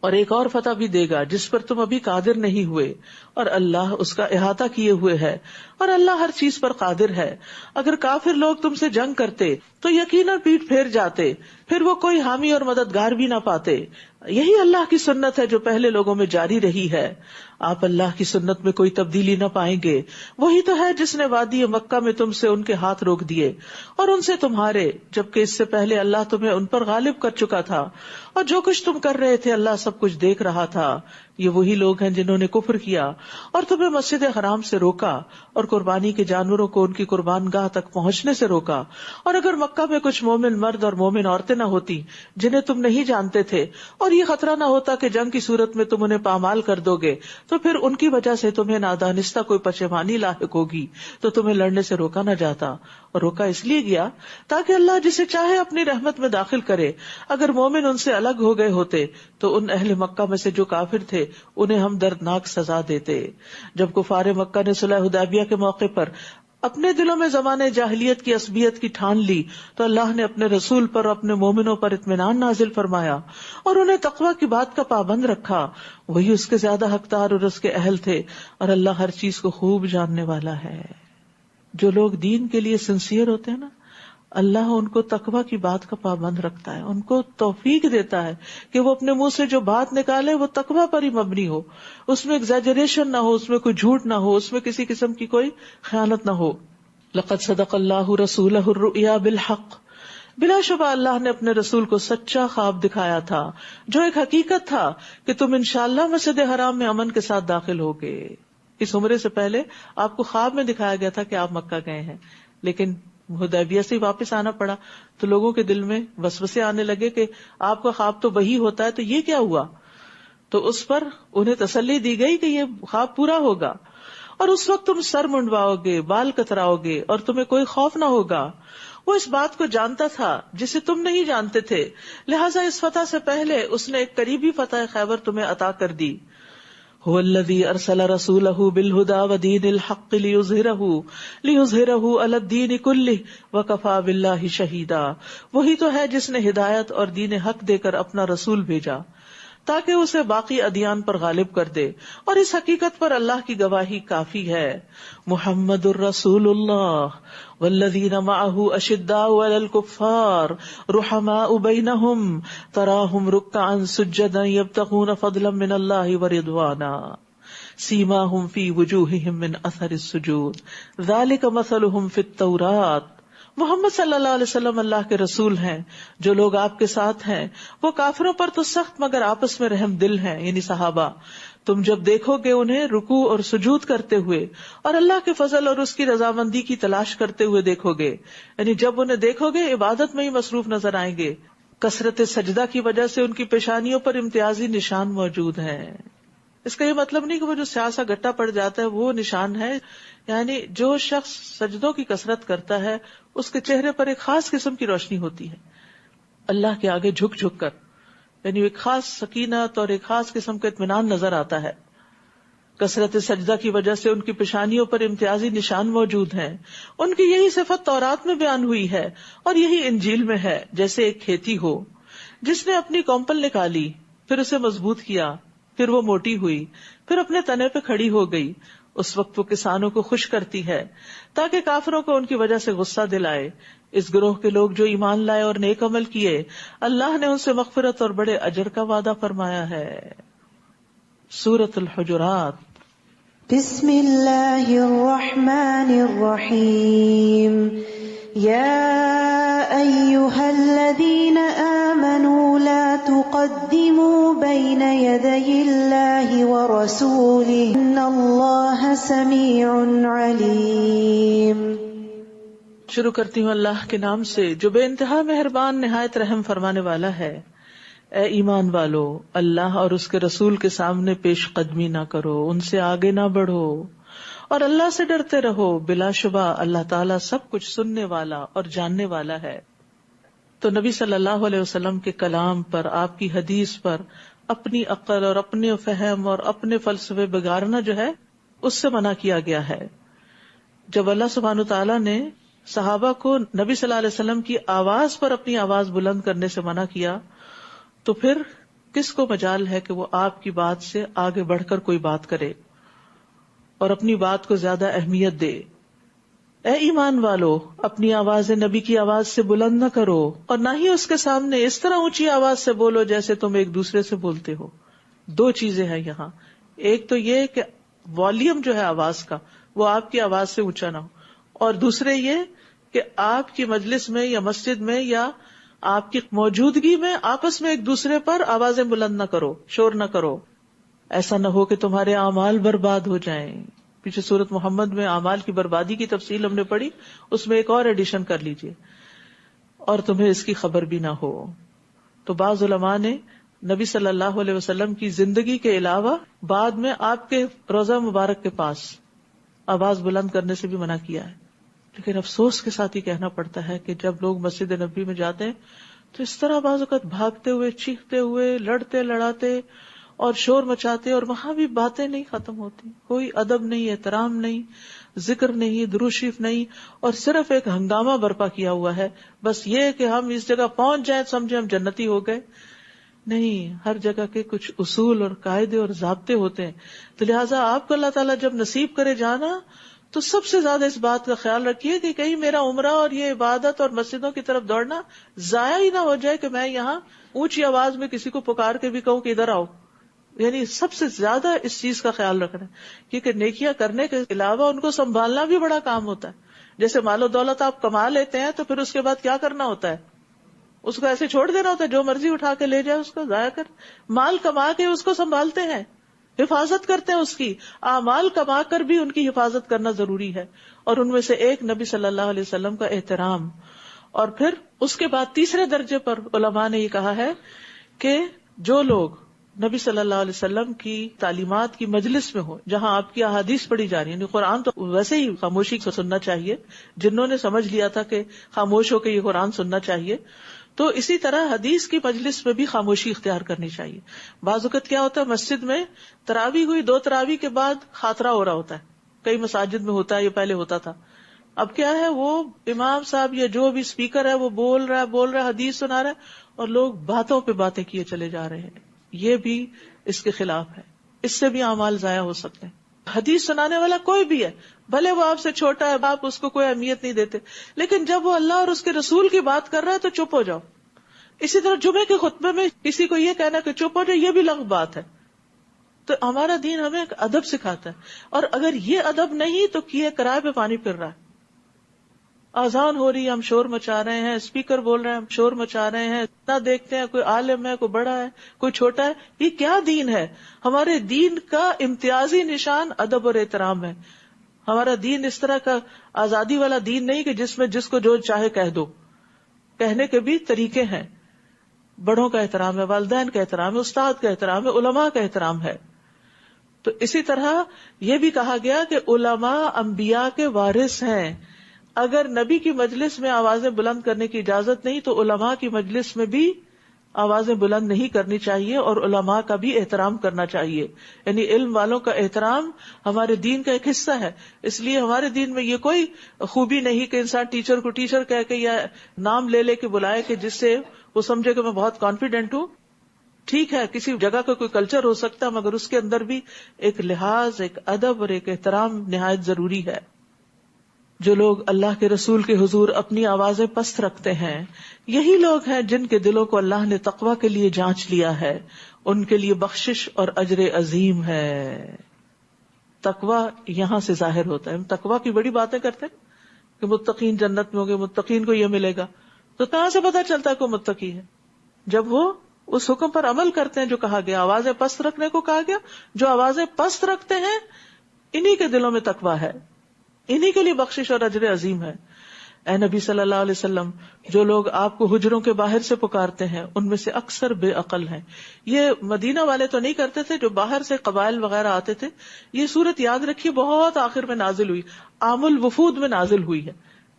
اور ایک اور فتح بھی دے گا جس پر تم ابھی قادر نہیں ہوئے، اور اللہ اس کا احاطہ کیے ہوئے ہے، اور اللہ ہر چیز پر قادر ہے. اگر کافر لوگ تم سے جنگ کرتے تو یقیناً پیٹ پھیر جاتے، پھر وہ کوئی حامی اور مددگار بھی نہ پاتے. یہی اللہ کی سنت ہے جو پہلے لوگوں میں جاری رہی ہے. آپ اللہ کی سنت میں کوئی تبدیلی نہ پائیں گے. وہی تو ہے جس نے وادی مکہ میں تم سے ان کے ہاتھ روک دیے اور ان سے تمہارے، جبکہ اس سے پہلے اللہ تمہیں ان پر غالب کر چکا تھا، اور جو کچھ تم کر رہے تھے اللہ سب کچھ دیکھ رہا تھا. یہ وہی لوگ ہیں جنہوں نے کفر کیا اور تمہیں مسجد حرام سے روکا اور قربانی کے جانوروں کو ان کی قربان گاہ تک پہنچنے سے روکا. اور اگر مکہ میں کچھ مومن مرد اور مومن عورتیں نہ ہوتی جنہیں تم نہیں جانتے تھے، اور یہ خطرہ نہ ہوتا کہ جنگ کی صورت میں تم انہیں پامال کر دو گے تو پھر ان کی وجہ سے تمہیں نادانستہ کوئی پشیمانی لاحق ہوگی تو تمہیں لڑنے سے روکا نہ جاتا. اور روکا اس لیے گیا تاکہ اللہ جسے چاہے اپنی رحمت میں داخل کرے. اگر مومن ان سے الگ ہو گئے ہوتے تو ان اہل مکہ میں سے جو کافر تھے انہیں ہم دردناک سزا دیتے. جب کفار مکہ نے صلح حدیبیہ کے موقع پر اپنے دلوں میں زمانے جاہلیت کی عصبیت کی ٹھان لی تو اللہ نے اپنے رسول پر اور اپنے مومنوں پر اطمینان نازل فرمایا اور انہیں تقویٰ کی بات کا پابند رکھا. وہی اس کے زیادہ حقدار اور اس کے اہل تھے، اور اللہ ہر چیز کو خوب جاننے والا ہے. جو لوگ دین کے لیے سنسیئر ہوتے ہیں نا، اللہ ان کو تقویٰ کی بات کا پابند رکھتا ہے، ان کو توفیق دیتا ہے کہ وہ اپنے منہ سے جو بات نکالے وہ تقویٰ پر ہی مبنی ہو، اس میں ایگزیجریشن نہ ہو، اس میں کوئی جھوٹ نہ ہو، اس میں کسی قسم کی کوئی خیانت نہ ہو. لقد صدق اللہ رسولہ الرؤیا بالحق، بلا شبہ اللہ نے اپنے رسول کو سچا خواب دکھایا تھا جو ایک حقیقت تھا کہ تم انشاءاللہ مسجد حرام میں امن کے ساتھ داخل ہوگے. اس عمرے سے پہلے آپ کو خواب میں دکھایا گیا تھا کہ آپ مکہ گئے ہیں، لیکن حدیبیہ سے واپس آنا پڑا تو لوگوں کے دل میں وسوسے آنے لگے کہ آپ کا خواب تو وہی ہوتا ہے، تو یہ کیا ہوا؟ تو اس پر انہیں تسلی دی گئی کہ یہ خواب پورا ہوگا، اور اس وقت تم سر منڈواؤ گے، بال کتراؤ گے اور تمہیں کوئی خوف نہ ہوگا. وہ اس بات کو جانتا تھا جسے تم نہیں جانتے تھے، لہٰذا اس فتح سے پہلے اس نے ایک قریبی فتح خیبر تمہیں عطا کر دی. هو الذي ارسل رسوله بالهدى ودين الحق ليظهره على الدين كله وكفى بالله شهيدا. وہی تو ہے جس نے ہدایت اور دین حق دے کر اپنا رسول بھیجا تاکہ اسے باقی ادیان پر غالب کر دے، اور اس حقیقت پر اللہ کی گواہی کافی ہے. محمد الرسول اللہ والذین معه اشداء علی الکفار رحماء بینہم تراہم رکعا سجدا یبتغون فضلا من اللہ ورضوانا سیماہم فی وجوہہم من اثر السجود ذالک مثلہم فی التوراۃ. محمد صلی اللہ علیہ وسلم اللہ کے رسول ہیں. جو لوگ آپ کے ساتھ ہیں وہ کافروں پر تو سخت مگر آپس میں رحم دل ہیں، یعنی صحابہ. تم جب دیکھو گے انہیں رکوع اور سجود کرتے ہوئے اور اللہ کے فضل اور اس کی رضامندی کی تلاش کرتے ہوئے دیکھو گے، یعنی جب انہیں دیکھو گے عبادت میں ہی مصروف نظر آئیں گے. کثرت سجدہ کی وجہ سے ان کی پیشانیوں پر امتیازی نشان موجود ہیں. اس کا یہ مطلب نہیں کہ وہ جو سیاسہ گٹا پڑ جاتا ہے وہ نشان ہے، یعنی جو شخص سجدوں کی کثرت کرتا ہے اس کے چہرے پر ایک خاص قسم کی روشنی ہوتی ہے، اللہ کے آگے جھک جھک کر. یعنی ایک خاص سکینت اور ایک خاص قسم کا اطمینان نظر آتا ہے. کثرت سجدہ کی وجہ سے ان کی پیشانیوں پر امتیازی نشان موجود ہیں. ان کی یہی صفت تورات میں بیان ہوئی ہے اور یہی انجیل میں ہے. جیسے ایک کھیتی ہو جس نے اپنی کونپل نکالی، پھر اسے مضبوط کیا، پھر وہ موٹی ہوئی، پھر اپنے تنے پہ کھڑی ہو گئی. اس وقت وہ کسانوں کو خوش کرتی ہے تاکہ کافروں کو ان کی وجہ سے غصہ دلائے. اس گروہ کے لوگ جو ایمان لائے اور نیک عمل کیے، اللہ نے ان سے مغفرت اور بڑے اجر کا وعدہ فرمایا ہے. سورۃ الحجرات. بسم اللہ الرحمن الرحیم. یا ایہا الذین آمنوا لا تقدموا بین یدی اللہ ورسولہ ان اللہ سمیع علیم. شروع کرتی ہوں اللہ کے نام سے جو بے انتہا مہربان نہایت رحم فرمانے والا ہے. اے ایمان والو، اللہ اور اس کے رسول کے سامنے پیش قدمی نہ کرو، ان سے آگے نہ بڑھو، اور اللہ سے ڈرتے رہو. بلا شبہ اللہ تعالیٰ سب کچھ سننے والا اور جاننے والا ہے. تو نبی صلی اللہ علیہ وسلم کے کلام پر، آپ کی حدیث پر اپنی عقل اور اپنے فہم اور اپنے فلسفے بگاڑنا جو ہے اس سے منع کیا گیا ہے. جب اللہ سبحانہ تعالیٰ نے صحابہ کو نبی صلی اللہ علیہ وسلم کی آواز پر اپنی آواز بلند کرنے سے منع کیا تو پھر کس کو مجال ہے کہ وہ آپ کی بات سے آگے بڑھ کر کوئی بات کرے اور اپنی بات کو زیادہ اہمیت دے. اے ایمان والو، اپنی آواز نبی کی آواز سے بلند نہ کرو اور نہ ہی اس کے سامنے اس طرح اونچی آواز سے بولو جیسے تم ایک دوسرے سے بولتے ہو. دو چیزیں ہیں یہاں. ایک تو یہ کہ والیوم جو ہے آواز کا وہ آپ کی آواز سے اونچا نہ ہو، اور دوسرے یہ کہ آپ کی مجلس میں یا مسجد میں یا آپ کی موجودگی میں آپس میں ایک دوسرے پر آوازیں بلند نہ کرو، شور نہ کرو. ایسا نہ ہو کہ تمہارے اعمال برباد ہو جائیں. پیچھے سورۃ محمد میں اعمال کی بربادی کی تفصیل ہم نے پڑھی، اس میں ایک اور ایڈیشن کر لیجئے. اور تمہیں اس کی خبر بھی نہ ہو. تو بعض علماء نے نبی صلی اللہ علیہ وسلم کی زندگی کے علاوہ بعد میں آپ کے روضہ مبارک کے پاس آواز بلند کرنے سے بھی منع کیا ہے. لیکن افسوس کے ساتھ ہی کہنا پڑتا ہے کہ جب لوگ مسجد نبی میں جاتے ہیں تو اس طرح بعض اوقات بھاگتے ہوئے، چیختے ہوئے، لڑتے لڑاتے اور شور مچاتے، اور وہاں بھی باتیں نہیں ختم ہوتی. کوئی ادب نہیں، احترام نہیں، ذکر نہیں، درود شریف نہیں، اور صرف ایک ہنگامہ برپا کیا ہوا ہے. بس یہ کہ ہم اس جگہ پہنچ جائیں سمجھے ہم جنتی ہو گئے. نہیں، ہر جگہ کے کچھ اصول اور قاعدے اور ضابطے ہوتے ہیں. تو لہٰذا آپ کو اللہ تعالیٰ جب نصیب کرے جانا تو سب سے زیادہ اس بات کا خیال رکھیے کہ کہیں میرا عمرہ اور یہ عبادت اور مسجدوں کی طرف دوڑنا ضائع ہی نہ ہو جائے کہ میں یہاں اونچی آواز میں کسی کو پکار کے بھی کہوں کہ ادھر آؤ. یعنی سب سے زیادہ اس چیز کا خیال رکھنا ہے، کیونکہ نیکیاں کرنے کے علاوہ ان کو سنبھالنا بھی بڑا کام ہوتا ہے. جیسے مال و دولت آپ کما لیتے ہیں تو پھر اس کے بعد کیا کرنا ہوتا ہے؟ اس کو ایسے چھوڑ دینا ہوتا ہے، جو مرضی اٹھا کے لے جائے اس کو ضائع کر. مال کما کے اس کو سنبھالتے ہیں، حفاظت کرتے ہیں اس کی. اعمال کما کر بھی ان کی حفاظت کرنا ضروری ہے. اور ان میں سے ایک نبی صلی اللہ علیہ وسلم کا احترام. اور پھر اس کے بعد تیسرے درجے پر علماء نے یہ کہا ہے کہ جو لوگ نبی صلی اللہ علیہ وسلم کی تعلیمات کی مجلس میں ہو، جہاں آپ کی احادیث پڑھی جا رہی ہیں، یعنی قرآن تو ویسے ہی خاموشی سے سننا چاہیے، جنہوں نے سمجھ لیا تھا کہ خاموش ہو کے یہ قرآن سننا چاہیے، تو اسی طرح حدیث کی مجلس میں بھی خاموشی اختیار کرنی چاہیے. بعض اوقات کیا ہوتا ہے، مسجد میں تراویح ہوئی، 2 تراویح کے بعد خاطرہ ہو رہا ہوتا ہے. کئی مساجد میں ہوتا ہے، یہ پہلے ہوتا تھا. اب کیا ہے، وہ امام صاحب یا جو بھی اسپیکر ہے وہ بول رہا ہے، حدیث سنا رہا ہے، اور لوگ باتوں پہ باتیں کیے چلے جا رہے ہیں. یہ بھی اس کے خلاف ہے. اس سے بھی اعمال ضائع ہو سکتے ہیں. حدیث سنانے والا کوئی بھی ہے، بھلے وہ آپ سے چھوٹا ہے، آپ اس کو کوئی اہمیت نہیں دیتے، لیکن جب وہ اللہ اور اس کے رسول کی بات کر رہا ہے تو چپ ہو جاؤ. اسی طرح جمعے کے خطبے میں کسی کو یہ کہنا کہ چپ ہو جائے، یہ بھی لغو بات ہے. تو ہمارا دین ہمیں ایک ادب سکھاتا ہے، اور اگر یہ ادب نہیں تو کیے کرائے پہ پانی پھر رہا ہے. اذان ہو رہی ہے، ہم شور مچا رہے ہیں، اسپیکر بول رہے ہیں، ہم شور مچا رہے ہیں، نہ دیکھتے ہیں کوئی عالم ہے، کوئی بڑا ہے، کوئی چھوٹا ہے. یہ کیا دین ہے؟ ہمارے دین کا امتیازی نشان ادب اور احترام ہے. ہمارا دین اس طرح کا آزادی والا دین نہیں کہ جس میں جس کو جو چاہے کہہ دو. کہنے کے بھی طریقے ہیں. بڑوں کا احترام ہے، والدین کا احترام ہے، استاد کا احترام ہے، علماء کا احترام ہے. تو اسی طرح یہ بھی کہا گیا کہ علماء انبیاء کے وارث ہیں. اگر نبی کی مجلس میں آوازیں بلند کرنے کی اجازت نہیں تو علماء کی مجلس میں بھی آوازیں بلند نہیں کرنی چاہیے، اور علماء کا بھی احترام کرنا چاہیے. یعنی علم والوں کا احترام ہمارے دین کا ایک حصہ ہے. اس لیے ہمارے دین میں یہ کوئی خوبی نہیں کہ انسان ٹیچر کو ٹیچر کہہ کے یا نام لے لے کے بلائے کہ جس سے وہ سمجھے کہ میں بہت کانفیڈنٹ ہوں. ٹھیک ہے، کسی جگہ کا کوئی کلچر ہو سکتا ہے، مگر اس کے اندر بھی ایک لحاظ، ایک ادب اور ایک احترام نہایت ضروری ہے. جو لوگ اللہ کے رسول کے حضور اپنی آوازیں پست رکھتے ہیں، یہی لوگ ہیں جن کے دلوں کو اللہ نے تقویٰ کے لیے جانچ لیا ہے. ان کے لیے بخشش اور اجر عظیم ہے. تقویٰ یہاں سے ظاہر ہوتا ہے. ہم تقویٰ کی بڑی باتیں کرتے ہیں کہ متقین جنت میں ہوں گے، متقین کو یہ ملے گا. تو کہاں سے پتا چلتا ہے کوئی متقی ہے؟ جب وہ اس حکم پر عمل کرتے ہیں جو کہا گیا، آوازیں پست رکھنے کو کہا گیا. جو آوازیں پست رکھتے ہیں انہی کے دلوں میں تقویٰ ہے، انہی کے لیے بخشش اور اجر عظیم ہے. اے نبی صلی اللہ علیہ وسلم، جو لوگ آپ کو حجروں کے باہر سے پکارتے ہیں ان میں سے اکثر بے عقل ہیں. یہ مدینہ والے تو نہیں کرتے تھے، جو باہر سے قبائل وغیرہ آتے تھے. یہ صورت یاد رکھیے بہت آخر میں نازل ہوئی، عام الوفود میں نازل ہوئی ہے،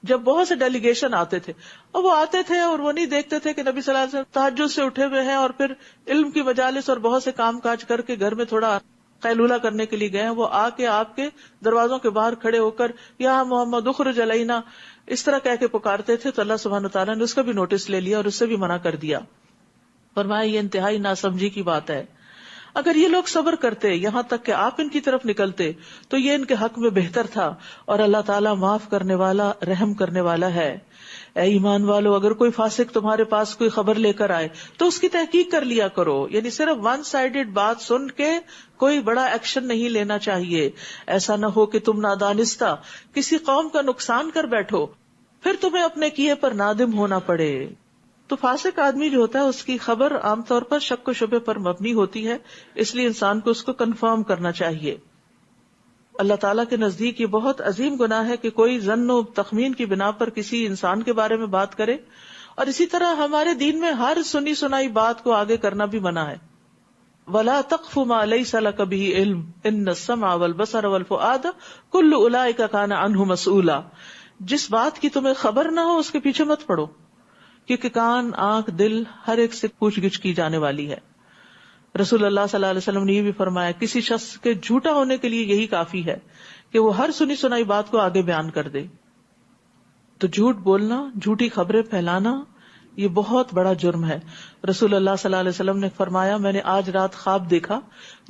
جب بہت سے ڈیلیگیشن آتے تھے. اور وہ آتے تھے اور وہ نہیں دیکھتے تھے کہ نبی صلی اللہ علیہ وسلم تہجد سے اٹھے ہوئے ہیں اور پھر علم کی مجالس اور بہت سے کام کاج کر کے گھر میں تھوڑا قیلولہ کرنے کے لیے گئے ہیں. وہ آ کے آپ کے دروازوں کے باہر کھڑے ہو کر یا محمد اخرج علینا اس طرح کہہ کے پکارتے تھے. تو اللہ سبحانہ وتعالیٰ نے اس کا بھی نوٹس لے لیا اور اس سے بھی منع کر دیا. فرمایا یہ انتہائی ناسمجھی کی بات ہے. اگر یہ لوگ صبر کرتے یہاں تک کہ آپ ان کی طرف نکلتے تو یہ ان کے حق میں بہتر تھا، اور اللہ تعالیٰ معاف کرنے والا، رحم کرنے والا ہے. اے ایمان والو، اگر کوئی فاسق تمہارے پاس کوئی خبر لے کر آئے تو اس کی تحقیق کر لیا کرو. یعنی صرف ون سائیڈڈ بات سن کے کوئی بڑا ایکشن نہیں لینا چاہیے. ایسا نہ ہو کہ تم نادانستہ کسی قوم کا نقصان کر بیٹھو، پھر تمہیں اپنے کیے پر نادم ہونا پڑے. تو فاسق آدمی جو ہوتا ہے اس کی خبر عام طور پر شک و شبے پر مبنی ہوتی ہے، اس لیے انسان کو اس کو کنفرم کرنا چاہیے. اللہ تعالیٰ کے نزدیک یہ بہت عظیم گناہ ہے کہ کوئی ظن و تخمین کی بنا پر کسی انسان کے بارے میں بات کرے. اور اسی طرح ہمارے دین میں ہر سنی سنائی بات کو آگے کرنا بھی منع ہے. وَلَا تَقْفُ مَا لَيْسَ لَكَ بِهِ عِلْمٌ إِنَّ السَّمْعَ وَالْبَصَرَ وَالْفُؤَادَ كُلُّ أُولَئِكَ كَانَ عَنْهُ مسؤولا. جس بات کی تمہیں خبر نہ ہو اس کے پیچھے مت پڑو، کیونکہ کان، آنکھ، دل ہر ایک سے پوچھ گچھ کی جانے والی ہے. رسول اللہ صلی اللہ علیہ وسلم نے یہ بھی فرمایا کسی شخص کے جھوٹا ہونے کے لیے یہی کافی ہے کہ وہ ہر سنی سنائی بات کو آگے بیان کر دے. تو جھوٹ بولنا، جھوٹی خبریں پھیلانا یہ بہت بڑا جرم ہے. رسول اللہ صلی اللہ علیہ وسلم نے فرمایا میں نے آج رات خواب دیکھا،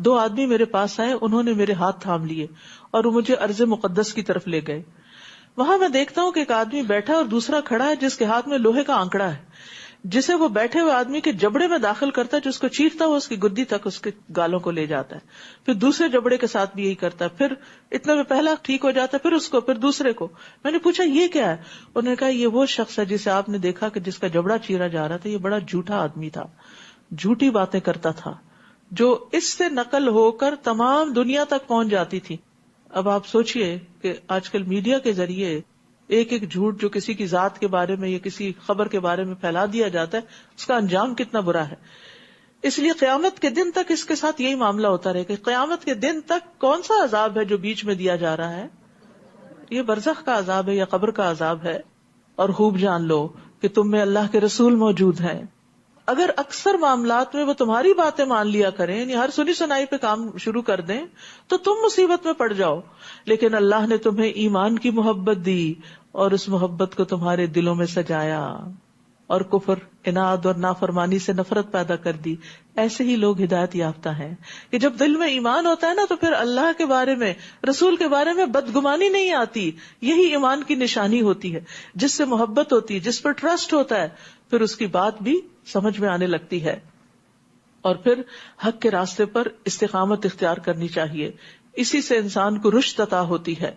2 آدمی میرے پاس آئے، انہوں نے میرے ہاتھ تھام لیے اور وہ مجھے ارض مقدس کی طرف لے گئے. وہاں میں دیکھتا ہوں کہ ایک آدمی بیٹھا اور دوسرا کھڑا ہے جس کے ہاتھ میں لوہے کا آنکڑا ہے، جسے وہ بیٹھے ہوئے آدمی کے جبڑے میں داخل کرتا ہے، جو اس کو چیرتا ہوا اس کی گدی تک اس کے گالوں کو لے جاتا ہے. پھر دوسرے جبڑے کے ساتھ بھی یہی کرتا ہے، پھر اتنے میں پہلا ٹھیک ہو جاتا ہے، پھر اس کو، پھر دوسرے کو. میں نے پوچھا یہ کیا ہے؟ انہوں نے کہا یہ وہ شخص ہے جسے آپ نے دیکھا کہ جس کا جبڑا چیرا جا رہا تھا. یہ بڑا جھوٹا آدمی تھا، جھوٹی باتیں کرتا تھا جو اس سے نقل ہو کر تمام دنیا تک پہنچ جاتی تھی. اب آپ سوچئے کہ آج کل میڈیا کے ذریعے ایک ایک جھوٹ جو کسی کی ذات کے بارے میں یا کسی خبر کے بارے میں پھیلا دیا جاتا ہے، اس کا انجام کتنا برا ہے. اس لیے قیامت کے دن تک اس کے ساتھ یہی معاملہ ہوتا رہے کہ قیامت کے دن تک کون سا عذاب ہے جو بیچ میں دیا جا رہا ہے؟ یہ برزخ کا عذاب ہے یا قبر کا عذاب ہے. اور خوب جان لو کہ تم میں اللہ کے رسول موجود ہیں. اگر اکثر معاملات میں وہ تمہاری باتیں مان لیا کریں، یعنی ہر سنی سنائی پہ کام شروع کر دیں، تو تم مصیبت میں پڑ جاؤ. لیکن اللہ نے تمہیں ایمان کی محبت دی اور اس محبت کو تمہارے دلوں میں سجایا اور کفر، اناد اور نافرمانی سے نفرت پیدا کر دی. ایسے ہی لوگ ہدایت یافتہ ہیں کہ جب دل میں ایمان ہوتا ہے نا تو پھر اللہ کے بارے میں، رسول کے بارے میں بدگمانی نہیں آتی. یہی ایمان کی نشانی ہوتی ہے. جس سے محبت ہوتی ہے، جس پر ٹرسٹ ہوتا ہے، پھر اس کی بات بھی سمجھ میں آنے لگتی ہے. اور پھر حق کے راستے پر استقامت اختیار کرنی چاہیے. اسی سے انسان کو رشد عطا ہوتی ہے.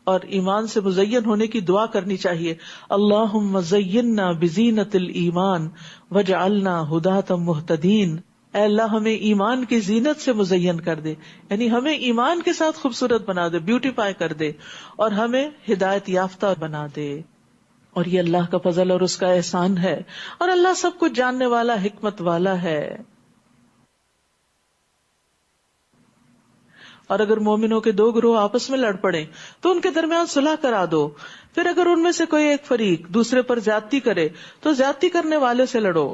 اور ایمان سے مزین ہونے کی دعا کرنی چاہیے. اللہم زیننا بزینت الایمان وجعلنا ہداۃ مہتدین. اے اللہ ہمیں ایمان کی زینت سے مزین کر دے، یعنی ہمیں ایمان کے ساتھ خوبصورت بنا دے، بیوٹیفائی کر دے، اور ہمیں ہدایت یافتہ بنا دے. اور یہ اللہ کا فضل اور اس کا احسان ہے، اور اللہ سب کچھ جاننے والا، حکمت والا ہے. اور اگر مومنوں کے 2 گروہ آپس میں لڑ پڑیں تو ان کے درمیان صلح کرا دو. پھر اگر ان میں سے کوئی ایک فریق دوسرے پر زیادتی کرے تو زیادتی کرنے والے سے لڑو.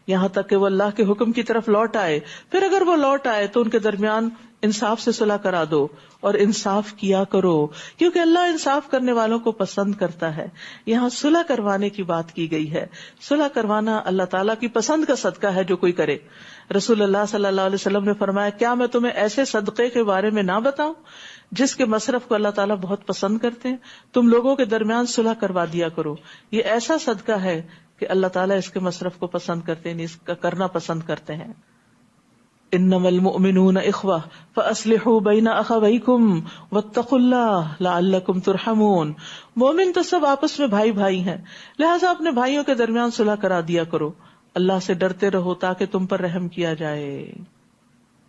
یہاں تک کہ وہ اللہ کے حکم کی طرف لوٹ آئے. پھر اگر وہ لوٹ آئے تو ان کے درمیان انصاف سے صلح کرا دو اور انصاف کیا کرو، کیونکہ اللہ انصاف کرنے والوں کو پسند کرتا ہے. یہاں صلح کروانے کی بات کی گئی ہے. صلح کروانا اللہ تعالیٰ کی پسند کا صدقہ ہے جو کوئی کرے. رسول اللہ صلی اللہ علیہ وسلم نے فرمایا، کیا میں تمہیں ایسے صدقے کے بارے میں نہ بتاؤں جس کے مصرف کو اللہ تعالیٰ بہت پسند کرتے ہیں؟ تم لوگوں کے درمیان صلح کروا دیا کرو. یہ ایسا صدقہ ہے کہ اللہ تعالیٰ اس کے مصرف کو پسند کرتے ہیں، اس کا کرنا پسند کرتے ہیں. انما المؤمنون اخوہ فاصلحوا بین اخویکم واتقوا اللہ لعلکم ترحمون. مومن تو سب آپس میں بھائی بھائی ہیں، لہٰذا اپنے بھائیوں کے درمیان صلح کرا دیا کرو. اللہ سے ڈرتے رہو تاکہ تم پر رحم کیا جائے.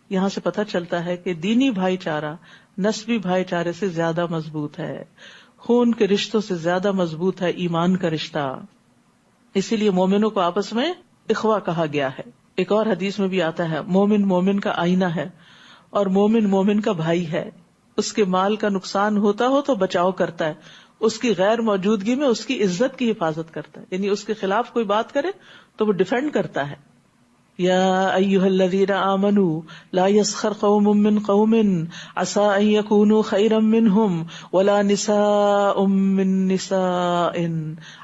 یہاں سے پتہ چلتا ہے کہ دینی بھائی چارہ نسبی بھائی چارے سے زیادہ مضبوط ہے، خون کے رشتوں سے زیادہ مضبوط ہے ایمان کا رشتہ. اسی لیے مومنوں کو آپس میں اخوہ کہا گیا ہے. ایک اور حدیث میں بھی آتا ہے، مومن مومن کا آئینہ ہے اور مومن مومن کا بھائی ہے. اس کے مال کا نقصان ہوتا ہو تو بچاؤ کرتا ہے، اس کی غیر موجودگی میں اس کی عزت کی حفاظت کرتا ہے، یعنی اس کے خلاف کوئی بات کرے تو وہ ڈیفینڈ کرتا ہے. یا ایھا الذین آمنوا لا یسخر قوم من قوم عسى ان یکونوا خیرا منہم ولا نساء من نساء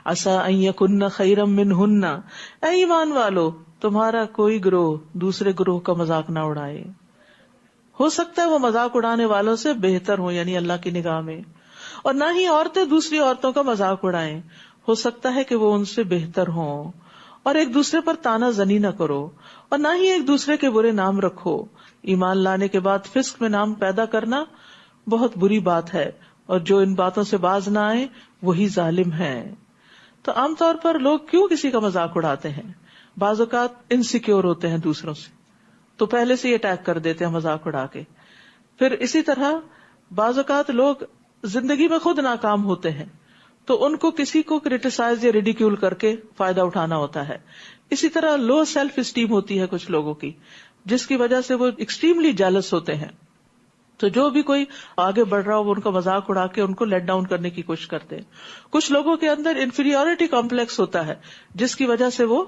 عسى ان یکن خیرا منہن. اے ایمان والو، تمہارا کوئی گروہ دوسرے گروہ کا مذاق نہ اڑائے. ہو سکتا ہے وہ مذاق اڑانے والوں سے بہتر ہو، یعنی اللہ کی نگاہ میں، اور نہ ہی عورتیں دوسری عورتوں کا مذاق اڑائیں. ہو سکتا ہے کہ وہ ان سے بہتر ہوں. اور ایک دوسرے پر تانا زنی نہ کرو اور نہ ہی ایک دوسرے کے برے نام رکھو. ایمان لانے کے بعد فسق میں نام پیدا کرنا بہت بری بات ہے، اور جو ان باتوں سے باز نہ آئے وہی ظالم ہے. تو عام طور پر لوگ کیوں کسی کا مذاق اڑاتے ہیں؟ بعض اوقات انسیکیور ہوتے ہیں دوسروں سے، تو پہلے سے ہی اٹیک کر دیتے ہیں مذاق اڑا کے. پھر اسی طرح بعض اوقات لوگ زندگی میں خود ناکام ہوتے ہیں تو ان کو کسی کو کریٹیسائز یا ریڈیکیول کر کے فائدہ اٹھانا ہوتا ہے. اسی طرح لو سیلف اسٹیم ہوتی ہے کچھ لوگوں کی، جس کی وجہ سے وہ ایکسٹریملی جیلس ہوتے ہیں. تو جو بھی کوئی آگے بڑھ رہا ہو وہ ان کا مذاق اڑا کے ان کو لیٹ ڈاؤن کرنے کی کوشش کرتے ہیں. کچھ لوگوں کے اندر انفیریورٹی کمپلیکس ہوتا ہے جس کی وجہ سے وہ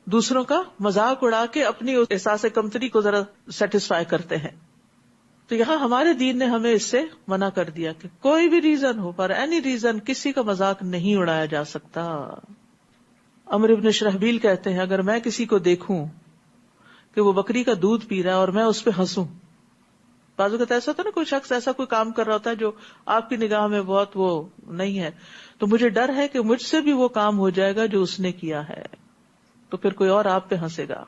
دوسروں کا مذاق اڑا کے اپنی احساس کمتری کو ذرا سیٹسفائی کرتے ہیں. تو یہاں ہمارے دین نے ہمیں اس سے منع کر دیا کہ کوئی بھی ریزن ہو، پر اینی ریزن کسی کا مذاق نہیں اڑایا جا سکتا. عمرو بن شرحبیل کہتے ہیں، اگر میں کسی کو دیکھوں کہ وہ بکری کا دودھ پی رہا ہے اور میں اس پہ ہنسوں، بعض اوقات ایسا ہوتا ہے نا، کوئی شخص ایسا کوئی کام کر رہا ہوتا ہے جو آپ کی نگاہ میں بہت وہ نہیں ہے، تو مجھے ڈر ہے کہ مجھ سے بھی وہ کام ہو جائے گا جو اس نے کیا ہے، تو پھر کوئی اور آپ پہ ہنسے گا.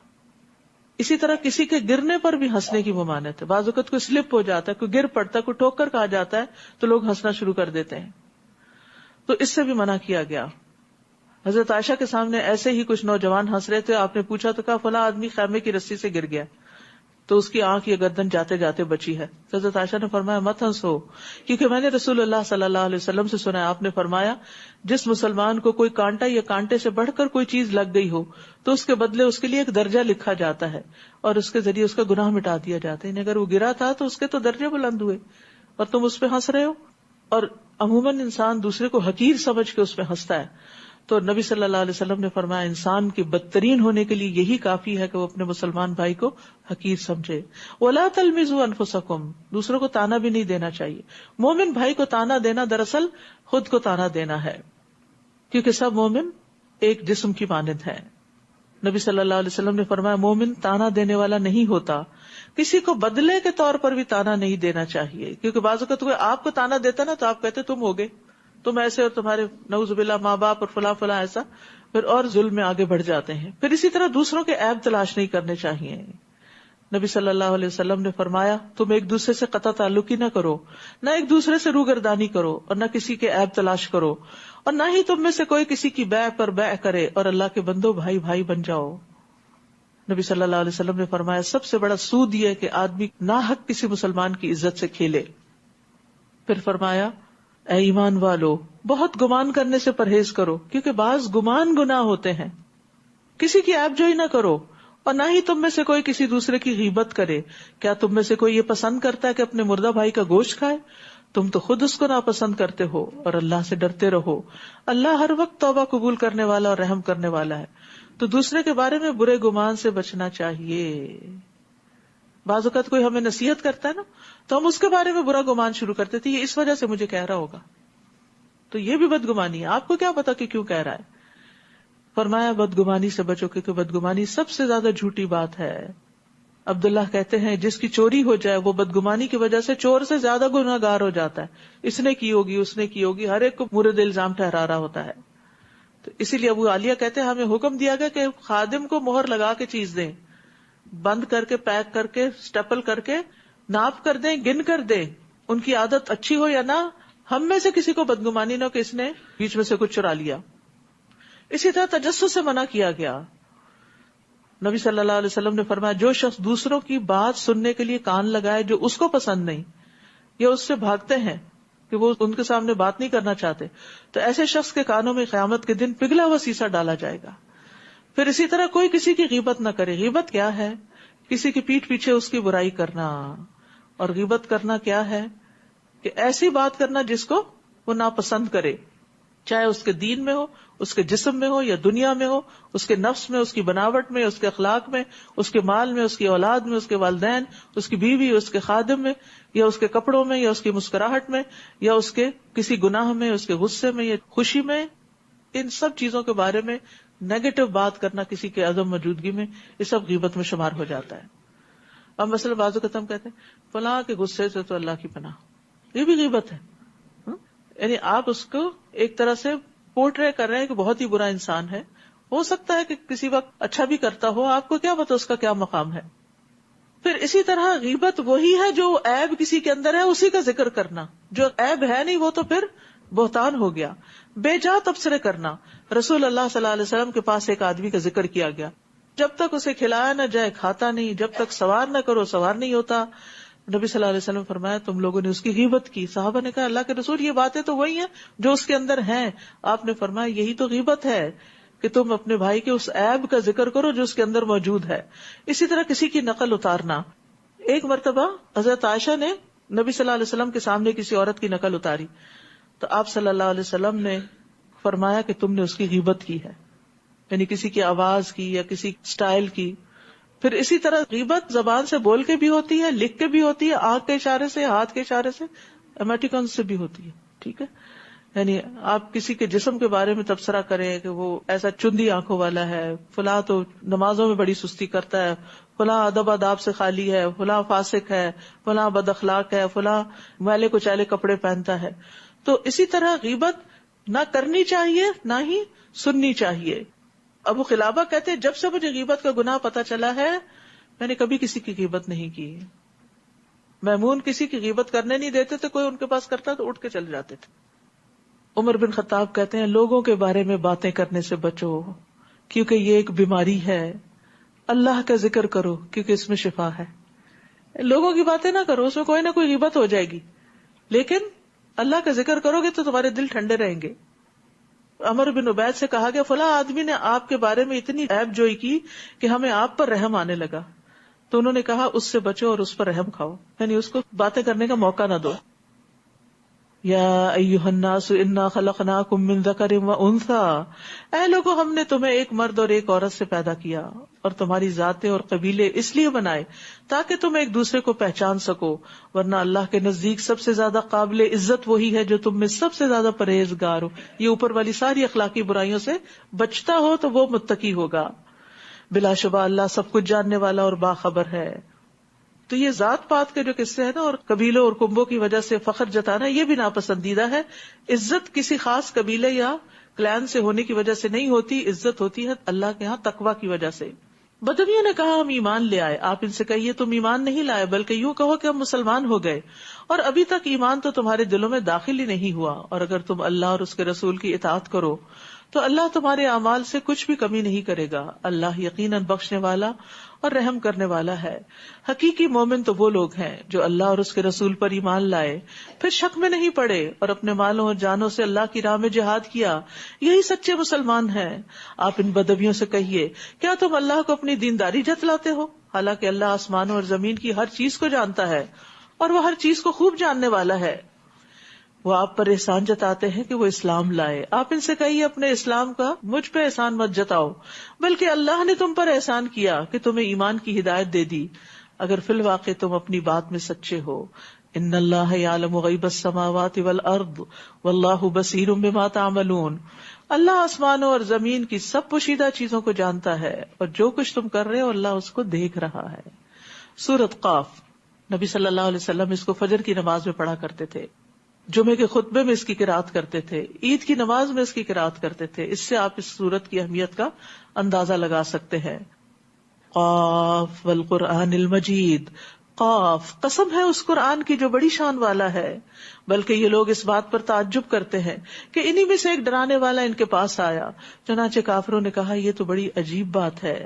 اسی طرح کسی کے گرنے پر بھی ہنسنے کی ممانعت ہے. بعض اوقات کوئی سلپ ہو جاتا ہے، کوئی گر پڑتا ہے، کوئی ٹھوکر کھا جاتا ہے تو لوگ ہنسنا شروع کر دیتے ہیں، تو اس سے بھی منع کیا گیا. حضرت عائشہ کے سامنے ایسے ہی کچھ نوجوان ہنس رہے تھے، آپ نے پوچھا تو کہا فلاں آدمی خیمے کی رسی سے گر گیا تو اس کی آنکھ یا گردن جاتے جاتے بچی ہے. حضرت عائشہ نے فرمایا مت ہنسو، کیونکہ میں نے رسول اللہ صلی اللہ علیہ وسلم سے سنا ہے، آپ نے فرمایا جس مسلمان کو کوئی کانٹا یا کانٹے سے بڑھ کر کوئی چیز لگ گئی ہو تو اس کے بدلے اس کے لیے ایک درجہ لکھا جاتا ہے اور اس کے ذریعے اس کا گناہ مٹا دیا جاتا ہے. اگر وہ گرا تھا تو اس کے تو درجے بلند ہوئے اور تم اس پہ ہنس رہے ہو. اور عموماً انسان دوسرے کو حقیر سمجھ کے اس پہ ہنستا ہے. تو نبی صلی اللہ علیہ وسلم نے فرمایا انسان کی بدترین ہونے کے لیے یہی کافی ہے کہ وہ اپنے مسلمان بھائی کو حقیر سمجھے. وَلَا تَلْمِزُوا أَنفُسَكُمْ، دوسروں کو تانا بھی نہیں دینا چاہیے. مومن بھائی کو تانا دینا دراصل خود کو تانا دینا ہے، کیونکہ سب مومن ایک جسم کی مانند ہے. نبی صلی اللہ علیہ وسلم نے فرمایا مومن تانا دینے والا نہیں ہوتا. کسی کو بدلے کے طور پر بھی تانا نہیں دینا چاہیے، کیونکہ بعض اوقات کوئی آپ کو تانا دیتا نا تو آپ کہتے تم ہوگے، تم ایسے، اور تمہارے نعوذ باللہ ماں باپ اور فلاں فلاں ایسا، پھر اور ظلم میں آگے بڑھ جاتے ہیں. پھر اسی طرح دوسروں کے عیب تلاش نہیں کرنے چاہیے. نبی صلی اللہ علیہ وسلم نے فرمایا تم ایک دوسرے سے قطع تعلق ہی نہ کرو، نہ ایک دوسرے سے روگردانی کرو اور نہ کسی کے عیب تلاش کرو، اور نہ ہی تم میں سے کوئی کسی کی بیع پر بیع کرے، اور اللہ کے بندو بھائی بھائی بن جاؤ. نبی صلی اللہ علیہ وسلم نے فرمایا سب سے بڑا سود یہ ہے کہ آدمی ناحق کسی مسلمان کی عزت سے کھیلے. پھر فرمایا اے ایمان والو بہت گمان کرنے سے پرہیز کرو، کیونکہ بعض گمان گناہ ہوتے ہیں. کسی کی عیب جوئی نہ کرو، اور نہ ہی تم میں سے کوئی کسی دوسرے کی غیبت کرے. کیا تم میں سے کوئی یہ پسند کرتا ہے کہ اپنے مردہ بھائی کا گوشت کھائے؟ تم تو خود اس کو ناپسند کرتے ہو اور اللہ سے ڈرتے رہو. اللہ ہر وقت توبہ قبول کرنے والا اور رحم کرنے والا ہے. تو دوسرے کے بارے میں برے گمان سے بچنا چاہیے. بعض اوقات کوئی ہمیں نصیحت کرتا ہے نا تو ہم اس کے بارے میں برا گمان شروع کرتے تھے، یہ اس وجہ سے مجھے کہہ رہا ہوگا. تو یہ بھی بدگمانی ہے. آپ کو کیا پتا کہ کیوں کہہ رہا ہے. فرمایا بدگمانی سے بچو کیونکہ بدگمانی سب سے زیادہ جھوٹی بات ہے. عبداللہ کہتے ہیں جس کی چوری ہو جائے وہ بدگمانی کی وجہ سے چور سے زیادہ گناہگار ہو جاتا ہے. اس نے کی ہوگی، اس نے کی ہوگی، ہر ایک کو مورد الزام ٹھہرا رہا ہوتا ہے. تو اسی لیے ابو عالیہ کہتے ہیں ہمیں حکم دیا گیا کہ خادم کو مہر لگا کے چیز دیں، بند کر کے، پیک کر کے، اسٹیپل کر کے، ناپ کر دیں، گن کر دیں. ان کی عادت اچھی ہو یا نہ، ہم میں سے کسی کو بدگمانی نہ کہ اس نے بیچ میں سے کچھ چرا لیا. اسی طرح تجسس سے منع کیا گیا. نبی صلی اللہ علیہ وسلم نے فرمایا جو شخص دوسروں کی بات سننے کے لیے کان لگائے جو اس کو پسند نہیں یا اس سے بھاگتے ہیں کہ وہ ان کے سامنے بات نہیں کرنا چاہتے، تو ایسے شخص کے کانوں میں قیامت کے دن پگھلا ہوا سیسا ڈالا جائے گا. پھر اسی طرح کوئی کسی کی غیبت نہ کرے. غیبت کیا ہے؟ کسی کی پیٹھ پیچھے اس کی برائی کرنا. اور غیبت کرنا کیا ہے؟ کہ ایسی بات کرنا جس کو وہ ناپسند کرے، چاہے اس کے دین میں ہو، اس کے جسم میں ہو یا دنیا میں ہو، اس کے نفس میں، اس کی بناوٹ میں، اس کے اخلاق میں، اس کے مال میں، اس کی اولاد میں، اس کے والدین، اس کی بیوی، اس کے خادم میں، یا اس کے کپڑوں میں، یا اس کی مسکراہٹ میں، یا اس کے کسی گناہ میں، اس کے غصے میں یا خوشی میں. ان سب چیزوں کے بارے میں نیگیٹو بات کرنا کسی کے عدم موجودگی میں، یہ سب غیبت میں شمار ہو جاتا ہے. اب مثلا بعض اوقات ہم کہتے ہیں فلاں کے غصے سے تو اللہ کی پناہ، یہ بھی غیبت ہے. یعنی آپ اس کو ایک طرح سے پورٹرے کر رہے ہیں کہ بہت ہی برا انسان ہے. ہو سکتا ہے کہ کسی وقت اچھا بھی کرتا ہو، آپ کو کیا پتا اس کا کیا مقام ہے. پھر اسی طرح غیبت وہی ہے جو عیب کسی کے اندر ہے اسی کا ذکر کرنا، جو عیب ہے نہیں وہ تو پھر بہتان ہو گیا. بے جا تبصرے کرنا. رسول اللہ صلی اللہ علیہ وسلم کے پاس ایک آدمی کا ذکر کیا گیا، جب تک اسے کھلایا نہ جائے کھاتا نہیں، جب تک سوار نہ کرو سوار نہیں ہوتا. نبی صلی اللہ علیہ وسلم فرمایا تم لوگوں نے اس کی غیبت کی. صحابہ نے کہا اللہ کے رسول یہ باتیں تو وہی ہیں جو اس کے اندر ہیں. آپ نے فرمایا یہی تو غیبت ہے کہ تم اپنے بھائی کے اس عیب کا ذکر کرو جو اس کے اندر موجود ہے. اسی طرح کسی کی نقل اتارنا. ایک مرتبہ حضرت عائشہ نے نبی صلی اللہ علیہ وسلم کے سامنے کسی عورت کی نقل اتاری تو آپ صلی اللہ علیہ وسلم نے فرمایا کہ تم نے اس کی غیبت کی ہے، یعنی کسی کی آواز کی یا کسی سٹائل کی. پھر اسی طرح غیبت زبان سے بول کے بھی ہوتی ہے، لکھ کے بھی ہوتی ہے، آنکھ کے اشارے سے، ہاتھ کے اشارے سے، ایموٹیکونز سے بھی ہوتی ہے. ٹھیک ہے، یعنی آپ کسی کے جسم کے بارے میں تبصرہ کریں کہ وہ ایسا چندی آنکھوں والا ہے، فلاں تو نمازوں میں بڑی سستی کرتا ہے، فلاں ادب آداب سے خالی ہے، فلاں فاسق ہے، فلاں بد اخلاق ہے، فلاں میلے کچیلے کپڑے پہنتا ہے. تو اسی طرح غیبت نہ کرنی چاہیے نہ ہی سننی چاہیے. ابو خلابہ کہتے جب سے مجھے غیبت کا گناہ پتا چلا ہے میں نے کبھی کسی کی غیبت نہیں کی. میمون کسی کی غیبت کرنے نہیں دیتے تھے، کوئی ان کے پاس کرتا تو اٹھ کے چلے جاتے تھے. عمر بن خطاب کہتے ہیں لوگوں کے بارے میں باتیں کرنے سے بچو کیونکہ یہ ایک بیماری ہے. اللہ کا ذکر کرو کیونکہ اس میں شفا ہے. لوگوں کی باتیں نہ کرو، اس میں کوئی نہ کوئی غیبت ہو جائے گی، لیکن اللہ کا ذکر کرو گے تو تمہارے دل ٹھنڈے رہیں گے. عمر بن عبید سے کہا گیا فلاں آدمی نے آپ کے بارے میں اتنی عیب جوئی کی کہ ہمیں آپ پر رحم آنے لگا. تو انہوں نے کہا اس سے بچو اور اس پر رحم کھاؤ، یعنی اس کو باتیں کرنے کا موقع نہ دو. یا ایھا الناس انا خلقناکم من ذکر و انثی، اے لوگوں ہم نے تمہیں ایک مرد اور ایک عورت سے پیدا کیا اور تمہاری ذاتیں اور قبیلے اس لیے بنائے تاکہ تم ایک دوسرے کو پہچان سکو، ورنہ اللہ کے نزدیک سب سے زیادہ قابل عزت وہی ہے جو تم میں سب سے زیادہ پرہیزگار ہو. یہ اوپر والی ساری اخلاقی برائیوں سے بچتا ہو تو وہ متقی ہوگا. بلا شبہ اللہ سب کچھ جاننے والا اور باخبر ہے. تو یہ ذات پات کے جو قصے ہیں نا اور قبیلوں اور کنبوں کی وجہ سے فخر جتانا یہ بھی ناپسندیدہ ہے. عزت کسی خاص قبیلے یا کلان سے ہونے کی وجہ سے نہیں ہوتی، عزت ہوتی ہے اللہ کے ہاں تقویٰ کی وجہ سے. بدویوں نے کہا ہم ایمان لے آئے. آپ ان سے کہیے تم ایمان نہیں لائے بلکہ یوں کہو کہ ہم مسلمان ہو گئے اور ابھی تک ایمان تو تمہارے دلوں میں داخل ہی نہیں ہوا. اور اگر تم اللہ اور اس کے رسول کی اطاعت کرو تو اللہ تمہارے اعمال سے کچھ بھی کمی نہیں کرے گا. اللہ یقیناً بخشنے والا اور رحم کرنے والا ہے. حقیقی مومن تو وہ لوگ ہیں جو اللہ اور اس کے رسول پر ایمان لائے پھر شک میں نہیں پڑے اور اپنے مالوں اور جانوں سے اللہ کی راہ میں جہاد کیا، یہی سچے مسلمان ہیں. آپ ان بدویوں سے کہیے کیا تم اللہ کو اپنی دینداری جتلاتے ہو حالانکہ اللہ آسمانوں اور زمین کی ہر چیز کو جانتا ہے اور وہ ہر چیز کو خوب جاننے والا ہے. وہ آپ پر احسان جتاتے ہیں کہ وہ اسلام لائے. آپ ان سے کہیے اپنے اسلام کا مجھ پہ احسان مت جتاؤ، بلکہ اللہ نے تم پر احسان کیا کہ تمہیں ایمان کی ہدایت دے دی، اگر فی الواقع تم اپنی بات میں سچے ہو. ان اللہ یعلم غیب السماوات والارض واللہ بصیر بما تعملون. اللہ آسمانوں اور زمین کی سب پوشیدہ چیزوں کو جانتا ہے، اور جو کچھ تم کر رہے ہو اللہ اس کو دیکھ رہا ہے. سورۃ قاف. نبی صلی اللہ علیہ وسلم اس کو فجر کی نماز میں پڑھا کرتے تھے، جمعے کے خطبے میں اس کی قرات کرتے تھے، عید کی نماز میں اس کی قرات کرتے تھے. اس سے آپ اس سورت کی اہمیت کا اندازہ لگا سکتے ہیں. قاف والقرآن المجید. قاف، قسم ہے اس قرآن کی جو بڑی شان والا ہے. بلکہ یہ لوگ اس بات پر تعجب کرتے ہیں کہ انہی میں سے ایک ڈرانے والا ان کے پاس آیا. چنانچہ کافروں نے کہا یہ تو بڑی عجیب بات ہے،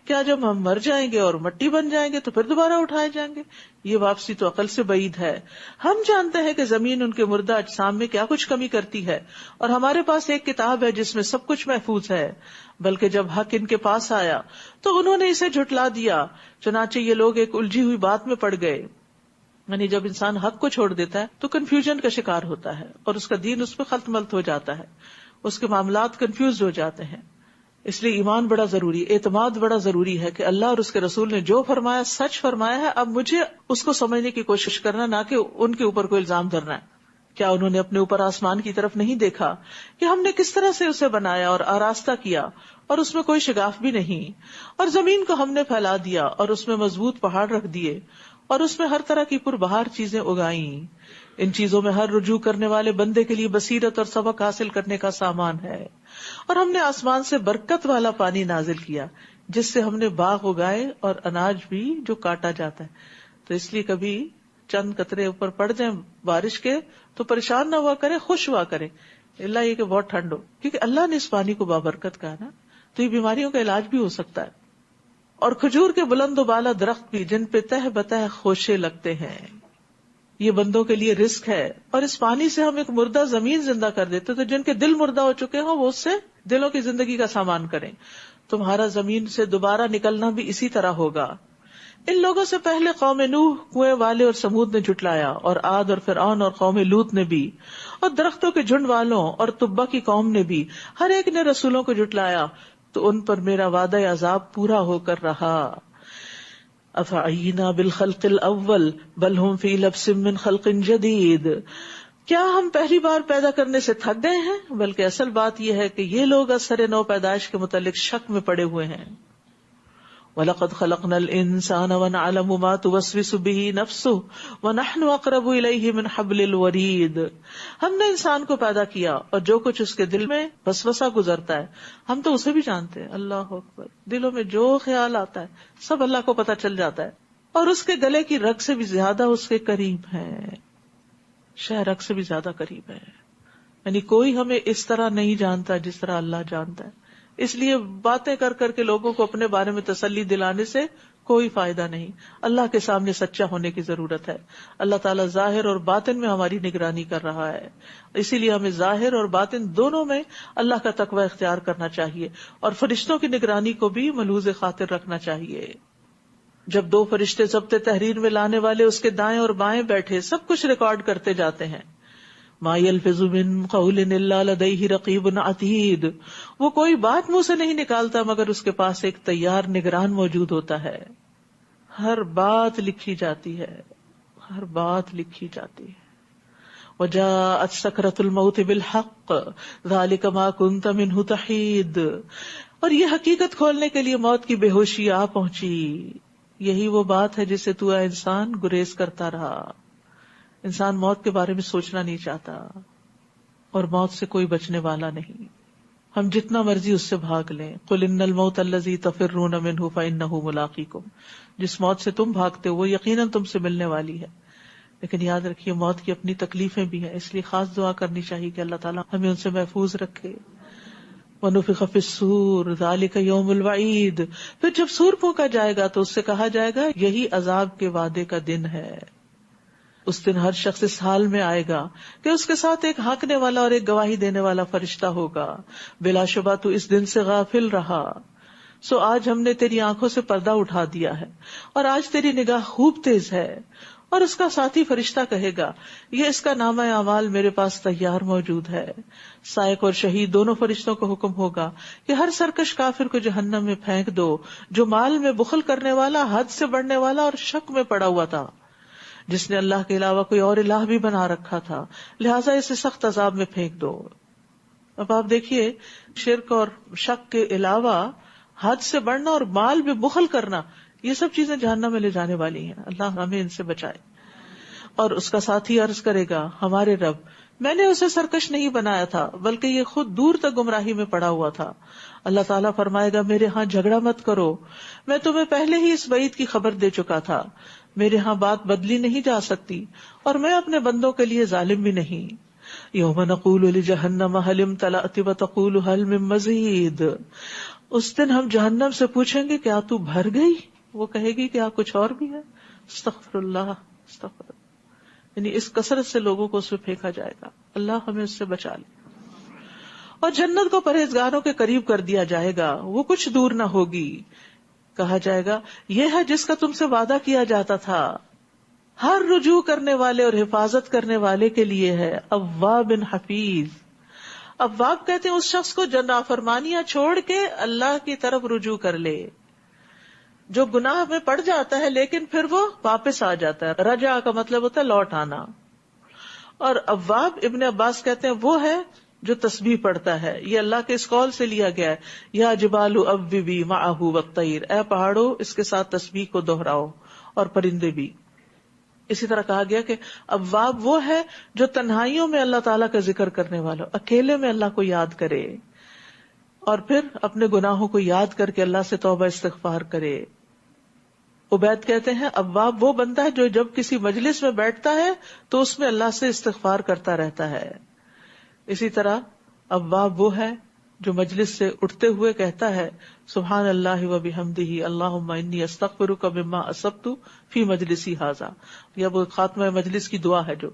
کیا جب ہم مر جائیں گے اور مٹی بن جائیں گے تو پھر دوبارہ اٹھائے جائیں گے؟ یہ واپسی تو عقل سے بعید ہے. ہم جانتے ہیں کہ زمین ان کے مردہ اجسام میں کیا کچھ کمی کرتی ہے، اور ہمارے پاس ایک کتاب ہے جس میں سب کچھ محفوظ ہے. بلکہ جب حق ان کے پاس آیا تو انہوں نے اسے جھٹلا دیا. چنانچہ یہ لوگ ایک الجھی ہوئی بات میں پڑ گئے. یعنی جب انسان حق کو چھوڑ دیتا ہے تو کنفیوژن کا شکار ہوتا ہے، اور اس کا دین اس پہ خلط ملط ہو جاتا ہے، اس کے معاملات کنفیوز ہو جاتے ہیں. اس لیے ایمان بڑا ضروری، اعتماد بڑا ضروری ہے کہ اللہ اور اس کے رسول نے جو فرمایا سچ فرمایا ہے. اب مجھے اس کو سمجھنے کی کوشش کرنا، نہ کہ ان کے اوپر کوئی الزام دھرنا ہے. کیا انہوں نے اپنے اوپر آسمان کی طرف نہیں دیکھا کہ ہم نے کس طرح سے اسے بنایا اور آراستہ کیا، اور اس میں کوئی شگاف بھی نہیں، اور زمین کو ہم نے پھیلا دیا اور اس میں مضبوط پہاڑ رکھ دیے، اور اس میں ہر طرح کی پربہار چیزیں اگائیں. ان چیزوں میں ہر رجوع کرنے والے بندے کے لیے بصیرت اور سبق حاصل کرنے کا سامان ہے. اور ہم نے آسمان سے برکت والا پانی نازل کیا جس سے ہم نے باغ اگائے اور اناج بھی جو کاٹا جاتا ہے. تو اس لیے کبھی چند قطرے اوپر پڑ جائیں بارش کے تو پریشان نہ ہوا کرے، خوش ہوا کرے. اللہ یہ کہ بہت ٹھنڈ ہو، کیونکہ اللہ نے اس پانی کو بابرکت کہا نا، تو یہ بیماریوں کا علاج بھی ہو سکتا ہے. اور کھجور کے بلند و بالا درخت بھی جن پہ تہ بتہ خوشے لگتے ہیں، یہ بندوں کے لیے رزق ہے. اور اس پانی سے ہم ایک مردہ زمین زندہ کر دیتے، تو جن کے دل مردہ ہو چکے ہوں وہ اس سے دلوں کی زندگی کا سامان کریں. تمہارا زمین سے دوبارہ نکلنا بھی اسی طرح ہوگا. ان لوگوں سے پہلے قوم نوح، کنویں والے اور سمود نے جھٹلایا، اور عاد اور فرعون اور قوم لوط نے بھی، اور درختوں کے جھنڈ والوں اور تبا کی قوم نے بھی، ہر ایک نے رسولوں کو جھٹلایا، تو ان پر میرا وعدہ عذاب پورا ہو کر رہا. افعینا بالخلق الاول بل ہم فی لبس من خلق جدید. کیا ہم پہلی بار پیدا کرنے سے تھک گئے ہیں؟ بلکہ اصل بات یہ ہے کہ یہ لوگ اثر نو پیدائش کے متعلق شک میں پڑے ہوئے ہیں. وَلَقَدْ خَلَقْنَا الْإِنسَانَ وَنَعْلَمُ مَا تُوَسْوِسُ بِهِ نَفْسُهُ وَنَحْنُ أَقْرَبُ إِلَيْهِ مِنْ حَبْلِ الْوَرِيدِ. ہم نے انسان کو پیدا کیا اور جو کچھ اس کے دل میں وسوسہ گزرتا ہے ہم تو اسے بھی جانتے ہیں. اللہ اکبر. دلوں میں جو خیال آتا ہے سب اللہ کو پتہ چل جاتا ہے، اور اس کے گلے کی رگ سے بھی زیادہ اس کے قریب ہے، شہ رگ سے بھی زیادہ قریب ہے. یعنی کوئی ہمیں اس طرح نہیں جانتا جس طرح اللہ جانتا ہے. اس لیے باتیں کر کر کے لوگوں کو اپنے بارے میں تسلی دلانے سے کوئی فائدہ نہیں. اللہ کے سامنے سچا ہونے کی ضرورت ہے. اللہ تعالیٰ ظاہر اور باطن میں ہماری نگرانی کر رہا ہے، اسی لیے ہمیں ظاہر اور باطن دونوں میں اللہ کا تقوی اختیار کرنا چاہیے، اور فرشتوں کی نگرانی کو بھی ملحوظ خاطر رکھنا چاہیے. جب دو فرشتے ضبط تحریر میں لانے والے اس کے دائیں اور بائیں بیٹھے سب کچھ ریکارڈ کرتے جاتے ہیں. ما یلفظ من قول الا لدیہ رقیب عتید. وہ کوئی بات منہ سے نہیں نکالتا مگر اس کے پاس ایک تیار نگران موجود ہوتا ہے. ہر بات لکھی جاتی ہے، ہر بات لکھی جاتی ہے. وجاءت سکرۃ الموت بالحق ذلک ما کنت منہ تحید. اور یہ حقیقت کھولنے کے لیے موت کی بے ہوشی آ پہنچی. یہی وہ بات ہے جسے تو اے انسان گریز کرتا رہا. انسان موت کے بارے میں سوچنا نہیں چاہتا، اور موت سے کوئی بچنے والا نہیں. ہم جتنا مرضی اس سے بھاگ لیں. قل ان الموت الذی تفرون منہ فانہ ملاقیکم. جس موت سے تم بھاگتے ہو وہ یقیناً تم سے ملنے والی ہے. لیکن یاد رکھیے موت کی اپنی تکلیفیں بھی ہیں، اس لیے خاص دعا کرنی چاہیے کہ اللہ تعالیٰ ہمیں ان سے محفوظ رکھے. وَنُفِخَ فِي الصُّورِ ذَلِكَ يَوْمُ الْوَعِيدِ. پھر جب سور پھونکا جائے گا تو اس سے کہا جائے گا یہی عذاب کے وعدے کا دن ہے. اس دن ہر شخص اس حال میں آئے گا کہ اس کے ساتھ ایک ہانکنے والا اور ایک گواہی دینے والا فرشتہ ہوگا. بلا شبہ تو اس دن سے غافل رہا، سو آج ہم نے تیری آنکھوں سے پردہ اٹھا دیا ہے، اور آج تیری نگاہ خوب تیز ہے، اور اس کا ساتھی فرشتہ کہے گا یہ اس کا نامہ اعمال میرے پاس تیار موجود ہے. سائق اور شہید دونوں فرشتوں کو حکم ہوگا کہ ہر سرکش کافر کو جہنم میں پھینک دو جو مال میں بخل کرنے والا، حد سے بڑھنے والا اور شک میں پڑا ہوا تھا، جس نے اللہ کے علاوہ کوئی اور الہ بھی بنا رکھا تھا، لہٰذا اسے سخت عذاب میں پھینک دو. اب آپ دیکھیے، شرک اور شک کے علاوہ حد سے بڑھنا اور مال میں بخل کرنا، یہ سب چیزیں جہنم میں لے جانے والی ہیں. اللہ ہمیں ان سے بچائے. اور اس کا ساتھی عرض کرے گا ہمارے رب، میں نے اسے سرکش نہیں بنایا تھا بلکہ یہ خود دور تک گمراہی میں پڑا ہوا تھا. اللہ تعالیٰ فرمائے گا میرے ہاں جھگڑا مت کرو، میں تمہیں پہلے ہی اس وعید کی خبر دے چکا تھا. میرے ہاں بات بدلی نہیں جا سکتی اور میں اپنے بندوں کے لیے ظالم بھی نہیں. یوم نقول لجہنم هل امتلأت وتقول هل من مزید. اس دن ہم جہنم سے پوچھیں گے کیا تو بھر گئی؟ وہ کہے گی کیا کچھ اور بھی ہے. استغفر اللہ، استغفر اللہ. یعنی اس کثرت سے لوگوں کو اس میں پھینکا جائے گا. اللہ ہمیں اس سے بچا لے. اور جنت کو پرہیزگاروں کے قریب کر دیا جائے گا، وہ کچھ دور نہ ہوگی. کہا جائے گا یہ ہے جس کا تم سے وعدہ کیا جاتا تھا، ہر رجوع کرنے والے اور حفاظت کرنے والے کے لیے ہے. اواب حفیظ. اواب کہتے ہیں اس شخص کو جو نافرمانیاں چھوڑ کے اللہ کی طرف رجوع کر لے، جو گناہ میں پڑ جاتا ہے لیکن پھر وہ واپس آ جاتا ہے. رجع کا مطلب ہوتا ہے لوٹ آنا. اور اواب ابن عباس کہتے ہیں وہ ہے جو تسبیح پڑھتا ہے. یہ اللہ کے اس قول سے لیا گیا ہے، یا جبال اوبی معہ والطیر، اے پہاڑوں اس کے ساتھ تسبیح کو دہراؤ اور پرندے بھی. اسی طرح کہا گیا کہ اواب وہ ہے جو تنہائیوں میں اللہ تعالیٰ کا ذکر کرنے والا، اکیلے میں اللہ کو یاد کرے اور پھر اپنے گناہوں کو یاد کر کے اللہ سے توبہ استغفار کرے. عبید کہتے ہیں اواب وہ بندہ ہے جو جب کسی مجلس میں بیٹھتا ہے تو اس میں اللہ سے استغفار کرتا رہتا ہے. اسی طرح اواب وہ ہے جو مجلس سے اٹھتے ہوئے کہتا ہے سبحان اللہ و بحمدہ اللہم انی استغفرک مما اصبت فی مجلسی ھذا. یہ وہ خاتمہ مجلس کی دعا ہے جو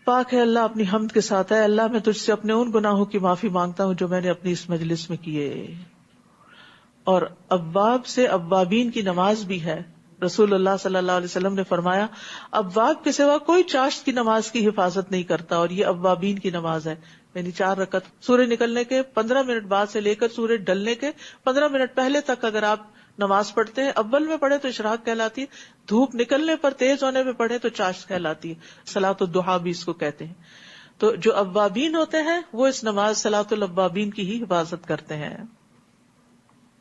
پاک ہے اللہ اپنی حمد کے ساتھ، ہے اللہ میں تجھ سے اپنے ان گناہوں کی معافی مانگتا ہوں جو میں نے اپنی اس مجلس میں کیے. اور اواب سے اوابین کی نماز بھی ہے. رسول اللہ صلی اللہ علیہ وسلم نے فرمایا اواب کے سوا کوئی چاشت کی نماز کی حفاظت نہیں کرتا، اور یہ اوابین کی نماز ہے. یعنی 4 رکعت سورج نکلنے کے 15 منٹ بعد سے لے کر سورج ڈلنے کے 15 منٹ پہلے تک اگر آپ نماز پڑھتے ہیں، اول میں پڑھے تو اشراق کہلاتی ہے، دھوپ نکلنے پر تیز ہونے میں پڑھے تو چاشت کہلاتی ہے. صلاۃ الضحیٰ بھی اس کو کہتے ہیں. تو جو اوابین ہوتے ہیں وہ اس نماز صلاۃ الاوابین کی ہی حفاظت کرتے ہیں.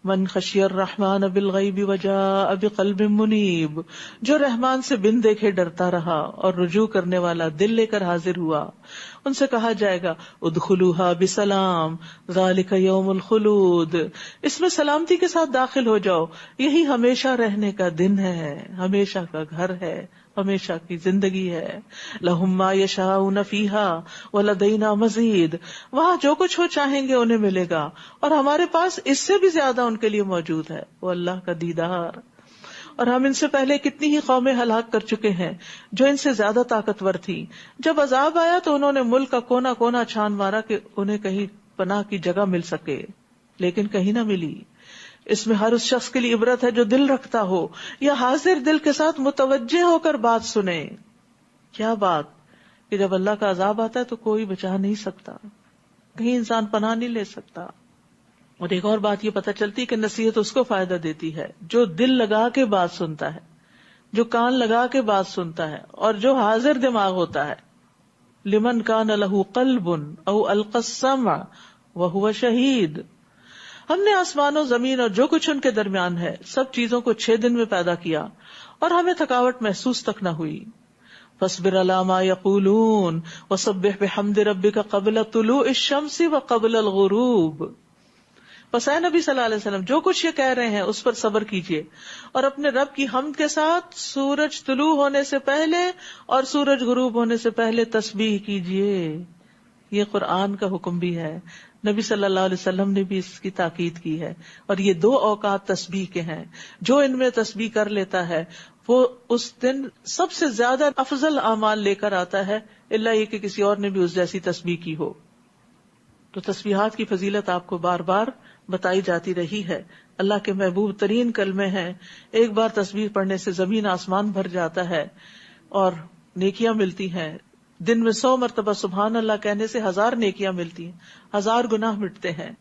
من خشی الرحمن بالغیب وجاء بقلب منیب، جو رحمان سے بن دیکھے ڈرتا رہا اور رجوع کرنے والا دل لے کر حاضر ہوا، ان سے کہا جائے گا ادخلوها بسلام ذالک یوم الخلود، اس میں سلامتی کے ساتھ داخل ہو جاؤ، یہی ہمیشہ رہنے کا دن ہے، ہمیشہ کا گھر ہے، ہمیشہ کی زندگی ہے. لہم ما یشاءون فیہا ولدینا مزید، وہاں جو کچھ وہ چاہیں گے انہیں ملے گا اور ہمارے پاس اس سے بھی زیادہ ان کے لیے موجود ہے، وہ اللہ کا دیدار. اور ہم ان سے پہلے کتنی ہی قومیں ہلاک کر چکے ہیں جو ان سے زیادہ طاقتور تھی. جب عذاب آیا تو انہوں نے ملک کا کونا کونا چھان مارا کہ انہیں کہیں پناہ کی جگہ مل سکے، لیکن کہیں نہ ملی. اس میں ہر اس شخص کے لیے عبرت ہے جو دل رکھتا ہو یا حاضر دل کے ساتھ متوجہ ہو کر بات سنے. کیا بات کہ جب اللہ کا عذاب آتا ہے تو کوئی بچا نہیں سکتا، کہیں انسان پناہ نہیں لے سکتا. اور ایک اور بات یہ پتہ چلتی کہ نصیحت اس کو فائدہ دیتی ہے جو دل لگا کے بات سنتا ہے، جو کان لگا کے بات سنتا ہے اور جو حاضر دماغ ہوتا ہے. لمن کان لہ قلب او القى السمع وهو شہید. ہم نے آسمانوں زمین اور جو کچھ ان کے درمیان ہے سب چیزوں کو 6 دن میں پیدا کیا اور ہمیں تھکاوٹ محسوس تک نہ ہوئی. فاصبر علی ما یقولون وسبح بحمد ربک قبل طلوع الشمس وقبل الغروب. پس اے نبی صلی اللہ علیہ وسلم جو کچھ یہ کہہ رہے ہیں اس پر صبر کیجیے اور اپنے رب کی حمد کے ساتھ سورج طلوع ہونے سے پہلے اور سورج غروب ہونے سے پہلے تسبیح کیجیے. یہ قرآن کا حکم بھی ہے، نبی صلی اللہ علیہ وسلم نے بھی اس کی تاکید کی ہے. اور یہ 2 اوقات تسبیح کے ہیں، جو ان میں تسبیح کر لیتا ہے وہ اس دن سب سے زیادہ افضل اعمال لے کر آتا ہے، الا یہ کہ کسی اور نے بھی اس جیسی تسبیح کی ہو. تو تسبیحات کی فضیلت آپ کو بار بار بتائی جاتی رہی ہے. اللہ کے محبوب ترین کلمے ہیں، ایک بار تسبیح پڑھنے سے زمین آسمان بھر جاتا ہے. اور نیکیاں ملتی ہیں. دن میں 100 مرتبہ سبحان اللہ کہنے سے 1000 نیکیاں ملتی ہیں, 1000 گناہ مٹتے ہیں.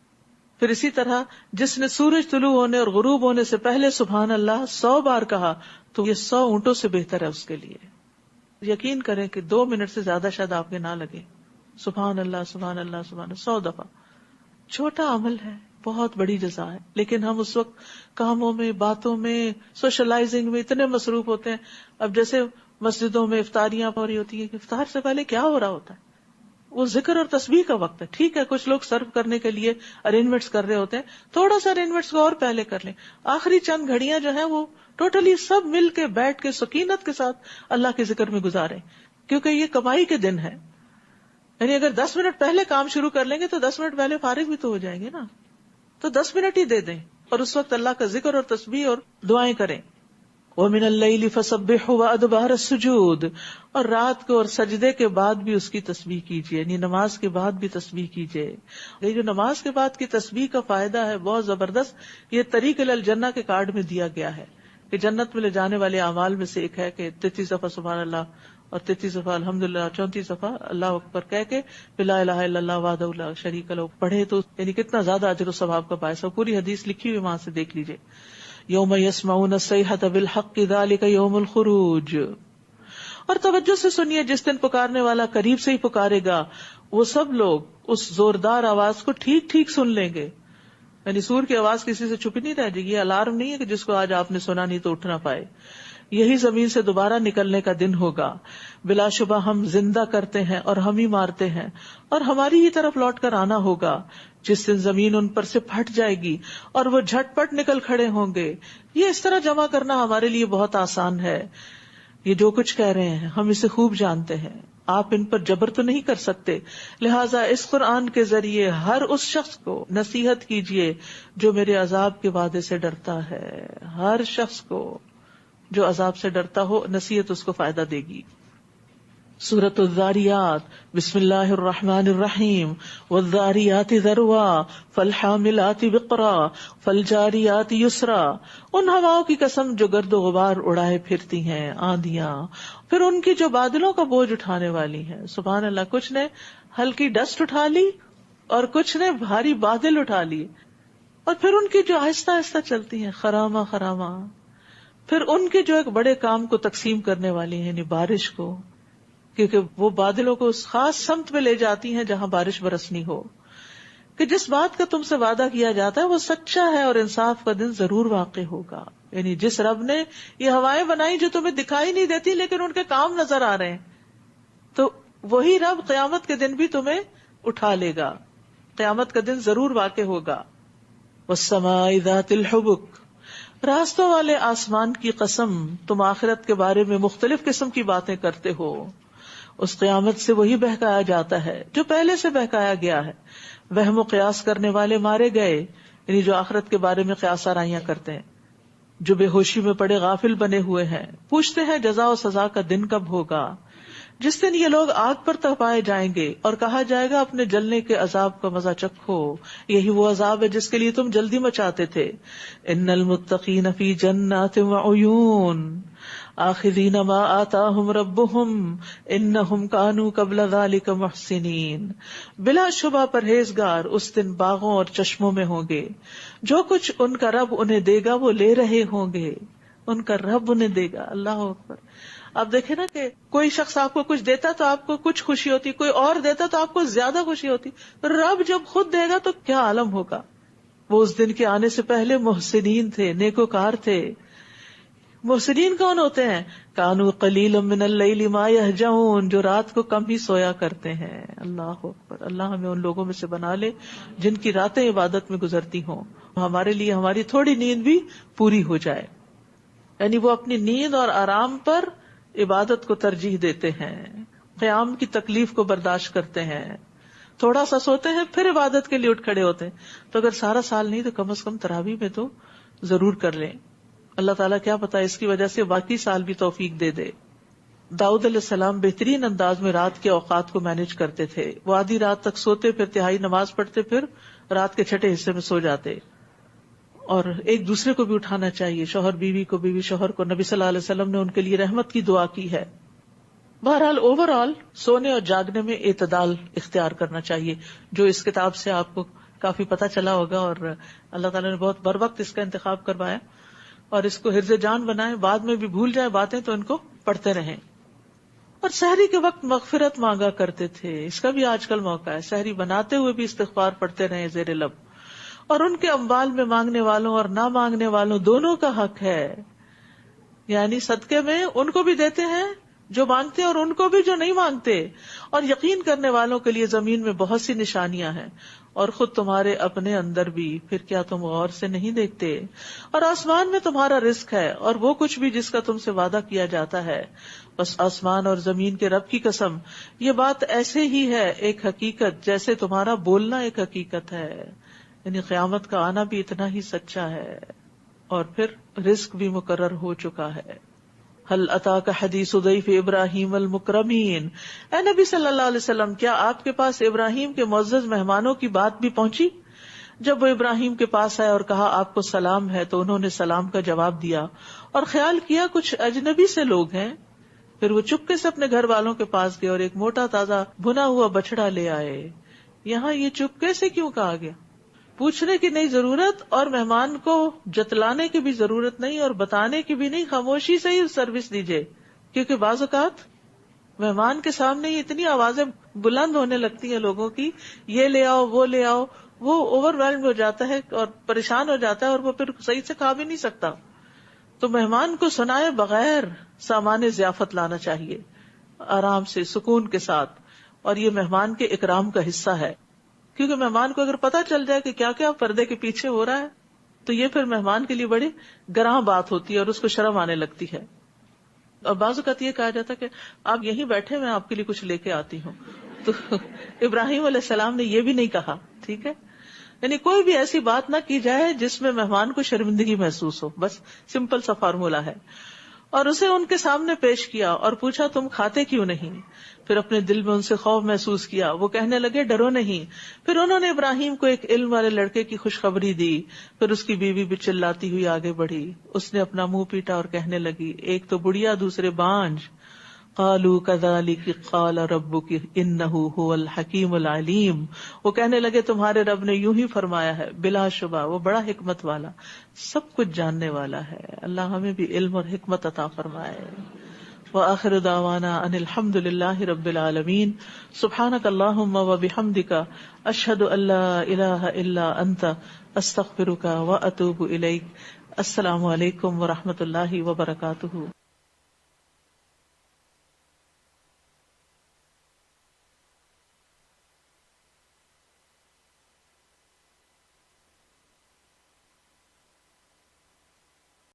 پھر اسی طرح جس نے سورج طلوع ہونے اور غروب ہونے سے پہلے سبحان اللہ 100 بار کہا تو یہ 100 اونٹوں سے بہتر ہے اس کے لیے. یقین کریں کہ 2 منٹ سے زیادہ شاید آپ کے نہ لگے. سبحان اللہ سبحان اللہ سبحان اللہ 100 دفعہ. چھوٹا عمل ہے, بہت بڑی جزا ہے, لیکن ہم اس وقت کاموں میں, باتوں میں, سوشلائزنگ میں اتنے مصروف ہوتے ہیں. اب جیسے مسجدوں میں افطاریاں ہو رہی ہوتی ہیں کہ افطار سے پہلے کیا ہو رہا ہوتا ہے, وہ ذکر اور تسبیح کا وقت ہے. ٹھیک ہے, کچھ لوگ سرو کرنے کے لیے ارینجمنٹس کر رہے ہوتے ہیں, تھوڑا سا ارینجمنٹس کو اور پہلے کر لیں. آخری چند گھڑیاں جو ہیں وہ ٹوٹلی سب مل کے بیٹھ کے سکینت کے ساتھ اللہ کے ذکر میں گزاریں, کیونکہ یہ کمائی کے دن ہے. یعنی اگر 10 منٹ پہلے کام شروع کر لیں گے تو 10 منٹ پہلے فارغ بھی تو ہو جائیں گے نا, تو 10 منٹ ہی دے دیں اور اس وقت اللہ کا ذکر اور تسبیح اور دعائیں کریں. وَمِنَ اللَّيْلِ فَسَبِّحْهُ وَأَدْبَارَ السُّجُودِ, اور رات کو اور سجدے کے بعد بھی اس کی تسبیح کیجیے, یعنی نماز کے بعد بھی تسبیح کیجیے. یہ جو نماز کے بعد کی تسبیح کا فائدہ ہے بہت زبردست, یہ طریق الی الجنہ کے کارڈ میں دیا گیا ہے کہ جنت میں لے جانے والے اعمال میں سے ایک ہے کہ 33 دفعہ سبحان اللہ اور 33 دفعہ الحمدللہ, 34 دفعہ اللہ اکبر کہہ کے لا الہ الا اللہ وحدہ لا شریک لہ پڑھے تو یعنی کتنا زیادہ اجر و ثواب کا باعث ہے. پوری حدیث لکھی ہوئی وہاں سے دیکھ لیجیے. یوم یسمعون الصیحۃ بالحق ذلک یوم الخروج, اور توجہ سے سنیے, جس دن پکارنے والا قریب سے ہی پکارے گا وہ سب لوگ اس زوردار آواز کو ٹھیک ٹھیک سن لیں گے. یعنی سور کی آواز کسی سے چھپی نہیں رہ جائے گی. یہ الارم نہیں ہے کہ جس کو آج آپ نے سنا نہیں تو اٹھ نہ پائے. یہی زمین سے دوبارہ نکلنے کا دن ہوگا. بلا شبہ ہم زندہ کرتے ہیں اور ہم ہی مارتے ہیں, اور ہماری ہی طرف لوٹ کر آنا ہوگا. جس دن زمین ان پر سے پھٹ جائے گی اور وہ جھٹ پٹ نکل کھڑے ہوں گے. یہ اس طرح جمع کرنا ہمارے لیے بہت آسان ہے. یہ جو کچھ کہہ رہے ہیں ہم اسے خوب جانتے ہیں, آپ ان پر جبر تو نہیں کر سکتے. لہٰذا اس قرآن کے ذریعے ہر اس شخص کو نصیحت کیجیے جو میرے عذاب کے وعدے سے ڈرتا ہے. ہر شخص کو جو عذاب سے ڈرتا ہو, نصیحت اس کو فائدہ دے گی. سورۃ الذاریات, بسم اللہ الرحمن الرحیم. والذاریات ذروا فالحاملات وقرا فالجاریات یسرا, ان ہواؤں کی قسم جو گرد و غبار اڑائے پھرتی ہیں, آندیاں, پھر ان کی جو بادلوں کا بوجھ اٹھانے والی ہیں. سبحان اللہ, کچھ نے ہلکی ڈسٹ اٹھا لی اور کچھ نے بھاری بادل اٹھا لی, اور پھر ان کی جو آہستہ آہستہ چلتی ہیں, خراما خراما. پھر ان کے جو ایک بڑے کام کو تقسیم کرنے والی ہیں, یعنی بارش کو, کیونکہ وہ بادلوں کو اس خاص سمت میں لے جاتی ہیں جہاں بارش برسنی ہو. کہ جس بات کا تم سے وعدہ کیا جاتا ہے وہ سچا ہے اور انصاف کا دن ضرور واقع ہوگا. یعنی جس رب نے یہ ہوائیں بنائی جو تمہیں دکھائی نہیں دیتی لیکن ان کے کام نظر آ رہے ہیں, تو وہی رب قیامت کے دن بھی تمہیں اٹھا لے گا. قیامت کا دن ضرور واقع ہوگا. والسماء ذات الحبک, راستوں والے آسمان کی قسم, تم آخرت کے بارے میں مختلف قسم کی باتیں کرتے ہو. اس قیامت سے وہی بہکایا جاتا ہے جو پہلے سے بہکایا گیا ہے. وہم و قیاس کرنے والے مارے گئے, یعنی جو آخرت کے بارے میں قیاس آرائیاں کرتے ہیں. جو بے ہوشی میں پڑے غافل بنے ہوئے ہیں پوچھتے ہیں جزا و سزا کا دن کب ہوگا. جس دن یہ لوگ آگ پر تپائے جائیں گے اور کہا جائے گا اپنے جلنے کے عذاب کا مزہ چکھو, یہی وہ عذاب ہے جس کے لیے تم جلدی مچاتے تھے. ان المتقین فی جنات وعیون آخذین ما آتاہم ربہم انہم کانوا قبل ذلک محسنین. بلا شبہ پرہیزگار اس دن باغوں اور چشموں میں ہوں گے, جو کچھ ان کا رب انہیں دے گا وہ لے رہے ہوں گے. ان کا رب انہیں دے گا. اللہ اکبر. آپ دیکھیں نا کہ کوئی شخص آپ کو کچھ دیتا تو آپ کو کچھ خوشی ہوتی, کوئی اور دیتا تو آپ کو زیادہ خوشی ہوتی. رب جب خود دے گا تو کیا عالم ہوگا. وہ اس دن کے آنے سے پہلے محسنین تھے, نیکوکار تھے. محسنین کون ہوتے ہیں؟ کانوا قلیلا من اللیل ما یہجعون, جو رات کو کم ہی سویا کرتے ہیں. اللہ اکبر. اللہ ہمیں ان لوگوں میں سے بنا لے جن کی راتیں عبادت میں گزرتی ہوں. ہمارے لیے ہماری تھوڑی نیند بھی پوری ہو جائے. یعنی وہ اپنی نیند اور آرام پر عبادت کو ترجیح دیتے ہیں, قیام کی تکلیف کو برداشت کرتے ہیں, تھوڑا سا سوتے ہیں پھر عبادت کے لیے اٹھ کھڑے ہوتے ہیں. تو اگر سارا سال نہیں تو کم از کم تراویح میں تو ضرور کر لیں. اللہ تعالیٰ کیا پتا اس کی وجہ سے باقی سال بھی توفیق دے دے. داؤد علیہ السلام بہترین انداز میں رات کے اوقات کو مینج کرتے تھے. وہ آدھی رات تک سوتے, پھر تہائی نماز پڑھتے, پھر رات کے چھٹے حصے میں سو جاتے. اور ایک دوسرے کو بھی اٹھانا چاہیے, شوہر بیوی کو, بیوی شوہر کو. نبی صلی اللہ علیہ وسلم نے ان کے لیے رحمت کی دعا کی ہے. بہرحال اوور آل سونے اور جاگنے میں اعتدال اختیار کرنا چاہیے، جو اس کتاب سے آپ کو کافی پتہ چلا ہوگا، اور اللہ تعالیٰ نے بہت بر وقت اس کا انتخاب کروایا، اور اس کو حفظ جان بنائیں، بعد میں بھی بھول جائیں باتیں تو ان کو پڑھتے رہیں۔ اور سحری کے وقت مغفرت مانگا کرتے تھے، اس کا بھی آج کل موقع ہے، سحری بناتے ہوئے بھی استغفار پڑھتے رہیں زیر لب۔ اور ان کے اموال میں مانگنے والوں اور نہ مانگنے والوں دونوں کا حق ہے، یعنی صدقے میں ان کو بھی دیتے ہیں جو مانگتے ہیں اور ان کو بھی جو نہیں مانگتے۔ اور یقین کرنے والوں کے لیے زمین میں بہت سی نشانیاں ہیں، اور خود تمہارے اپنے اندر بھی، پھر کیا تم غور سے نہیں دیکھتے؟ اور آسمان میں تمہارا رزق ہے اور وہ کچھ بھی جس کا تم سے وعدہ کیا جاتا ہے، بس آسمان اور زمین کے رب کی قسم، یہ بات ایسے ہی ہے ایک حقیقت جیسے تمہارا بولنا ایک حقیقت ہے، یعنی قیامت کا آنا بھی اتنا ہی سچا ہے، اور پھر رزق بھی مقرر ہو چکا ہے۔ هل اتاک حدیث ضیف ابراہیم المکرمین، اے نبی صلی اللہ علیہ وسلم، کیا آپ کے پاس ابراہیم کے معزز مہمانوں کی بات بھی پہنچی؟ جب وہ ابراہیم کے پاس آئے اور کہا آپ کو سلام ہے، تو انہوں نے سلام کا جواب دیا اور خیال کیا کچھ اجنبی سے لوگ ہیں۔ پھر وہ چپکے سے اپنے گھر والوں کے پاس گئے اور ایک موٹا تازہ بھنا ہوا بچڑا لے آئے۔ یہاں یہ چپکے سے کیوں کہا گیا؟ پوچھنے کی نہیں ضرورت، اور مہمان کو جتلانے کی بھی ضرورت نہیں اور بتانے کی بھی نہیں، خاموشی سے ہی سروس دیجیے، کیونکہ بعض اوقات مہمان کے سامنے ہی اتنی آوازیں بلند ہونے لگتی ہیں لوگوں کی، یہ لے آؤ وہ لے آؤ، وہ اوور ویلڈ ہو جاتا ہے اور پریشان ہو جاتا ہے، اور وہ پھر صحیح سے کھا بھی نہیں سکتا۔ تو مہمان کو سنائے بغیر سامان ضیافت لانا چاہیے، آرام سے سکون کے ساتھ، اور یہ مہمان کے اکرام کا حصہ ہے، کیونکہ مہمان کو اگر پتہ چل جائے کہ کیا کیا پردے کے پیچھے ہو رہا ہے تو یہ پھر مہمان کے لیے بڑی گراں بات ہوتی ہے اور اس کو شرم آنے لگتی ہے۔ اور بعض اوقات یہ کہا جاتا ہے کہ آپ یہیں بیٹھے، میں آپ کے لیے کچھ لے کے آتی ہوں، تو ابراہیم علیہ السلام نے یہ بھی نہیں کہا، ٹھیک ہے، یعنی کوئی بھی ایسی بات نہ کی جائے جس میں مہمان کو شرمندگی محسوس ہو، بس سمپل سا فارمولا ہے۔ اور اسے ان کے سامنے پیش کیا اور پوچھا تم کھاتے کیوں نہیں؟ پھر اپنے دل میں ان سے خوف محسوس کیا، وہ کہنے لگے ڈرو نہیں۔ پھر انہوں نے ابراہیم کو ایک علم والے لڑکے کی خوشخبری دی۔ پھر اس کی بیوی بھی چلاتی ہوئی آگے بڑھی، اس نے اپنا منہ پیٹا اور کہنے لگی ایک تو بڑھیا دوسرے بانج۔ قالوا كذلك قال ربك انه هو الحکیم العلیم، وہ کہنے لگے تمہارے رب نے یوں ہی فرمایا ہے، بلا شبہ وہ بڑا حکمت والا، سب کچھ جاننے والا ہے۔ اللہ ہمیں بھی علم اور حکمت عطا فرمائے۔ وآخر دعوانا ان الحمد للہ رب العالمین، سبحانک اللہم وبحمدک، اشہد ان لا الہ الا انت، استغفرک واتوب الیک۔ السلام علیکم ورحمۃ اللہ وبرکاتہ۔